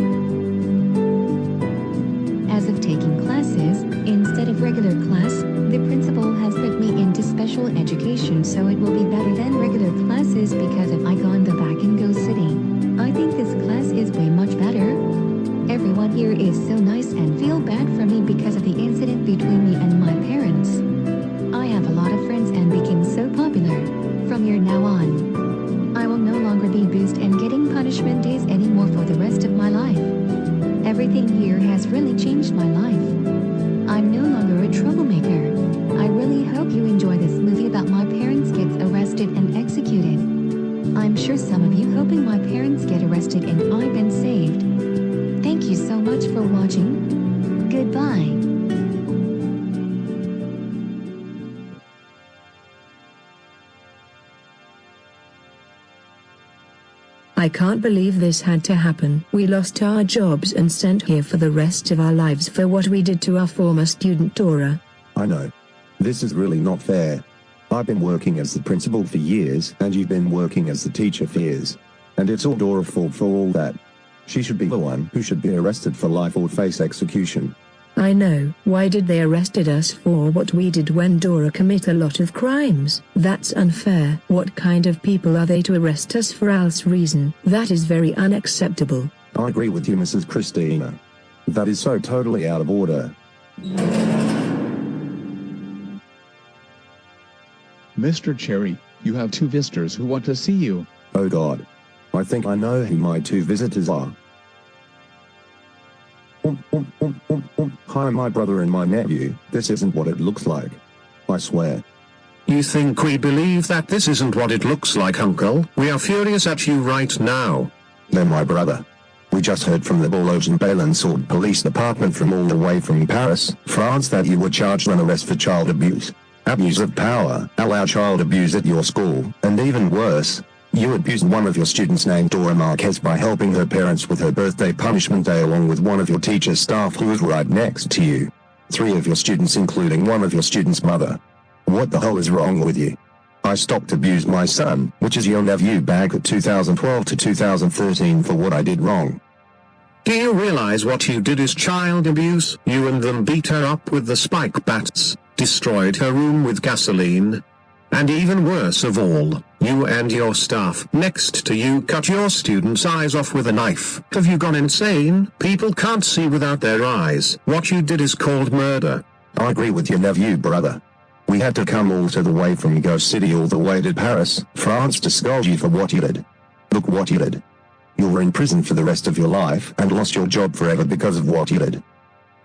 As of taking classes, instead of regular class, the principal has put me into special education so it will be better than regular classes because if I gone the back and go city. I think this class is way much better. Everyone here is so nice and feel bad for me because of the incident between me and my parents. I have a lot of friends and became so popular. From here now on, I will no longer be abused and getting punishment days anymore for the rest of my life. Everything here has really changed my life. I'm no longer a troublemaker. I really hope you enjoy this movie about my parents gets arrested and executed. I'm sure some of you hoping my parents get arrested and I've been saved. Thank you so much for watching. Goodbye. I can't believe this had to happen. We lost our jobs and sent here for the rest of our lives for what we did to our former student Dora. I know. This is really not fair. I've been working as the principal for years and you've been working as the teacher for years. And it's all Dora's fault for all that. She should be the one who should be arrested for life or face execution. I know. Why did they arrested us for what we did when Dora commit a lot of crimes? That's unfair. What kind of people are they to arrest us for else reason? That is very unacceptable. I agree with you, Mrs. Christina. That is so totally out of order. Mr. Cherry, you have 2 visitors who want to see you. Oh God. I think I know who my 2 visitors are. Hi, my brother and my nephew. This isn't what it looks like. I swear. You think we believe that this isn't what it looks like, Uncle? We are furious at you right now. They're my brother. We just heard from the Bordeaux and Balançon Police Department from all the way from Paris, France that you were charged on arrest for child abuse. Abuse of power, allow child abuse at your school, and even worse, you abused one of your students named Dora Marquez by helping her parents with her birthday punishment day along with one of your teacher's staff who was right next to you. 3 of your students including one of your students' mother. What the hell is wrong with you? I stopped abuse my son, which is your nephew back at 2012 to 2013 for what I did wrong. Do you realize what you did is child abuse? You and them beat her up with the spike bats, destroyed her room with gasoline. And even worse of all, you and your staff next to you cut your students' eyes off with a knife. Have you gone insane? People can't see without their eyes. What you did is called murder. I agree with your nephew, brother. We had to come all the way from Go City all the way to Paris, France to scold you for what you did. Look what you did. You were in prison for the rest of your life and lost your job forever because of what you did.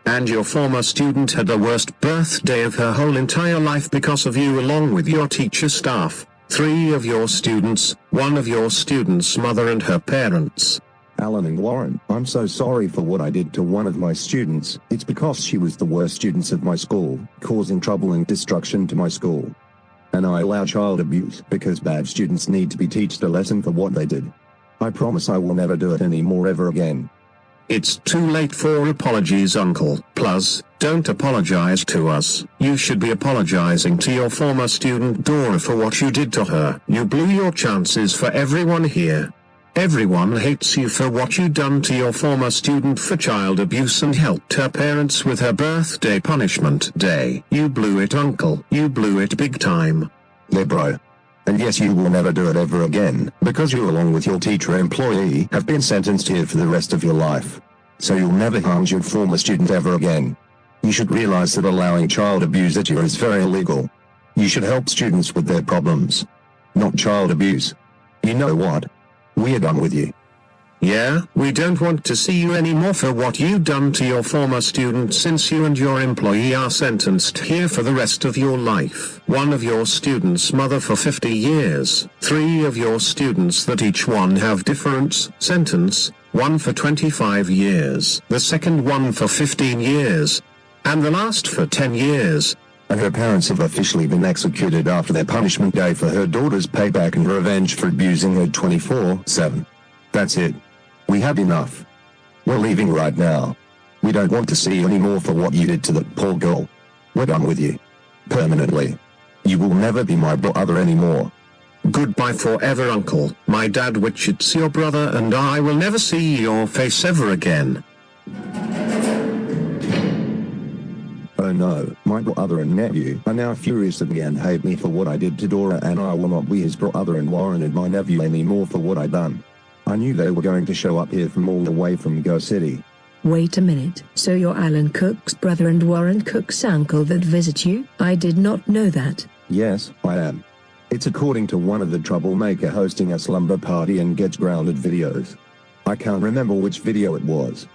And your former student had the worst birthday of her whole entire life because of you along with your teacher staff, 3 of your students, 1 of your students' mother and her parents. Alan and Warren, I'm so sorry for what I did to one of my students. It's because she was the worst student at my school, causing trouble and destruction to my school. And I allow child abuse because bad students need to be taught a lesson for what they did. I promise I will never do it anymore ever again. It's too late for apologies, Uncle. Plus, don't apologize to us. You should be apologizing to your former student Dora for what you did to her. You blew your chances for everyone here. Everyone hates you for what you done to your former student for child abuse and helped her parents with her birthday punishment day. You blew it, Uncle. You blew it big time. Yeah, bro. And yes, you will never do it ever again, because you along with your teacher employee have been sentenced here for the rest of your life. So you'll never harm your former student ever again. You should realize that allowing child abuse at you is very illegal. You should help students with their problems, not child abuse. You know what? We are done with you. Yeah, we don't want to see you anymore for what you've done to your former student, since you and your employee are sentenced here for the rest of your life. One of your students' mother for 50 years. 3 of your students that each one have different sentence, one for 25 years, the second one for 15 years, and the last for 10 years. And her parents have officially been executed after their punishment day for her daughter's payback and revenge for abusing her 24/7. That's it. We had enough. We're leaving right now. We don't want to see you anymore for what you did to the poor girl. We're done with you. Permanently. You will never be my brother anymore. Goodbye forever, Uncle. My dad, which it's your brother, and I will never see your face ever again. Oh no, my brother and nephew are now furious at me and hate me for what I did to Dora, and I will not be his brother and Warren and my nephew anymore for what I done. I knew they were going to show up here from all the way from Go City. Wait a minute, so you're Alan Cook's brother and Warren Cook's uncle that visit you? I did not know that. Yes, I am. It's according to one of the troublemaker hosting a slumber party and gets grounded videos. I can't remember which video it was.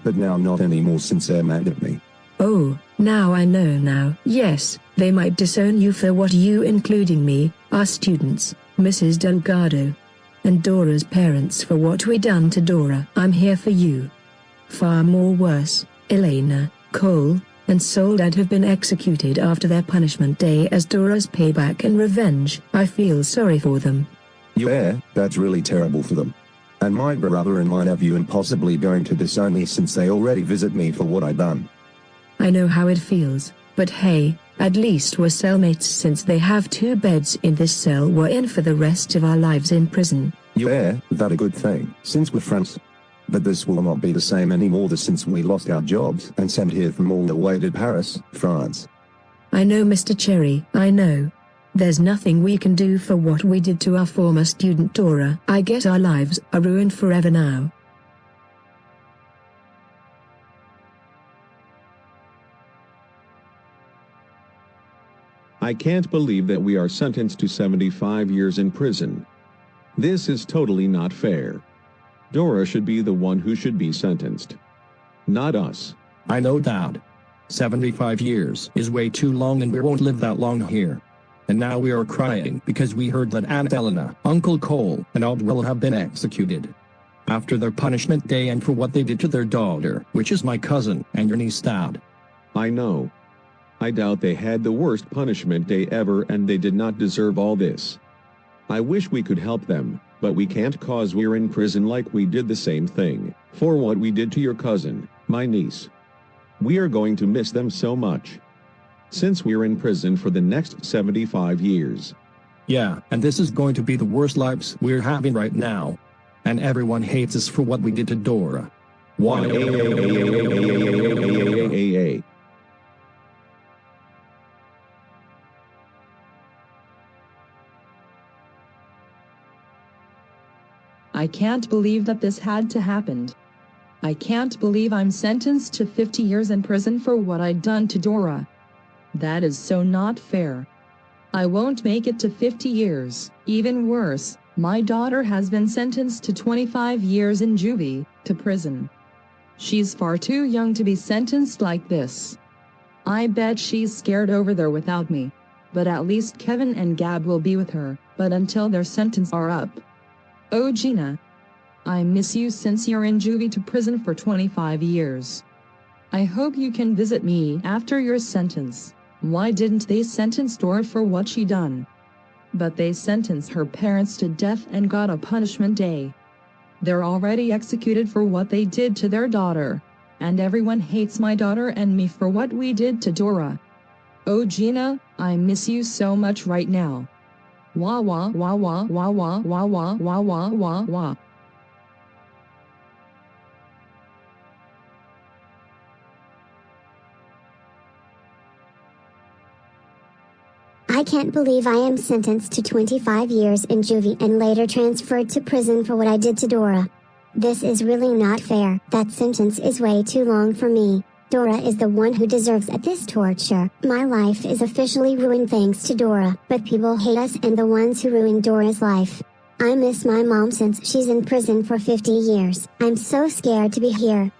But now not anymore since they're mad at me. Oh, now I know now. Yes, they might disown you for what you, including me, our students, Mrs. Delgado, and Dora's parents for what we done to Dora. I'm here for you. Far more worse, Elena, Cole, and Soledad have been executed after their punishment day as Dora's payback and revenge. I feel sorry for them. Yeah, that's really terrible for them. And my brother and my nephew and possibly going to disown me since they already visit me for what I done. I know how it feels, but hey, at least we're cellmates since they have 2 beds in this cell we're in for the rest of our lives in prison. Yeah, that a good thing, since we're friends. But this will not be the same anymore since we lost our jobs and sent here from all the way to Paris, France. I know, Mr. Cherry, I know. There's nothing we can do for what we did to our former student Dora. I guess our lives are ruined forever now. I can't believe that we are sentenced to 75 years in prison. This is totally not fair. Dora should be the one who should be sentenced. Not us. I know, Dad. 75 years is way too long and we won't live that long here. And now we are crying because we heard that Aunt Elena, Uncle Cole, and Aldwell have been executed after their punishment day and for what they did to their daughter, which is my cousin and your niece, Dad. I know. I doubt they had the worst punishment day ever and they did not deserve all this. I wish we could help them, but we can't cause we're in prison like we did the same thing, for what we did to your cousin, my niece. We are going to miss them so much. Since we're in prison for the next 75 years. Yeah, and this is going to be the worst lives we're having right now. And everyone hates us for what we did to Dora. Why? I can't believe that this had to happen. I can't believe I'm sentenced to 50 years in prison for what I'd done to Dora. That is so not fair. I won't make it to 50 years. Even worse, my daughter has been sentenced to 25 years in juvie, to prison. She's far too young to be sentenced like this. I bet she's scared over there without me. But at least Kevin and Gab will be with her, but until their sentence are up. Oh Gina. I miss you since you're in juvie to prison for 25 years. I hope you can visit me after your sentence. Why didn't they sentence Dora for what she done? But they sentenced her parents to death and got a punishment day. They're already executed for what they did to their daughter. And everyone hates my daughter and me for what we did to Dora. Oh Gina, I miss you so much right now. Wah wah wah wah wah wah wah wah wah wah wah wah. I can't believe I am sentenced to 25 years in juvie and later transferred to prison for what I did to Dora. This is really not fair. That sentence is way too long for me. Dora is the one who deserves this torture. My life is officially ruined thanks to Dora, but people hate us and the ones who ruined Dora's life. I miss my mom since she's in prison for 50 years. I'm so scared to be here.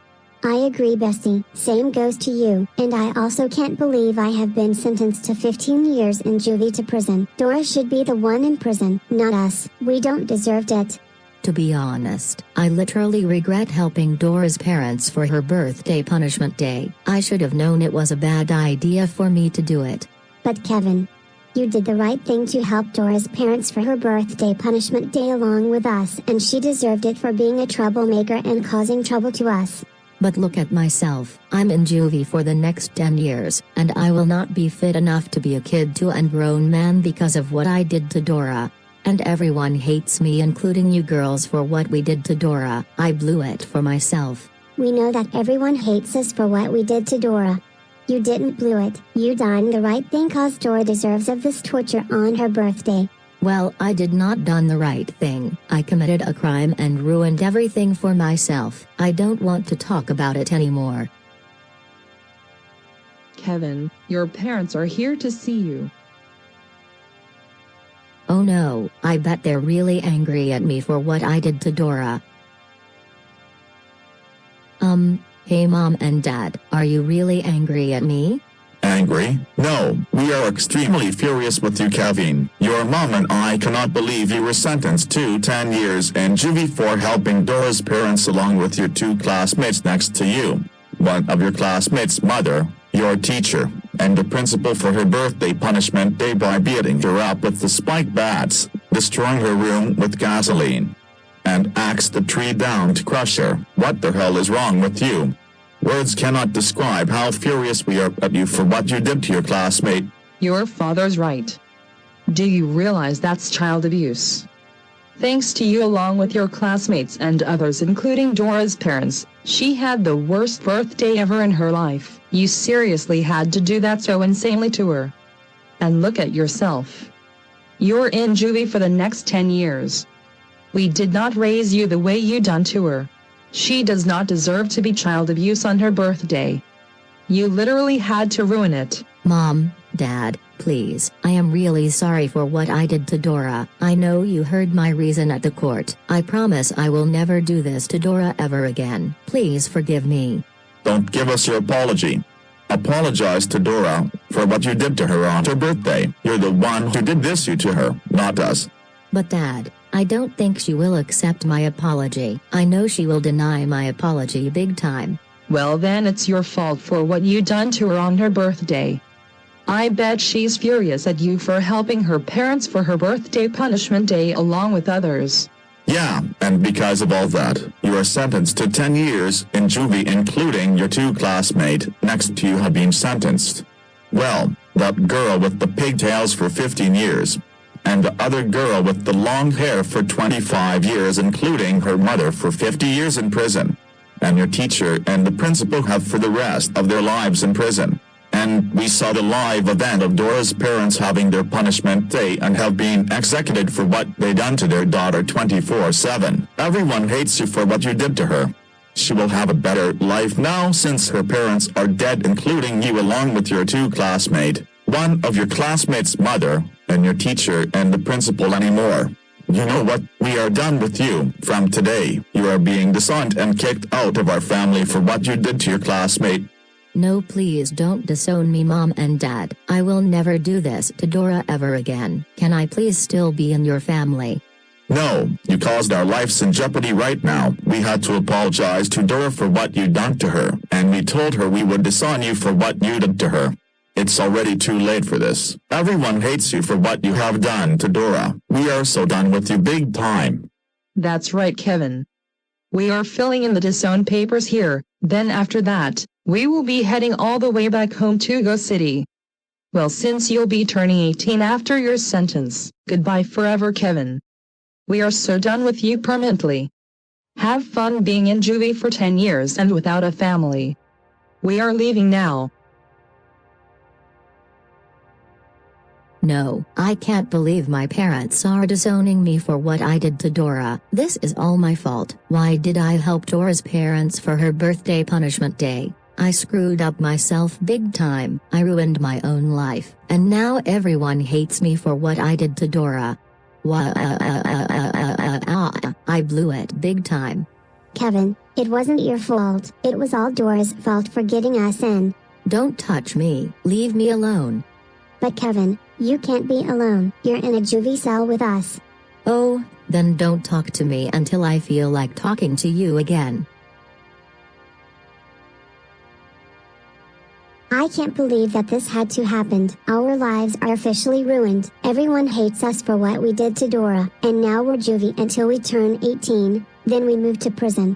I agree, bestie. Same goes to you. And I also can't believe I have been sentenced to 15 years in juvie to prison. Dora should be the one in prison, not us. We don't deserve it. To be honest, I literally regret helping Dora's parents for her birthday punishment day. I should have known it was a bad idea for me to do it. But Kevin, you did the right thing to help Dora's parents for her birthday punishment day along with us, and she deserved it for being a troublemaker and causing trouble to us. But look at myself, I'm in juvie for the next 10 years, and I will not be fit enough to be a kid to a grown man because of what I did to Dora. And everyone hates me, including you girls, for what we did to Dora. I blew it for myself. We know that everyone hates us for what we did to Dora. You didn't blew it. You done the right thing cause Dora deserves of this torture on her birthday. Well, I did not done the right thing. I committed a crime and ruined everything for myself. I don't want to talk about it anymore. Kevin, your parents are here to see you. Oh no, I bet they're really angry at me for what I did to Dora. Hey Mom and Dad, are you really angry at me? Angry? No, we are extremely furious with you, Kevin. Your mom and I cannot believe you were sentenced to 10 years in juvie for helping Dora's parents along with your two classmates next to you. One of your classmates' mother, your teacher, and the principal for her birthday punishment day by beating her up with the spike bats, destroying her room with gasoline, and axed the tree down to crush her. What the hell is wrong with you? Words cannot describe how furious we are at you for what you did to your classmate. Your father's right. Do you realize that's child abuse? Thanks to you along with your classmates and others including Dora's parents, she had the worst birthday ever in her life. You seriously had to do that so insanely to her. And look at yourself. You're in juvie for the next 10 years. We did not raise you the way you done to her. She does not deserve to be child abuse on her birthday. You literally had to ruin it. Mom, Dad, please, I am really sorry for what I did to Dora. I know you heard my reason at the court. I promise I will never do this to Dora ever again. Please forgive me. Don't give us your apology. Apologize to Dora for what you did to her on her birthday. You're the one who did this to her, not us. But Dad, I don't think she will accept my apology. I know she will deny my apology big time. Well then it's your fault for what you done to her on her birthday. I bet she's furious at you for helping her parents for her birthday punishment day along with others. Yeah, and because of all that, you are sentenced to 10 years in juvie, including your two classmates next to you have been sentenced. Well, that girl with the pigtails for 15 years. And the other girl with the long hair for 25 years, including her mother for 50 years in prison. And your teacher and the principal have for the rest of their lives in prison. And we saw the live event of Dora's parents having their punishment day and have been executed for what they done to their daughter 24/7. Everyone hates you for what you did to her. She will have a better life now since her parents are dead, including you along with your two classmates. One of your classmates' mother, and your teacher and the principal anymore. You know what? We are done with you. From today, you are being disowned and kicked out of our family for what you did to your classmate. No, please don't disown me, Mom and Dad. I will never do this to Dora ever again. Can I please still be in your family? No, you caused our lives in jeopardy right now. We had to apologize to Dora for what you done to her, and we told her we would disown you for what you did to her. It's already too late for this. Everyone hates you for what you have done to Dora. We are so done with you big time. That's right, Kevin. We are filling in the disowned papers here, then after that, we will be heading all the way back home to Go City. Well, since you'll be turning 18 after your sentence, goodbye forever, Kevin. We are so done with you permanently. Have fun being in juvie for 10 years and without a family. We are leaving now. No, I can't believe my parents are disowning me for what I did to Dora. This is all my fault. Why did I help Dora's parents for her birthday punishment day? I screwed up myself big time. I ruined my own life, and now everyone hates me for what I did to Dora. I blew it big time. Kevin, it wasn't your fault. It was all Dora's fault for getting us in. Don't touch me. Leave me alone. But Kevin, you can't be alone. You're in a juvie cell with us. Oh, then don't talk to me until I feel like talking to you again. I can't believe that this had to happen. Our lives are officially ruined. Everyone hates us for what we did to Dora, and now we're juvie until we turn 18, then we move to prison.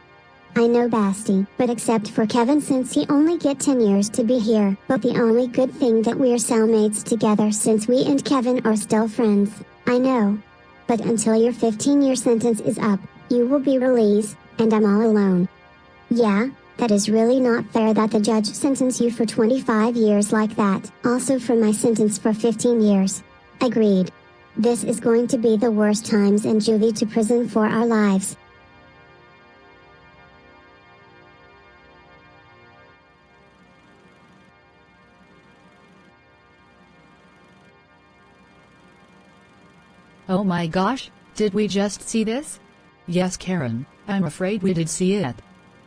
I know Basti, but except for Kevin since he only get 10 years to be here. But the only good thing that we're cellmates together since we and Kevin are still friends. I know. But until your 15-year sentence is up, you will be released, and I'm all alone. Yeah, that is really not fair that the judge sentenced you for 25 years like that. Also for my sentence for 15 years. Agreed. This is going to be the worst times in juvie to prison for our lives. Oh my gosh, did we just see this? Yes, Karen, I'm afraid we did see it.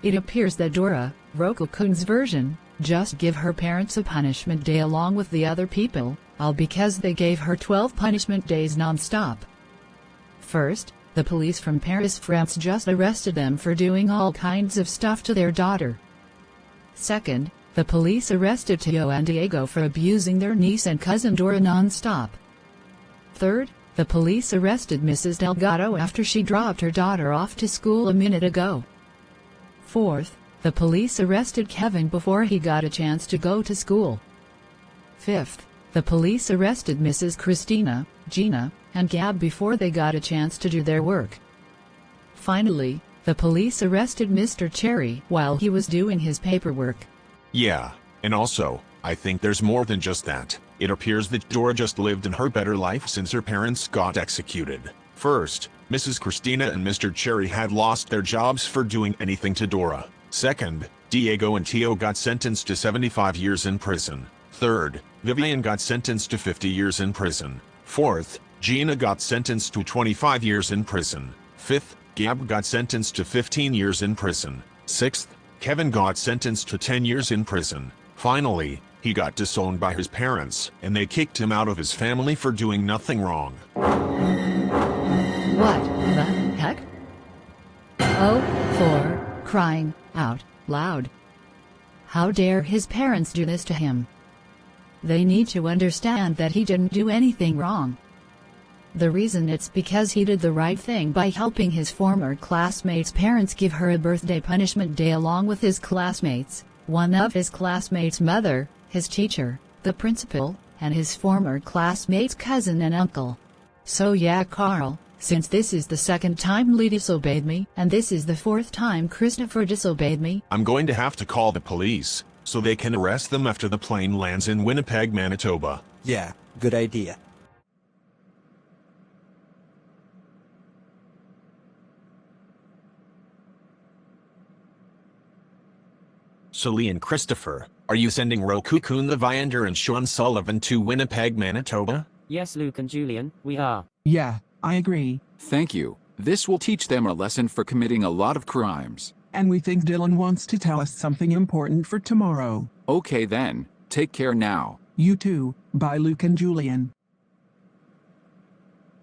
It appears that Dora, Roku Kun's version, just give her parents a punishment day along with the other people, all because they gave her 12 punishment days non-stop. First, the police from Paris, France just arrested them for doing all kinds of stuff to their daughter. Second, the police arrested Teo and Diego for abusing their niece and cousin Dora non-stop. Third, the police arrested Mrs. Delgado after she dropped her daughter off to school a minute ago. Fourth, the police arrested Kevin before he got a chance to go to school. Fifth, the police arrested Mrs. Christina, Gina, and Gab before they got a chance to do their work. Finally, the police arrested Mr. Cherry while he was doing his paperwork. Yeah, and also, I think there's more than just that. It appears that Dora just lived in her better life since her parents got executed. First, Mrs. Christina and Mr. Cherry had lost their jobs for doing anything to Dora. Second, Diego and Teo got sentenced to 75 years in prison. Third, Vivian got sentenced to 50 years in prison. Fourth, Gina got sentenced to 25 years in prison. Fifth, Gab got sentenced to 15 years in prison. Sixth, Kevin got sentenced to 10 years in prison. Finally, he got disowned by his parents, and they kicked him out of his family for doing nothing wrong. What the heck? Oh, for crying out loud. How dare his parents do this to him? They need to understand that he didn't do anything wrong. The reason it's because he did the right thing by helping his former classmates' parents give her a birthday punishment day along with his classmates, one of his classmates' mother, his teacher, the principal, and his former classmate's cousin and uncle. So yeah, Carl, since this is the second time Leigh disobeyed me, and this is the fourth time Christopher disobeyed me, I'm going to have to call the police, so they can arrest them after the plane lands in Winnipeg, Manitoba. Yeah, good idea. So Leigh and Christopher, are you sending Roku Kun, Javier and Sean Sullivan to Winnipeg, Manitoba? Yes, Luke and Julian, we are. Yeah, I agree. Thank you. This will teach them a lesson for committing a lot of crimes. And we think Dylan wants to tell us something important for tomorrow. Okay then, take care now. You too, bye Luke and Julian.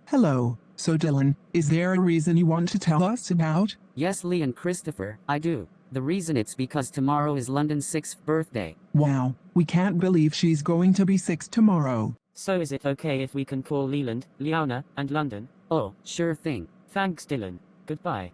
Hello, so Dylan, is there a reason you want to tell us about? Yes, Leigh and Christopher, I do. The reason it's because tomorrow is London's 6th birthday. Wow, we can't believe she's going to be 6 tomorrow. So is it okay if we can call Leland, Liana, and London? Oh, sure thing. Thanks, Dylan. Goodbye.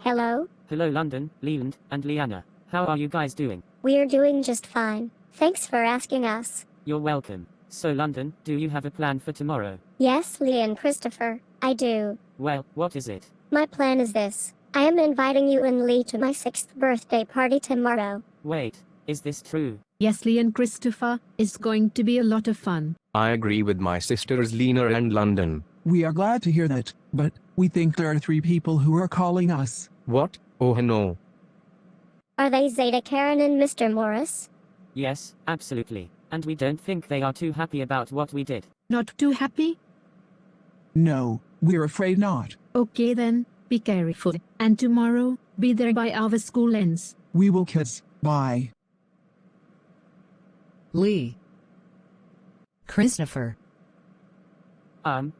Hello? Hello, London, Leland, and Liana. How are you guys doing? We're doing just fine. Thanks for asking us. You're welcome. So, London, do you have a plan for tomorrow? Yes, Leigh and Christopher, I do. Well, what is it? My plan is this. I am inviting you and Leigh to my 6th birthday party tomorrow. Wait, is this true? Yes, Leigh and Christopher, it's going to be a lot of fun. I agree with my sisters Lena and London. We are glad to hear that, but we think there are 3 people who are calling us. What? Oh no. Are they Zeta, Karen, and Mr. Morris? Yes, absolutely. And we don't think they are too happy about what we did. Not too happy? No, we're afraid not. Okay then, be careful, and tomorrow, be there by our school ends. We will kiss. Bye. Leigh. Christopher.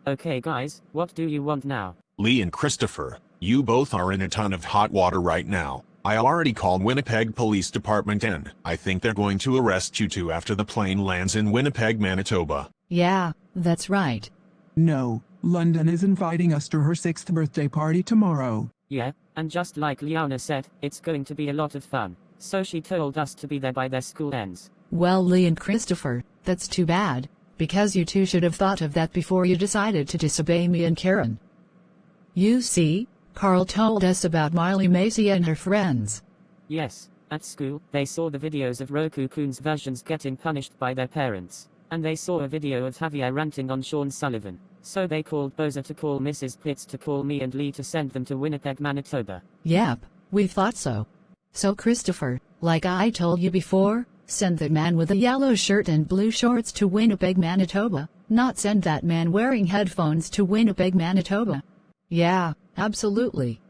Okay guys, what do you want now? Leigh and Christopher, you both are in a ton of hot water right now. I already called Winnipeg Police Department and I think they're going to arrest you two after the plane lands in Winnipeg, Manitoba. Yeah, that's right. No, London is inviting us to her 6th birthday party tomorrow. Yeah, and just like Liana said, it's going to be a lot of fun. So she told us to be there by their school ends. Well, Leigh and Christopher, that's too bad, because you two should have thought of that before you decided to disobey me and Karen. You see, Carl told us about Miley, Macy and her friends. Yes, at school, they saw the videos of Roku Kun's versions getting punished by their parents. And they saw a video of Javier ranting on Sean Sullivan. So they called Boza to call Mrs. Pitts to call me and Leigh to send them to Winnipeg, Manitoba. Yep, we thought so. So Christopher, like I told you before, send the man with the yellow shirt and blue shorts to Winnipeg, Manitoba, not send that man wearing headphones to Winnipeg, Manitoba. Yeah, absolutely.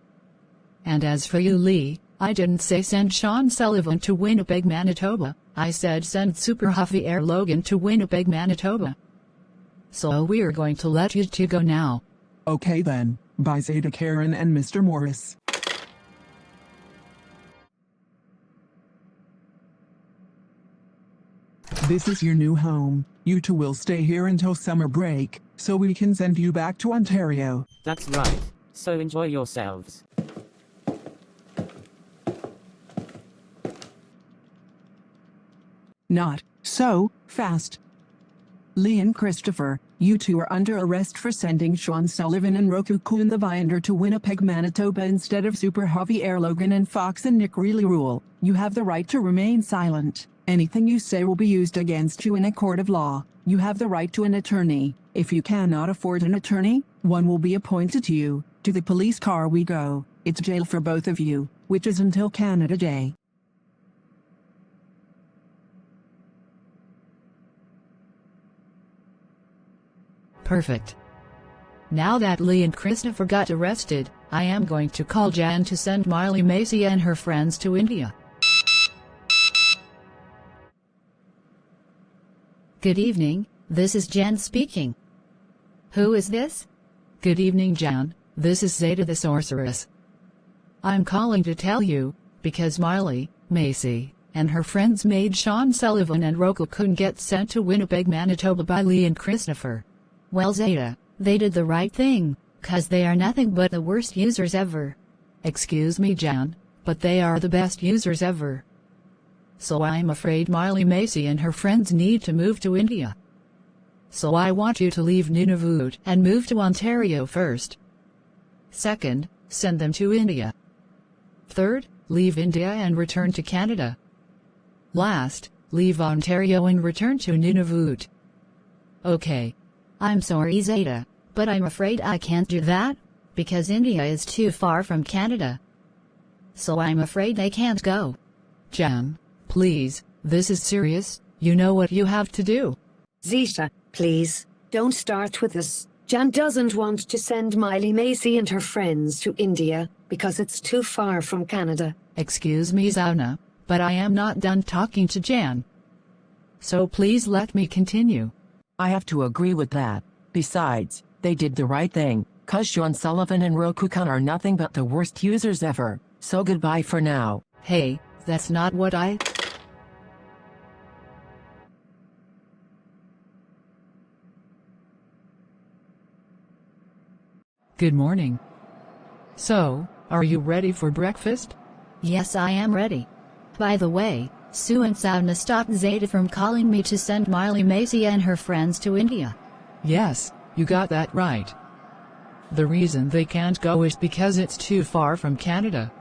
And as for you, Leigh, I didn't say send Sean Sullivan to Winnipeg, Manitoba, I said send Super Javier Logan to Winnipeg, Manitoba. So we're going to let you two go now. Okay then, bye Zeta, Karen and Mr. Morris. This is your new home. You two will stay here until summer break, so we can send you back to Ontario. That's right. So enjoy yourselves. Not so fast. Leigh and Christopher, you two are under arrest for sending Sean Sullivan and Roku Kun the Viander to Winnipeg, Manitoba instead of Super Javier Logan and FoxAndNick. ReallyRule, you have the right to remain silent. Anything you say will be used against you in a court of law. You have the right to an attorney. If you cannot afford an attorney, one will be appointed to you. To the police car we go. It's jail for both of you, which is until Canada Day. Perfect. Now that Leigh and Christopher got arrested, I am going to call Jann to send Miley, Macy and her friends to India. Good evening, this is Jann speaking. Who is this? Good evening, Jann, this is Zeta the Sorceress. I'm calling to tell you, because Miley, Macy, and her friends made Sean Sullivan and Roku Kun get sent to Winnipeg, Manitoba by Leigh and Christopher. Well, Zeta, they did the right thing, 'cause they are nothing but the worst users ever. Excuse me, Jann, but they are the best users ever. So I'm afraid Miley, Macy and her friends need to move to India. So I want you to leave Nunavut and move to Ontario first. Second, send them to India. Third, leave India and return to Canada. Last, leave Ontario and return to Nunavut. Okay. I'm sorry, Zeta, but I'm afraid I can't do that, because India is too far from Canada. So I'm afraid they can't go. Jann, please, this is serious, you know what you have to do. Zeta, please, don't start with this. Jann doesn't want to send Miley, Macy and her friends to India, because it's too far from Canada. Excuse me, Zounna, but I am not done talking to Jann. So please let me continue. I have to agree with that. Besides, they did the right thing, 'cause Sean Sullivan and Roku Kun are nothing but the worst users ever. So goodbye for now. Hey, that's not what I... Good morning. So, are you ready for breakfast? Yes, I am ready. By the way, Sue and Zounna stopped Zeta from calling me to send Miley, Macy and her friends to India. Yes, you got that right. The reason they can't go is because it's too far from Canada.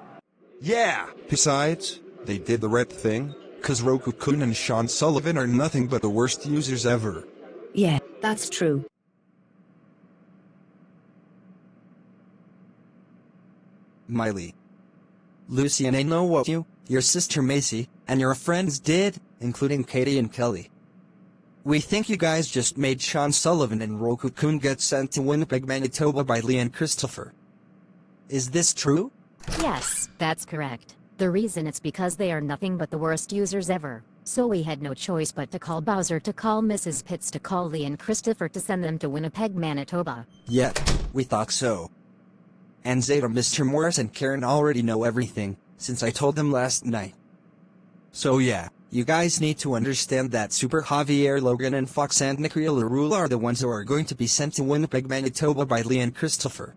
Yeah! Besides, they did the right thing, 'cause Roku Kun and Sean Sullivan are nothing but the worst users ever. Yeah, that's true. Miley. Lucy and I know what you, your sister Macy, and your friends did, including Katie and Kelly. We think you guys just made Sean Sullivan and Roku Kun get sent to Winnipeg, Manitoba by Leigh and Christopher. Is this true? Yes, that's correct. The reason it's because they are nothing but the worst users ever. So we had no choice but to call Bowser to call Mrs. Pitts to call Leigh and Christopher to send them to Winnipeg, Manitoba. Yep, we thought so. And Zeta, Mr. Morris and Karen already know everything, since I told them last night. So yeah, you guys need to understand that Super Javier, Logan and FoxAndNick ReallyRule are the ones who are going to be sent to Winnipeg, Manitoba by Leigh and Christopher.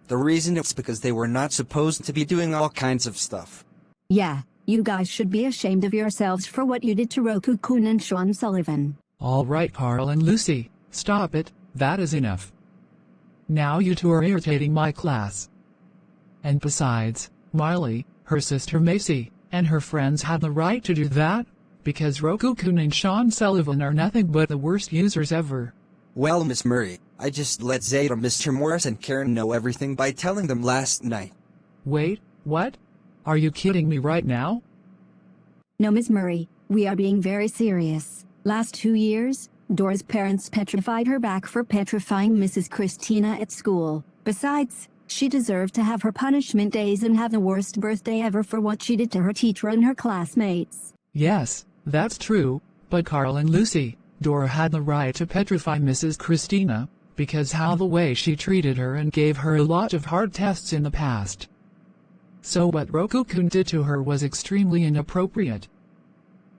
The reason it's because they were not supposed to be doing all kinds of stuff. Yeah, you guys should be ashamed of yourselves for what you did to Roku Kun and Sean Sullivan. All right, Carl and Lucy, stop it, that is enough. Now you two are irritating my class. And besides, Miley, her sister Macy, and her friends had the right to do that, because Roku Kun and Sean Sullivan are nothing but the worst users ever. Well, Miss Murray, I just let Zeta, Mr. Morris and Karen know everything by telling them last night. Wait, what? Are you kidding me right now? No, Miss Murray, we are being very serious. Last 2 years, Dora's parents petrified her back for petrifying Mrs. Christina at school. Besides, she deserved to have her punishment days and have the worst birthday ever for what she did to her teacher and her classmates. Yes, that's true, but Carl and Lucy, Dora had the right to petrify Mrs. Christina, because how the way she treated her and gave her a lot of hard tests in the past. So what Roku Kun did to her was extremely inappropriate.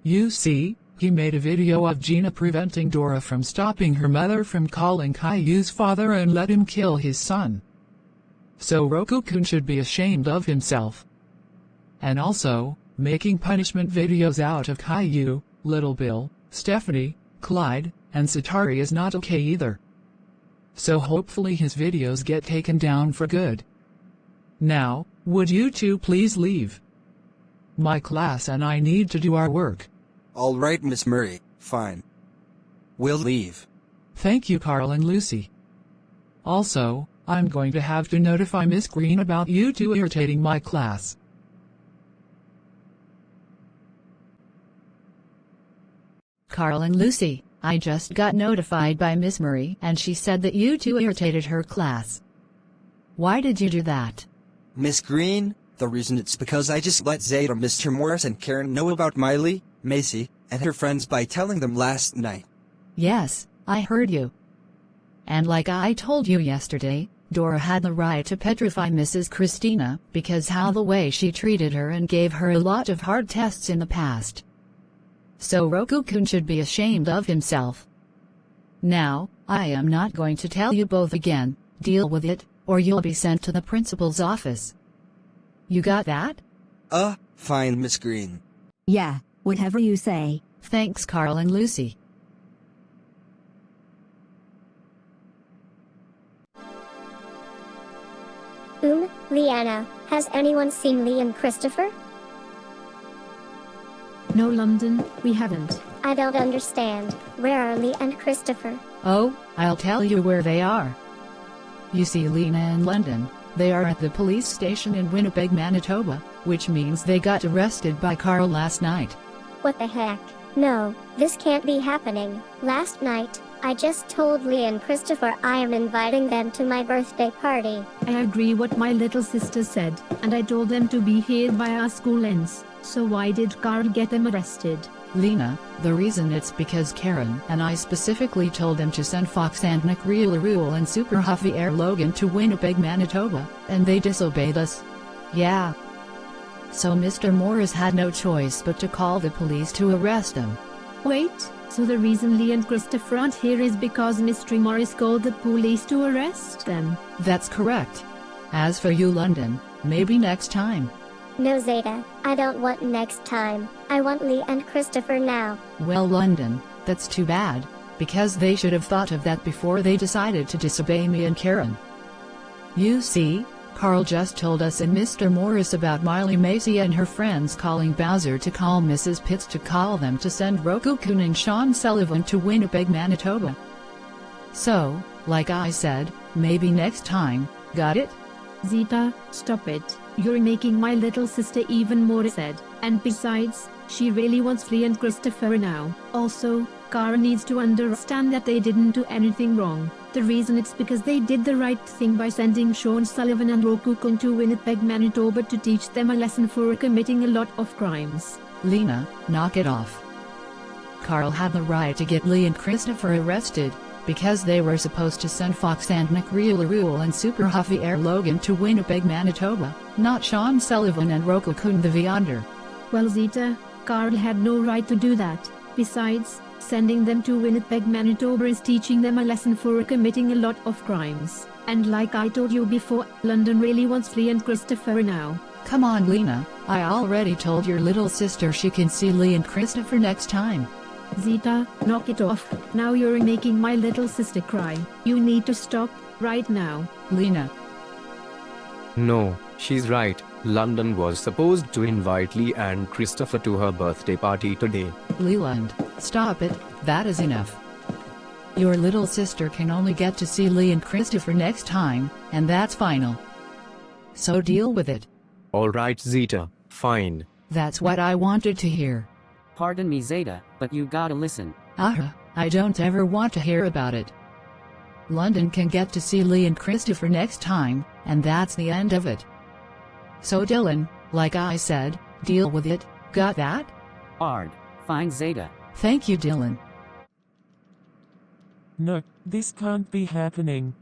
You see, he made a video of Gina preventing Dora from stopping her mother from calling Caillou's father and let him kill his son. So Roku Kun should be ashamed of himself. And also, making punishment videos out of Caillou, Little Bill, Stephanie, Clyde, and Satari is not okay either. So hopefully his videos get taken down for good. Now, would you two please leave? My class and I need to do our work. All right, Miss Murray, fine. We'll leave. Thank you, Carl and Lucy. Also, I'm going to have to notify Miss Green about you two irritating my class. Carl and Lucy, I just got notified by Miss Murray and she said that you two irritated her class. Why did you do that? Miss Green, the reason it's because I just let Zeta, Mr. Morris and Karen know about Miley, Macy, and her friends by telling them last night. Yes, I heard you. And like I told you yesterday, Dora had the right to petrify Mrs. Christina because how the way she treated her and gave her a lot of hard tests in the past. So Roku Kun should be ashamed of himself. Now, I am not going to tell you both again, deal with it, or you'll be sent to the principal's office. You got that? Fine, Miss Green. Yeah, whatever you say. Thanks, Carl and Lucy. Leanna, has anyone seen Leigh and Christopher? No, London, we haven't. I don't understand. Where are Leigh and Christopher? Oh, I'll tell you where they are. You see Lena and London, they are at the police station in Winnipeg, Manitoba, which means they got arrested by Carl last night. What the heck? No, this can't be happening. Last night, I just told Leigh and Christopher I am inviting them to my birthday party. I agree what my little sister said, and I told them to be here by our school ends. So why did Carl get them arrested? Lena, the reason it's because Karen and I specifically told them to send FoxAndNick, ReallyRule and Super Javier Logan to Winnipeg, Manitoba, and they disobeyed us. Yeah. So Mr. Morris had no choice but to call the police to arrest them. Wait, so the reason Leigh and Christopher aren't here is because Mr. Morris called the police to arrest them? That's correct. As for you, London, maybe next time. No, Zeta, I don't want next time. I want Leigh and Christopher now. Well, London, that's too bad, because they should have thought of that before they decided to disobey me and Karen. You see, Carl just told us and Mr. Morris about Miley, Macy and her friends calling Bowser to call Mrs. Pitts to call them to send Roku Kun and Sean Sullivan to Winnipeg, Manitoba. So, like I said, maybe next time, got it? Zeta, stop it. You're making my little sister even more sad. And besides, she really wants Leigh and Christopher now. Also, Kara needs to understand that they didn't do anything wrong. The reason it's because they did the right thing by sending Sean Sullivan and Roku Kun to Winnipeg, Manitoba to teach them a lesson for committing a lot of crimes. Lena, knock it off. Carl had the right to get Leigh and Christopher arrested, because they were supposed to send FoxAndNick, ReallyRule and Super Javier Logan to Winnipeg, Manitoba, not Sean Sullivan and Roku Kun the Viander. Well, Zeta, Carl had no right to do that. Besides, sending them to Winnipeg, Manitoba is teaching them a lesson for committing a lot of crimes. And like I told you before, London really wants Leigh and Christopher now. Come on, Lena, I already told your little sister she can see Leigh and Christopher next time. Zeta, knock it off. Now you're making my little sister cry. You need to stop, right now. Lena. No, she's right. London was supposed to invite Leigh and Christopher to her birthday party today. Leland, stop it, that is enough. Your little sister can only get to see Leigh and Christopher next time, and that's final. So deal with it. Alright Zeta, fine. That's what I wanted to hear. Pardon me, Zeta, but you gotta listen. I don't ever want to hear about it. London can get to see Leigh and Christopher next time, and that's the end of it. So Dylan, like I said, deal with it, got that? Fine, Zeta. Thank you, Dylan. No, this can't be happening.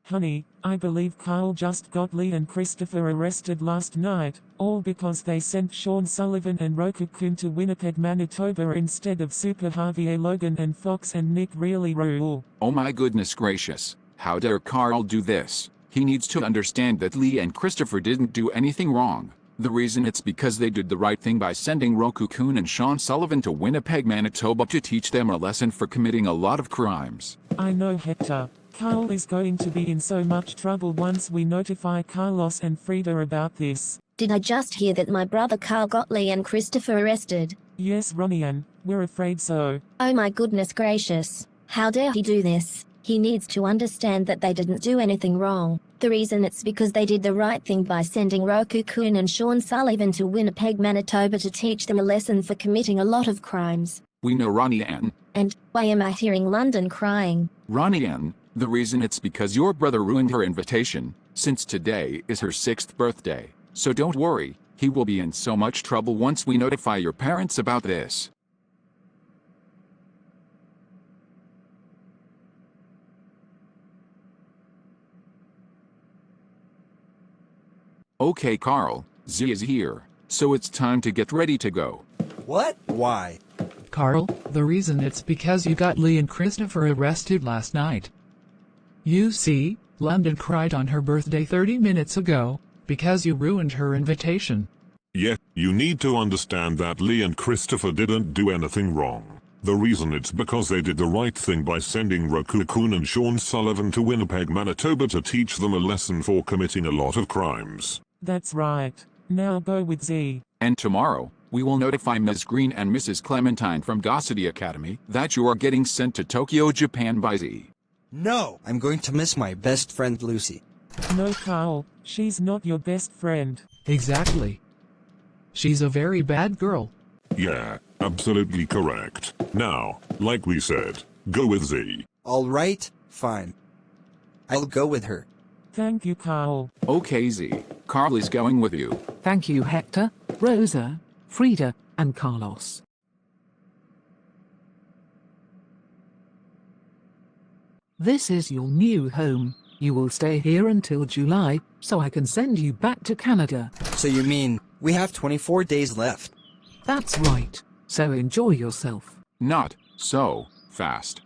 Honey, I believe Carl just got Leigh and Christopher arrested last night, all because they sent Sean Sullivan and Roku Kun to Winnipeg, Manitoba instead of Super Javier Logan and FoxAndNick ReallyRule. Oh my goodness gracious, how dare Carl do this? He needs to understand that Leigh and Christopher didn't do anything wrong. The reason it's because they did the right thing by sending Roku Kun and Sean Sullivan to Winnipeg, Manitoba to teach them a lesson for committing a lot of crimes. I know, Hector. Carl is going to be in so much trouble once we notify Carlos and Frida about this. Did I just hear that my brother Carl got Leigh and Christopher arrested? Yes, Ronnie-Ann, we're afraid so. Oh my goodness gracious. How dare he do this? He needs to understand that they didn't do anything wrong. The reason it's because they did the right thing by sending Roku Kun and Sean Sullivan to Winnipeg, Manitoba to teach them a lesson for committing a lot of crimes. We know, Ronnie-Ann. And why am I hearing London crying? Ronnie-Ann, the reason it's because your brother ruined her invitation, since today is her 6th birthday. So don't worry, he will be in so much trouble once we notify your parents about this. Okay Carl, Z is here, so it's time to get ready to go. What? Why? Carl, the reason it's because you got Leigh and Christopher arrested last night. You see, London cried on her birthday 30 minutes ago, because you ruined her invitation. Yeah, you need to understand that Leigh and Christopher didn't do anything wrong. The reason it's because they did the right thing by sending Roku Kun and Sean Sullivan to Winnipeg, Manitoba to teach them a lesson for committing a lot of crimes. That's right. Now go with Z. And tomorrow, we will notify Ms. Green and Mrs. Clementine from Gossity Academy that you are getting sent to Tokyo, Japan by Z. No! I'm going to miss my best friend Lucy. No, Carl, she's not your best friend. Exactly. She's a very bad girl. Yeah, absolutely correct. Now, like we said, go with Z. Alright, fine. I'll go with her. Thank you, Carl. Okay Z, Carl is going with you. Thank you Hector, Rosa, Frida, and Carlos. This is your new home. You will stay here until July, so I can send you back to Canada. So you mean, we have 24 days left? That's right, so enjoy yourself. Not so fast.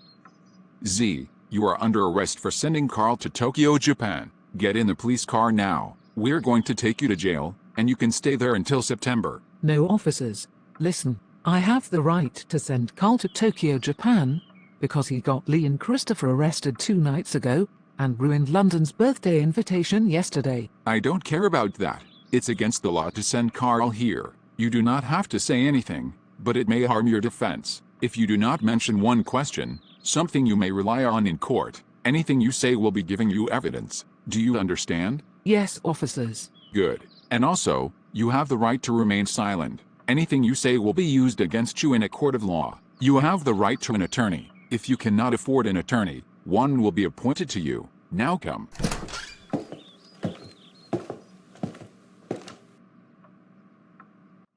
Z, you are under arrest for sending Carl to Tokyo, Japan. Get in the police car now. We're going to take you to jail, and you can stay there until September. No officers, listen, I have the right to send Carl to Tokyo, Japan, because he got Leigh and Christopher arrested 2 nights ago, and ruined London's birthday invitation yesterday. I don't care about that. It's against the law to send Carl here. You do not have to say anything, but it may harm your defense. If you do not mention one question, something you may rely on in court, anything you say will be giving you evidence. Do you understand? Yes, officers. Good. And also, you have the right to remain silent. Anything you say will be used against you in a court of law. You have the right to an attorney. If you cannot afford an attorney, one will be appointed to you. Now come.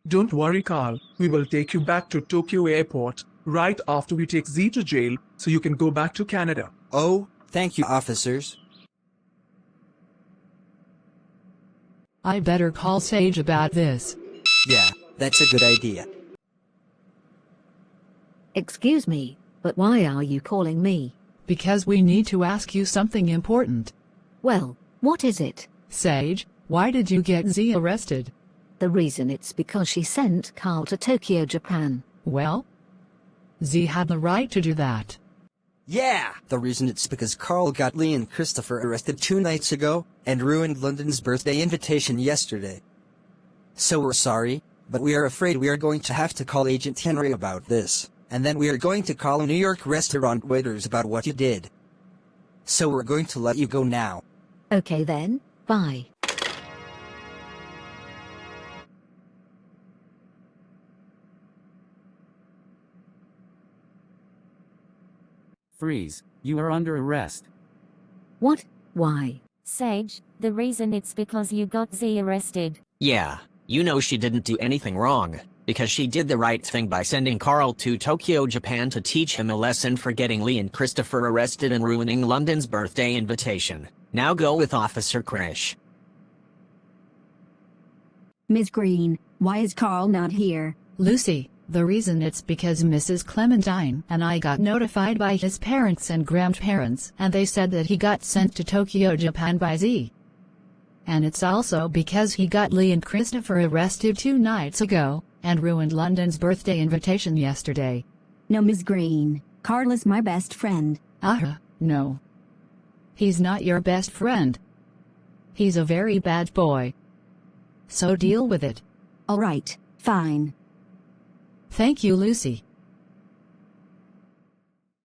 Don't worry, Carl. We will take you back to Tokyo Airport right after we take Z to jail so you can go back to Canada. Oh, thank you, officers. I better call Sage about this. Yeah, that's a good idea. Excuse me, but why are you calling me? Because we need to ask you something important. Well, what is it? Sage, why did you get Z arrested? The reason it's because she sent Carl to Tokyo, Japan. Well, Z had the right to do that. Yeah! The reason it's because Carl got Leigh and Christopher arrested 2 nights ago, and ruined London's birthday invitation yesterday. So we're sorry, but we are afraid we are going to have to call Agent Henry about this, and then we are going to call New York restaurant waiters about what you did. So we're going to let you go now. Okay then, bye. Freeze, you are under arrest. What? Why? Sage, the reason it's because you got Z arrested. Yeah, you know she didn't do anything wrong, because she did the right thing by sending Carl to Tokyo, Japan to teach him a lesson for getting Leigh and Christopher arrested and ruining London's birthday invitation. Now go with Officer Krish. Ms. Green, why is Carl not here? Lucy, the reason it's because Mrs. Clementine and I got notified by his parents and grandparents, and they said that he got sent to Tokyo, Japan by Z. And it's also because he got Leigh and Christopher arrested 2 nights ago, and ruined London's birthday invitation yesterday. No, Ms. Green. Carl is my best friend. No. He's not your best friend. He's a very bad boy. So deal with it. All right, fine. Thank you, Lucy.